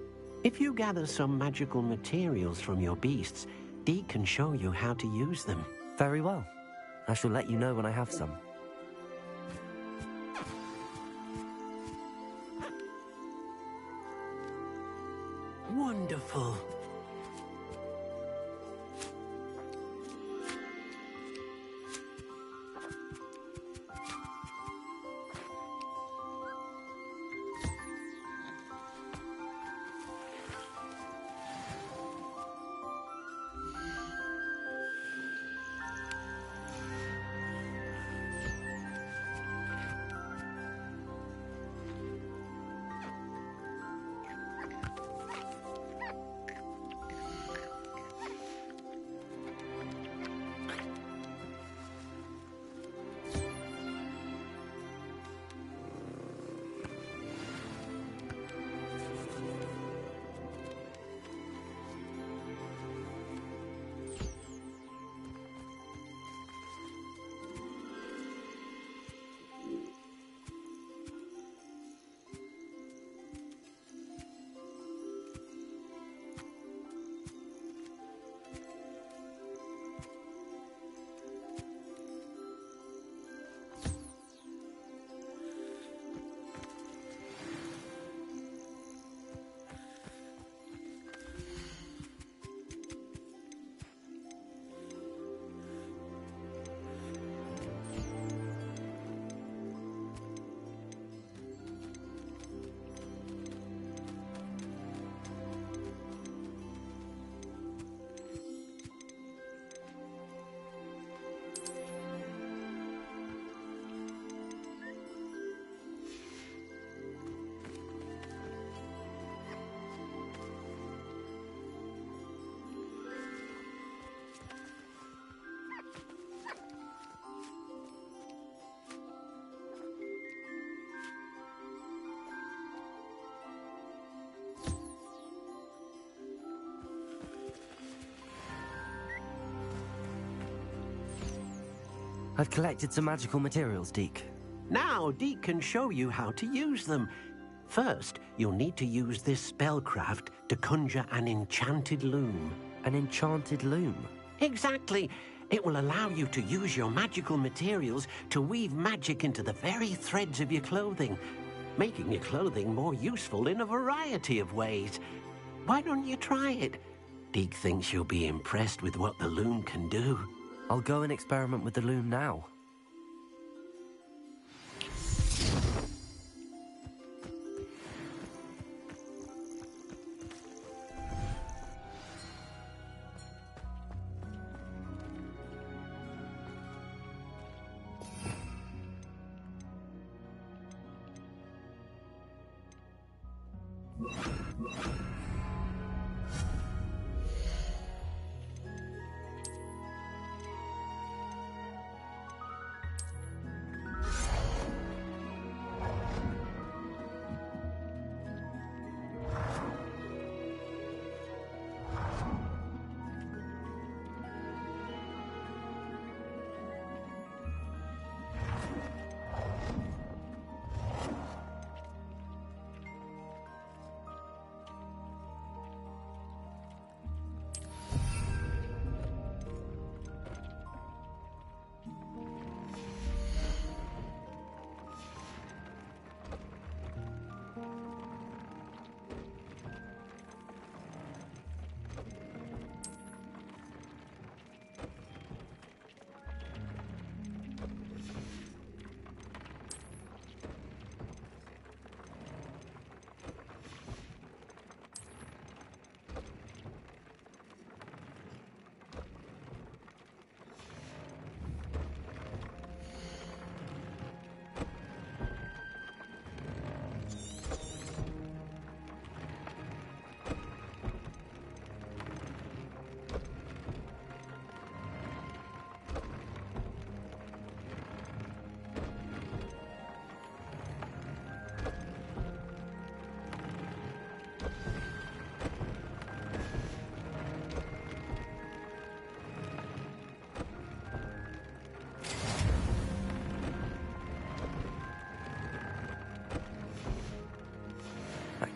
If you gather some magical materials from your beasts, Deke can show you how to use them. Very well. I shall let you know when I have some. Wonderful. I've collected some magical materials, Deke. Now Deke can show you how to use them. First, you'll need to use this spellcraft to conjure an enchanted loom. An enchanted loom? Exactly. It will allow you to use your magical materials to weave magic into the very threads of your clothing, making your clothing more useful in a variety of ways. Why don't you try it? Deke thinks you'll be impressed with what the loom can do. I'll go and experiment with the loom now.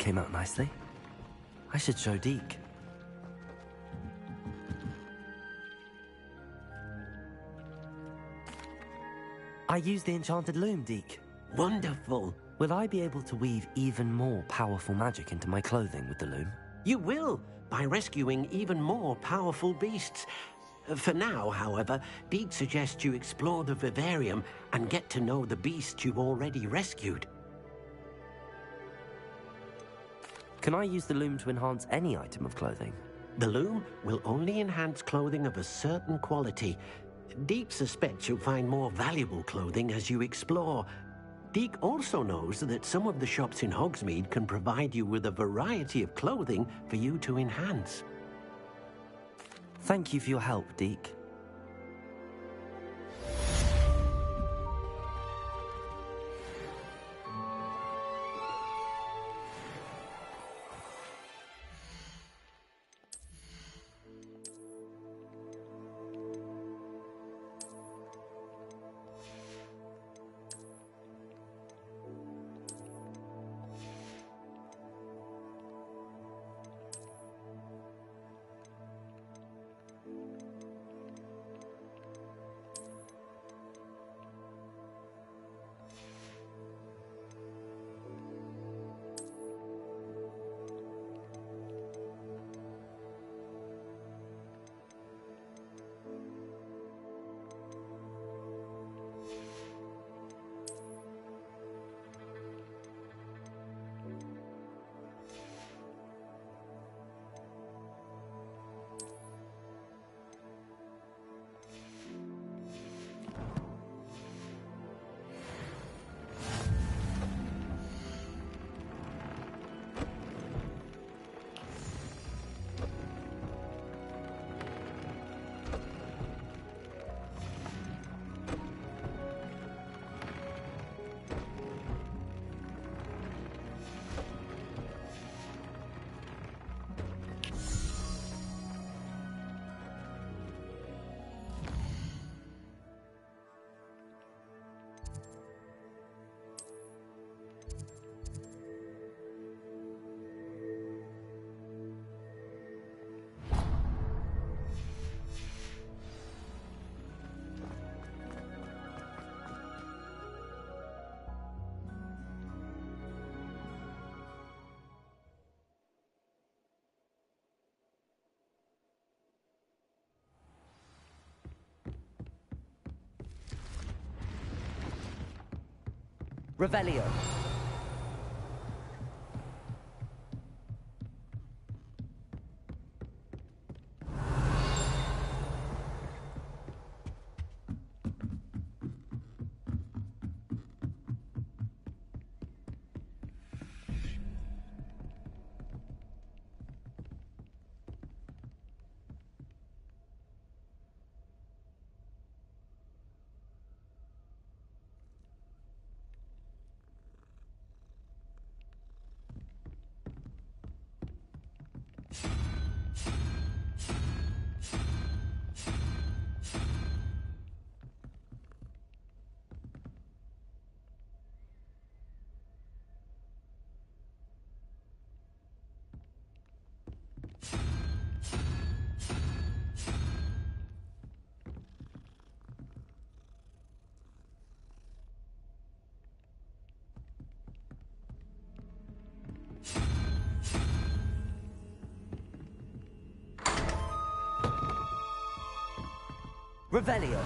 came out nicely. I should show Deke. I used the enchanted loom, Deke. Wonderful. Will I be able to weave even more powerful magic into my clothing with the loom? You will, by rescuing even more powerful beasts. For now, however, Deke suggests you explore the vivarium and get to know the beasts you've already rescued. Can I use the loom to enhance any item of clothing? The loom will only enhance clothing of a certain quality. Deke suspects you'll find more valuable clothing as you explore. Deke also knows that some of the shops in Hogsmeade can provide you with a variety of clothing for you to enhance. Thank you for your help, Deke. Revelio. Revelio.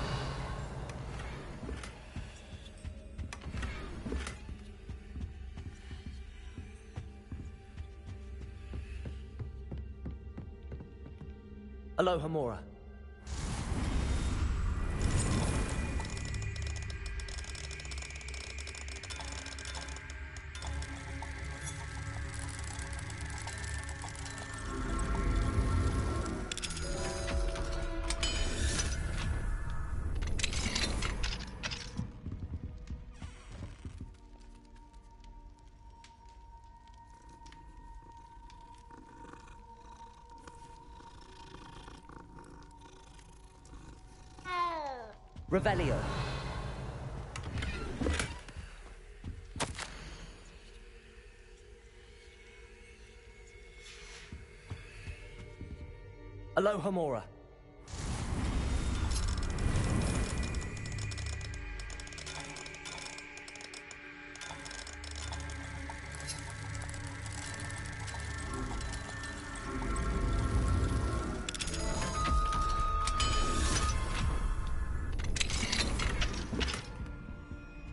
Aloha Mora. Revelio. Alohomora.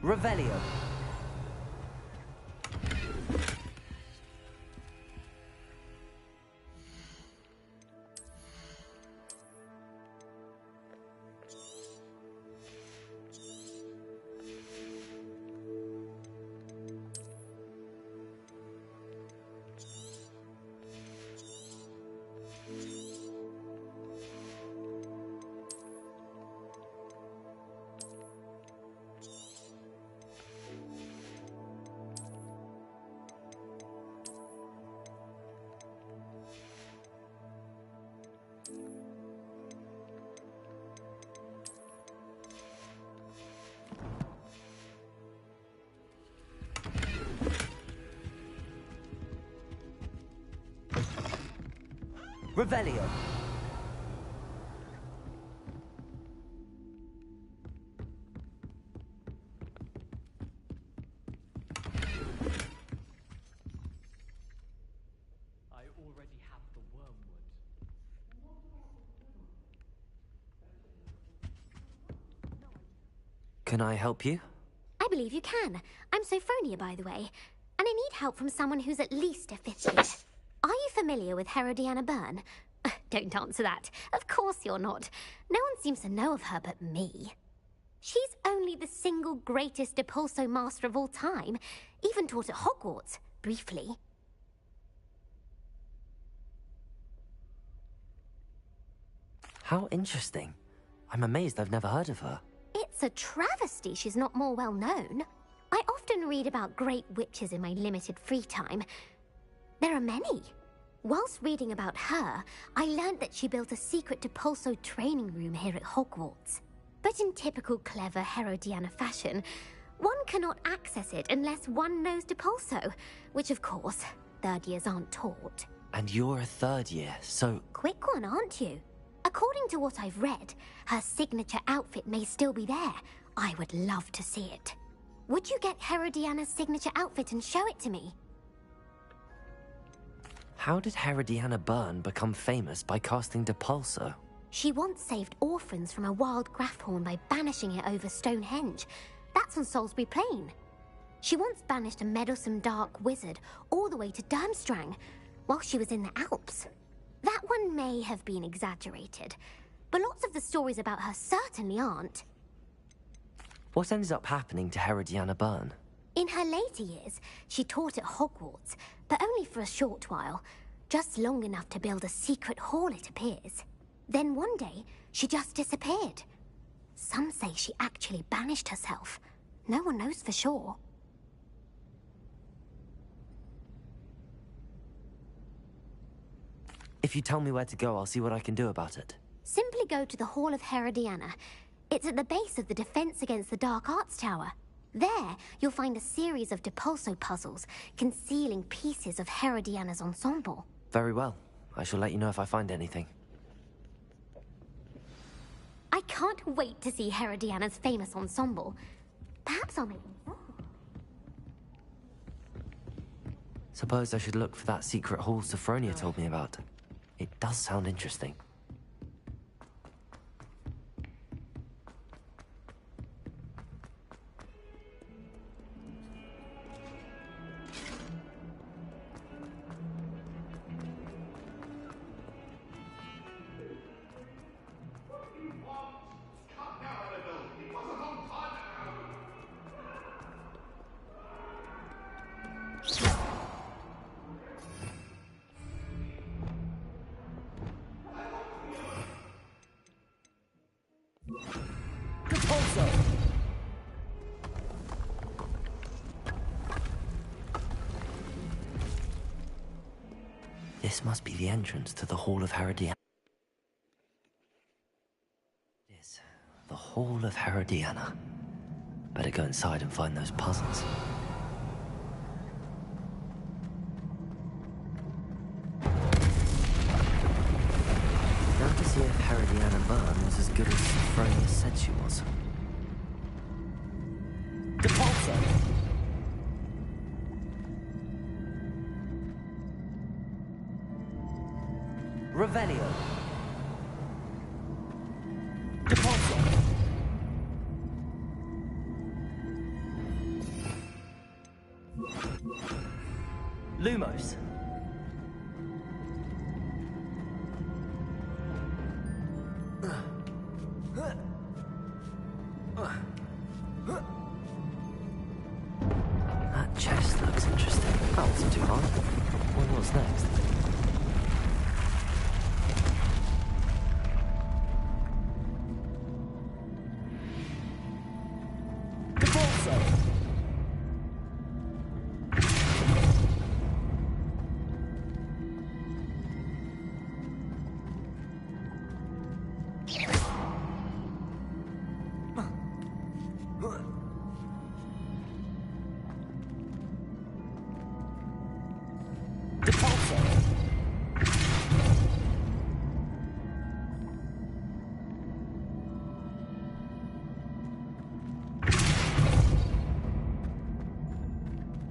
Revelio. Revelio. I already have the wormwood. Can I help you? I believe you can. I'm Sophronia, by the way, and I need help from someone who's at least a fifth year. Are you familiar with Herodiana Byrne? Don't answer that. Of course you're not. No one seems to know of her but me. She's only the single greatest Depulso master of all time, even taught at Hogwarts, briefly. How interesting. I'm amazed I've never heard of her. It's a travesty she's not more well known. I often read about great witches in my limited free time. There are many. Whilst reading about her, I learned that she built a secret Depulso training room here at Hogwarts. But in typical clever Herodiana fashion, one cannot access it unless one knows Depulso, which of course, third years aren't taught. And you're a third year, so... Quick one, aren't you? According to what I've read, her signature outfit may still be there. I would love to see it. Would you get Herodiana's signature outfit and show it to me? How did Herodiana Byrne become famous by casting Depulso? She once saved orphans from a wild Grafhorn by banishing it over Stonehenge. That's on Salisbury Plain. She once banished a meddlesome dark wizard all the way to Durmstrang while she was in the Alps. That one may have been exaggerated, but lots of the stories about her certainly aren't. What ended up happening to Herodiana Byrne? In her later years, she taught at Hogwarts, but only for a short while, just long enough to build a secret hall, it appears. Then one day, she just disappeared. Some say she actually banished herself. No one knows for sure. If you tell me where to go, I'll see what I can do about it. Simply go to the Hall of Herodiana. It's at the base of the Defense Against the Dark Arts Tower. There, you'll find a series of Depulso puzzles concealing pieces of Herodiana's ensemble. Very well. I shall let you know if I find anything. I can't wait to see Herodiana's famous ensemble. Perhaps I'll make them. Suppose I should look for that secret hall Sophronia told me about. It does sound interesting. This must be the entrance to the Hall of Herodiana. It is. The Hall of Herodiana. Better go inside and find those puzzles. sounds as good as Sophronia said she was. Depulso! Revelio! Depulso! Lumos! That chest looks interesting. That wasn't too hard. Wonder what's next.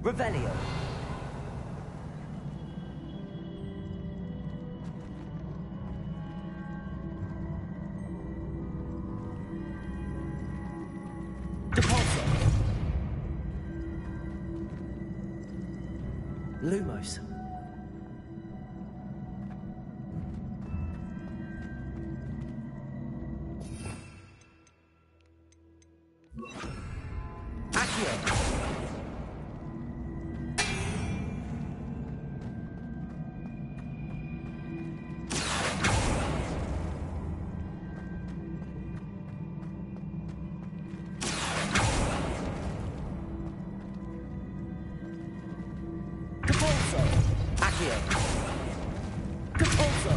Revelio! Depulso! Lumos! Accio! Accio! Depulso!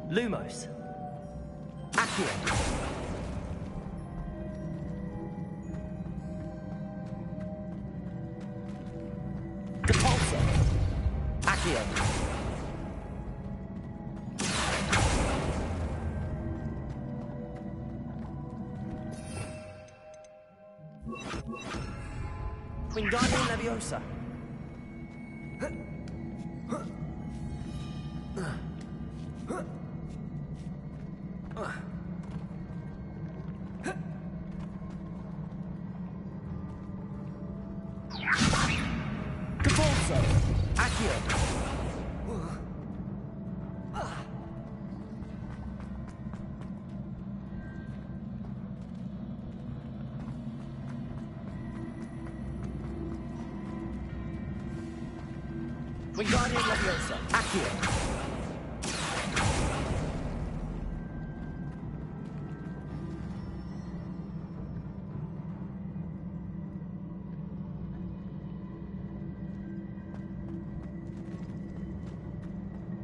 Lumos! Accio! Depulso! Accio! Wingardium Leviosa! Depulso! Accio! Wingardium Leviosa! Accio!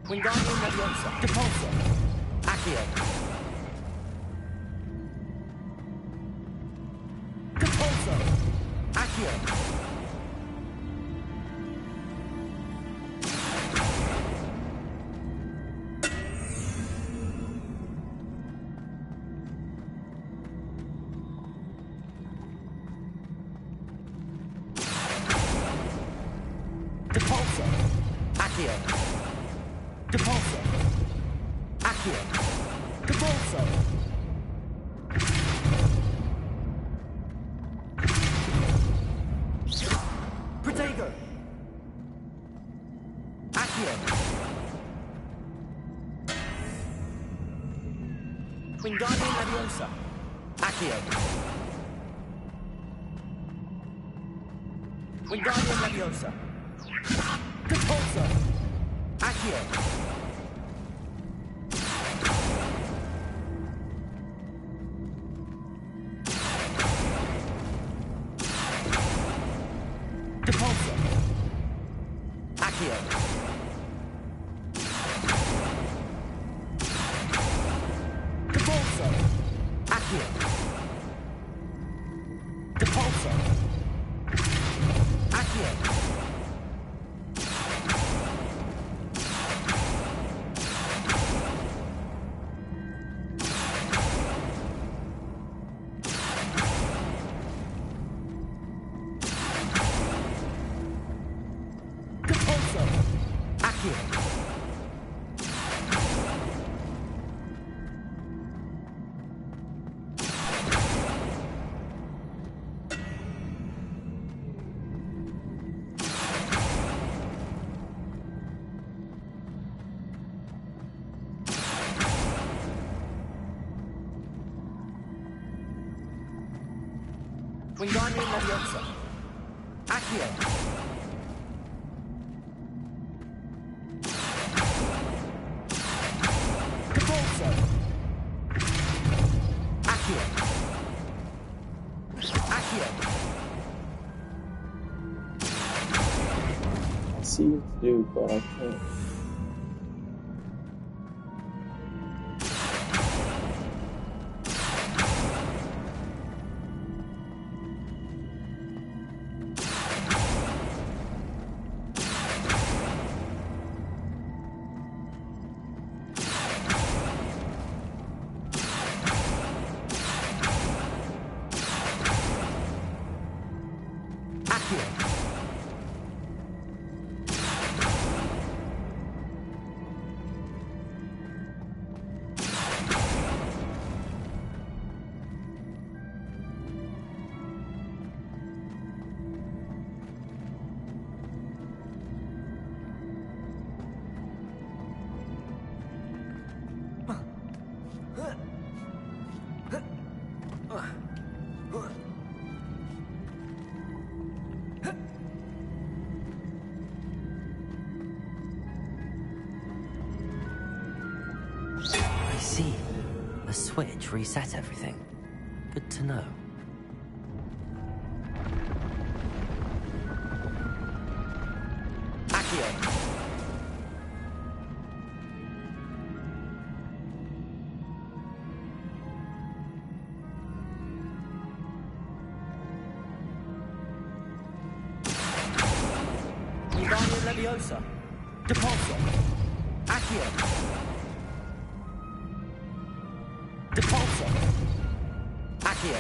Wingardium Leviosa! Depulso! Accio! Depulso! Accio! Depulso! Accio! Depulso! Accio! Depulso! Protego! Accio! Wingardium Leviosa! Accio! Wingardium Leviosa! Depulso! Accio! Depulso! Accio! Wingardium Leviosa. Accio. Capulso. Accio. Accio. I see what to do, but I can't. I see. A switch reset everything. Good to know. Accio. Wingardium Leviosa. Depulso. Accio. Depulso. Accio.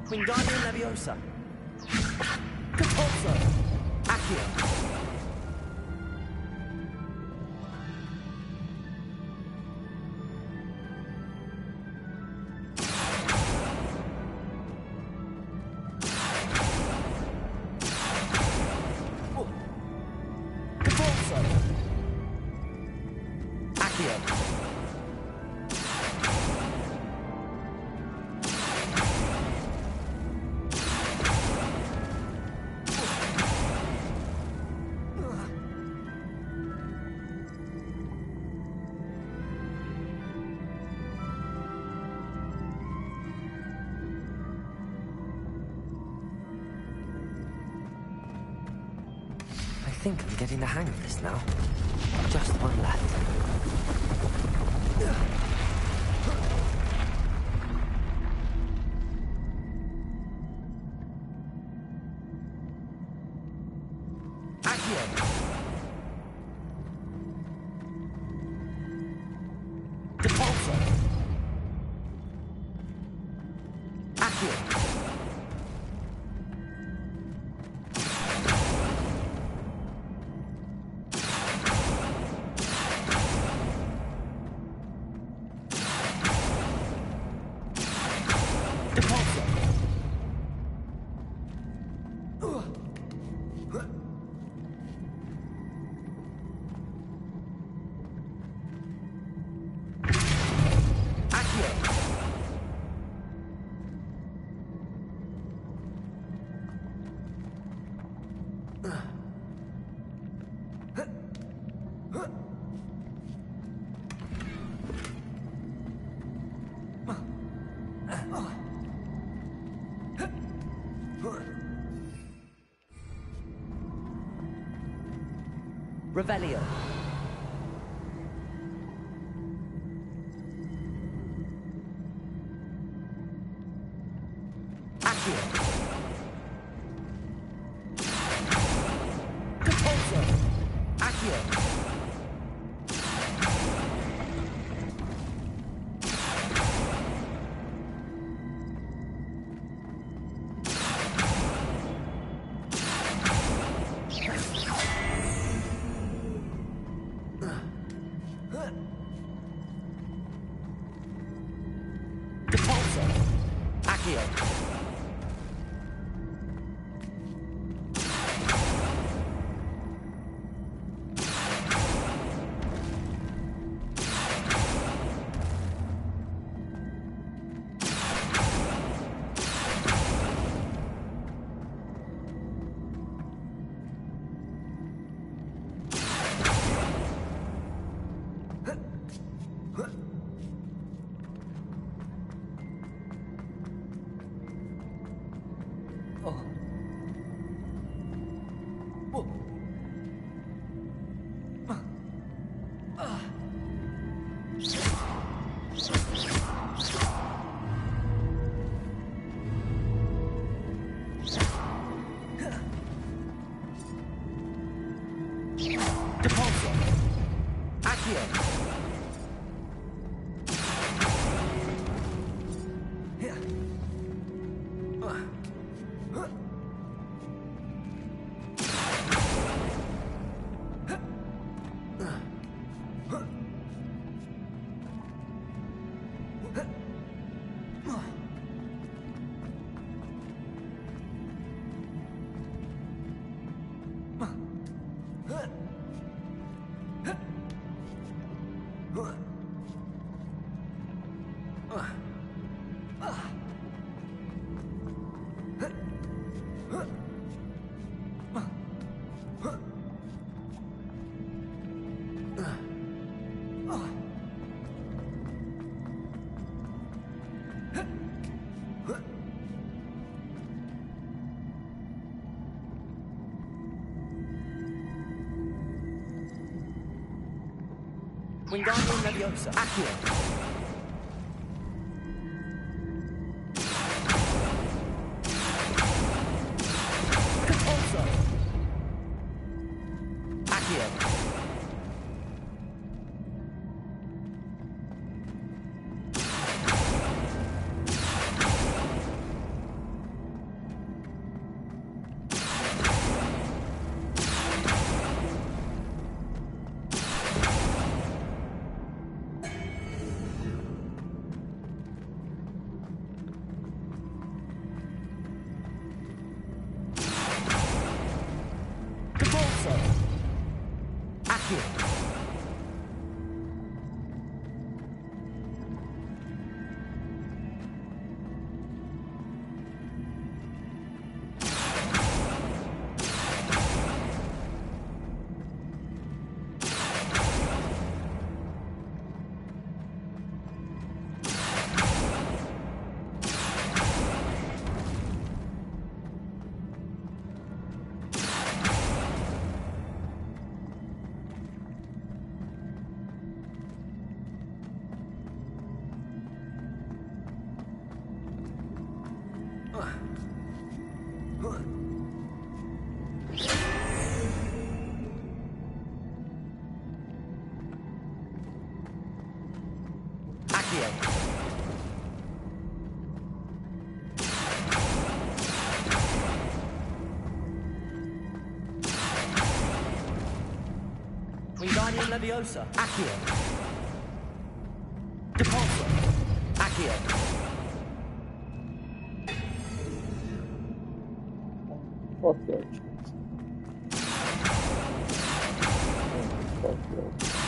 Wingardium Leviosa. Depulso. Accio. Depulso. Accio. I think I'm getting the hang of this now. Just one left. Accio. Depulso. Accio. Depulso. Accio. Revelio. Accio. Depulso. Accio. Wingardium Leviosa. Accio. Wingardium Leviosa. Accio. Depulso. Accio. Fuck that shit. Fuck that.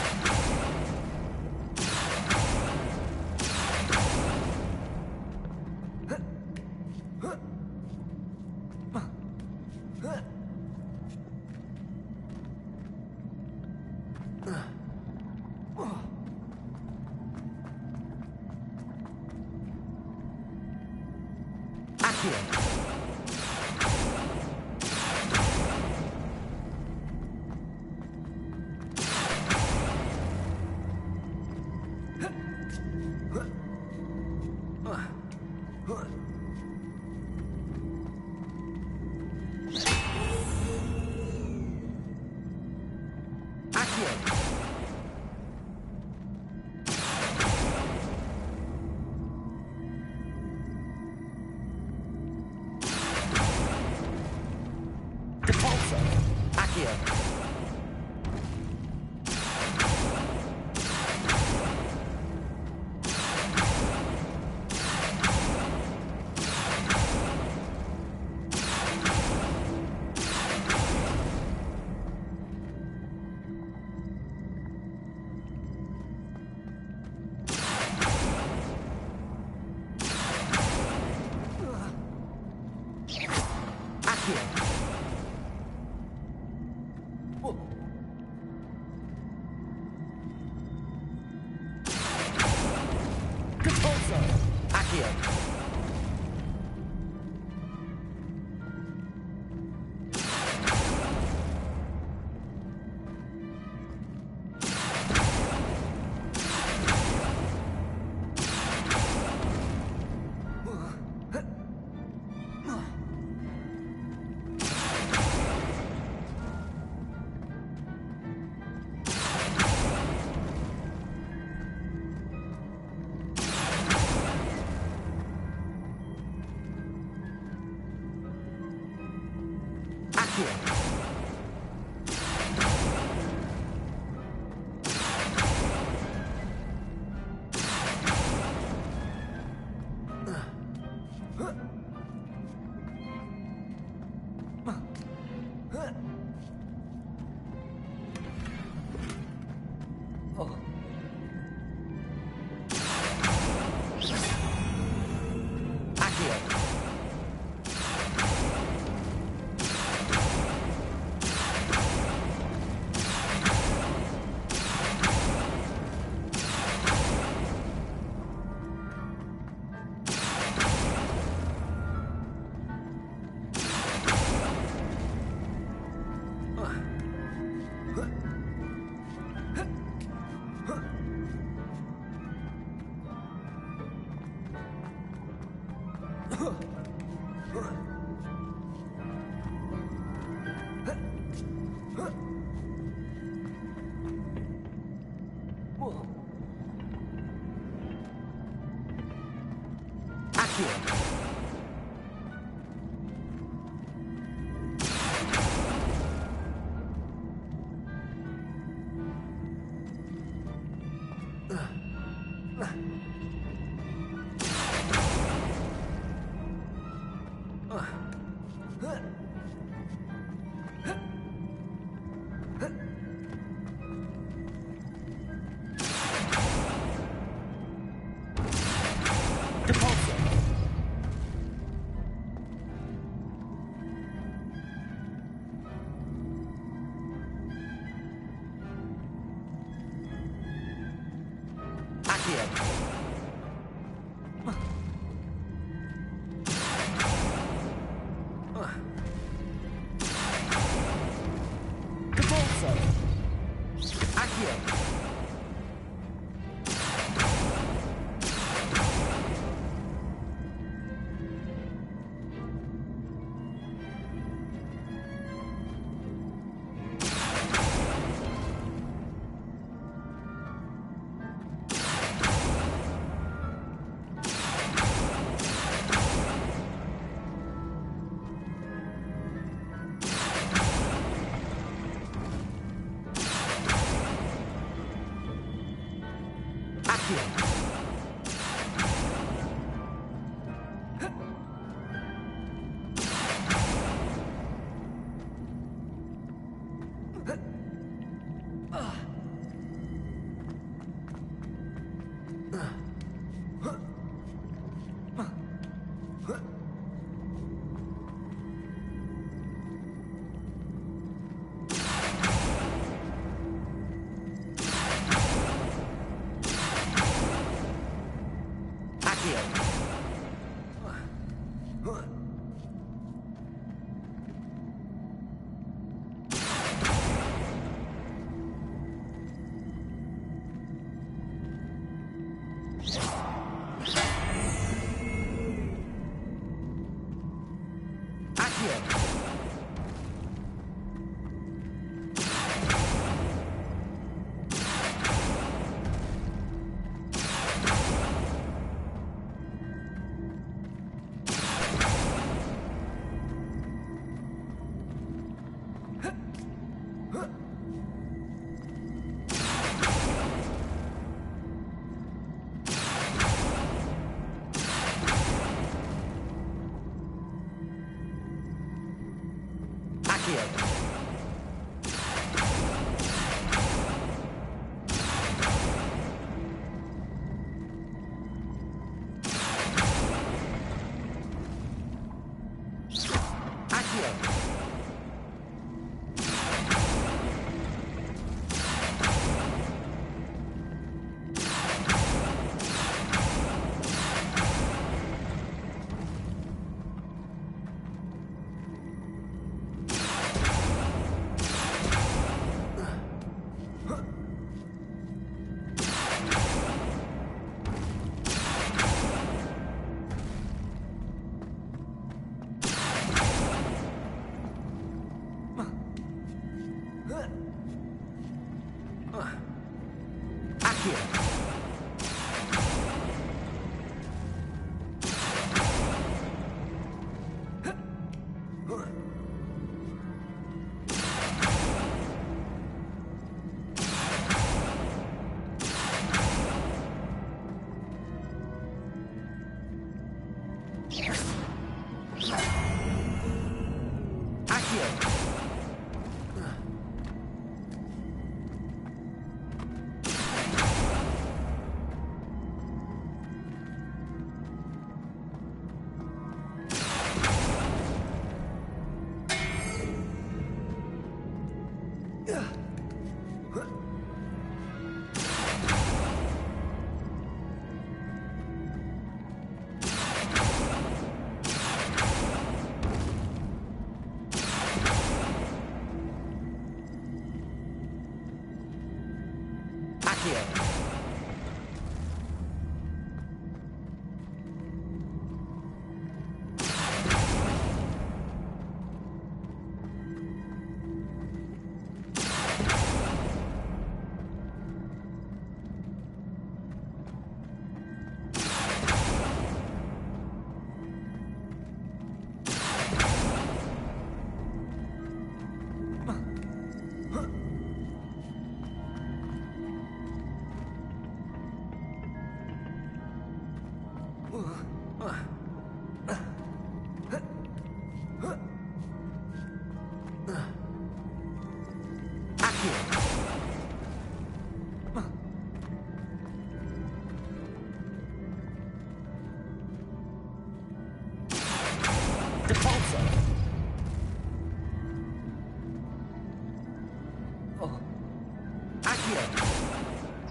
Accio.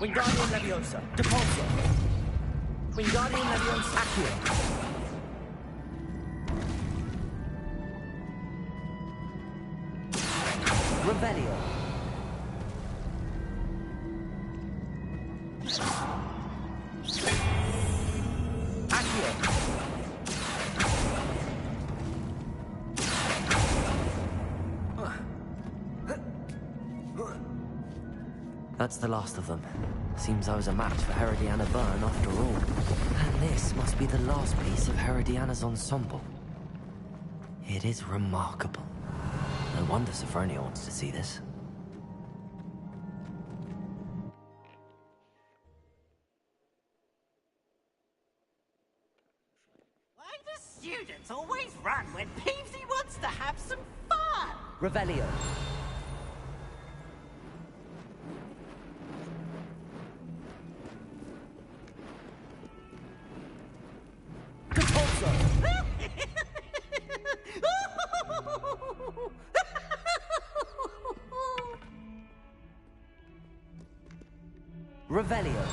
Wingardium Leviosa. Depulso. Wingardium Leviosa. Accio. Revelio. Accio. That's the last of them. Seems I was a match for Herodiana Byrne after all. And this must be the last piece of Herodiana's ensemble. It is remarkable. No wonder Sophronia wants to see this. Why do students always run when Peevesy wants to have some fun? Revelio. Revelio.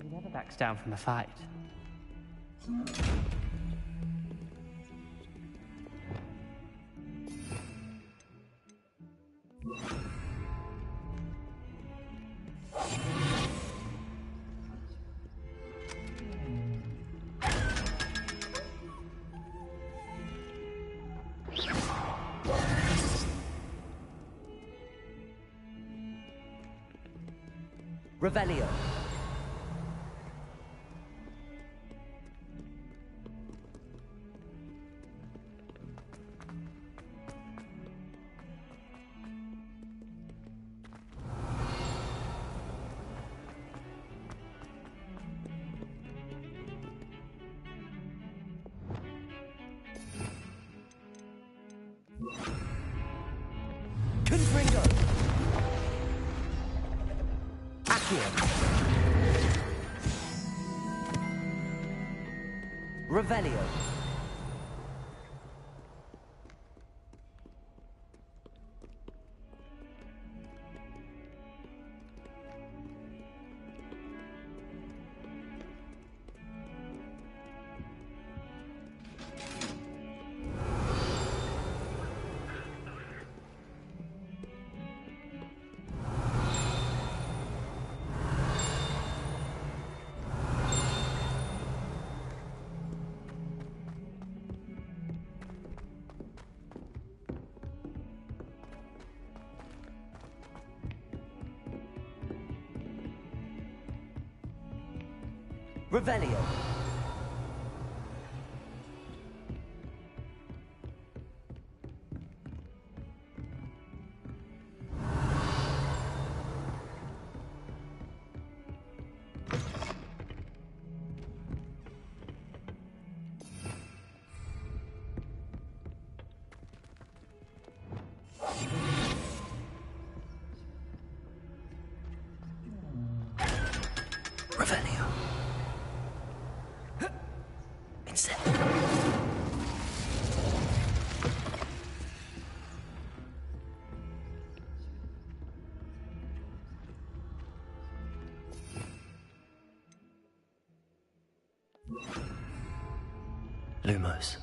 He never backs down from a fight. Revelio. Confringo. Accio. Revelio. Revelio. Revelio. It's it. Lumos.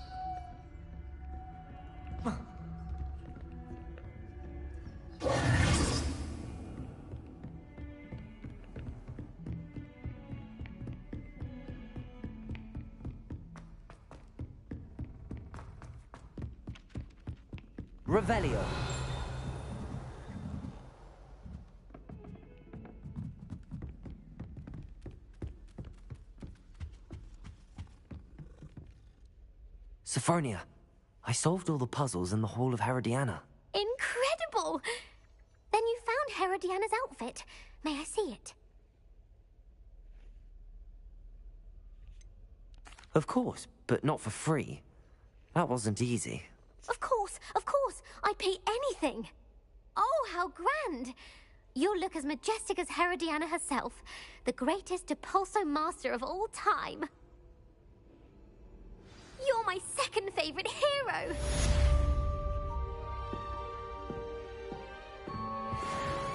Revelio. Sophronia, I solved all the puzzles in the Hall of Herodiana. Incredible! Then you found Herodiana's outfit. May I see it? Of course, but not for free. That wasn't easy. Of course, I'd pay anything. Oh, how grand! You'll look as majestic as Herodiana herself, the greatest Depulso master of all time. You're my second favorite hero!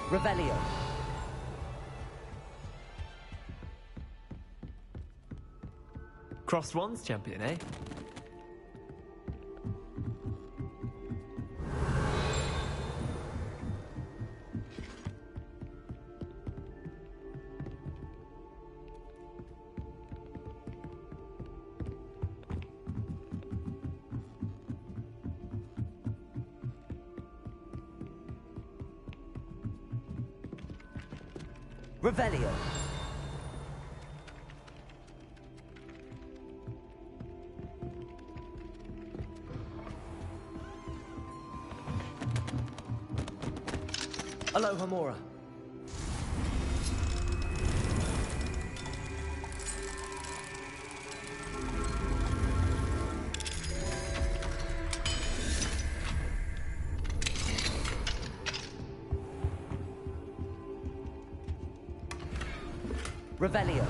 Revelio. Crossed ones champion, eh? Revelio. Aloha Mora. Revelio.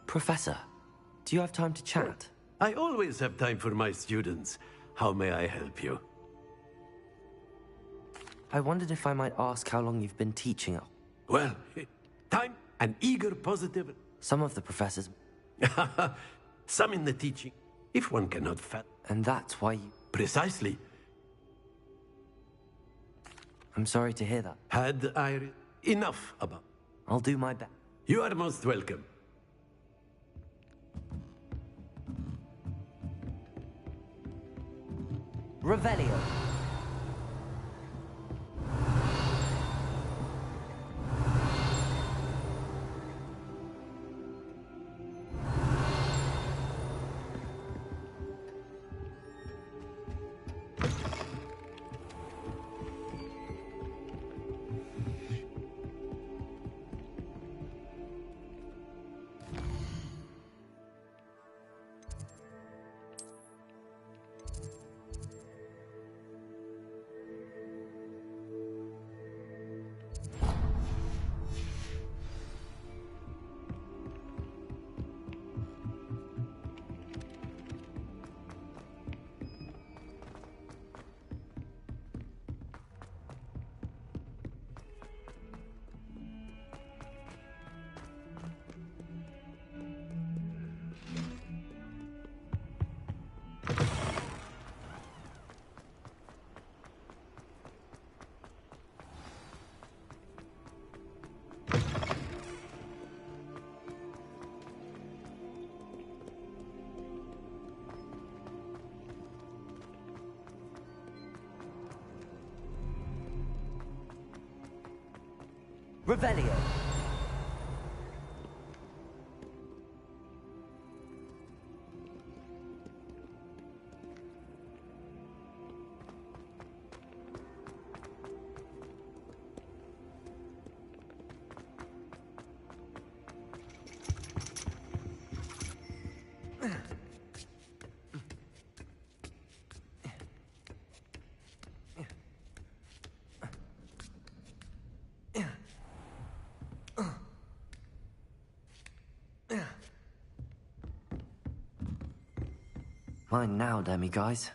Professor, do you have time to chat? I always have time for my students. How may I help you? I wondered if I might ask how long you've been teaching. Well, time and eager positive. Some of the professors. Some in the teaching, if one cannot fat. And that's why you... Precisely. I'm sorry to hear that. Had I enough about... I'll do my best. You are most welcome. Revelio. Revelio. Mine now, Demi guys.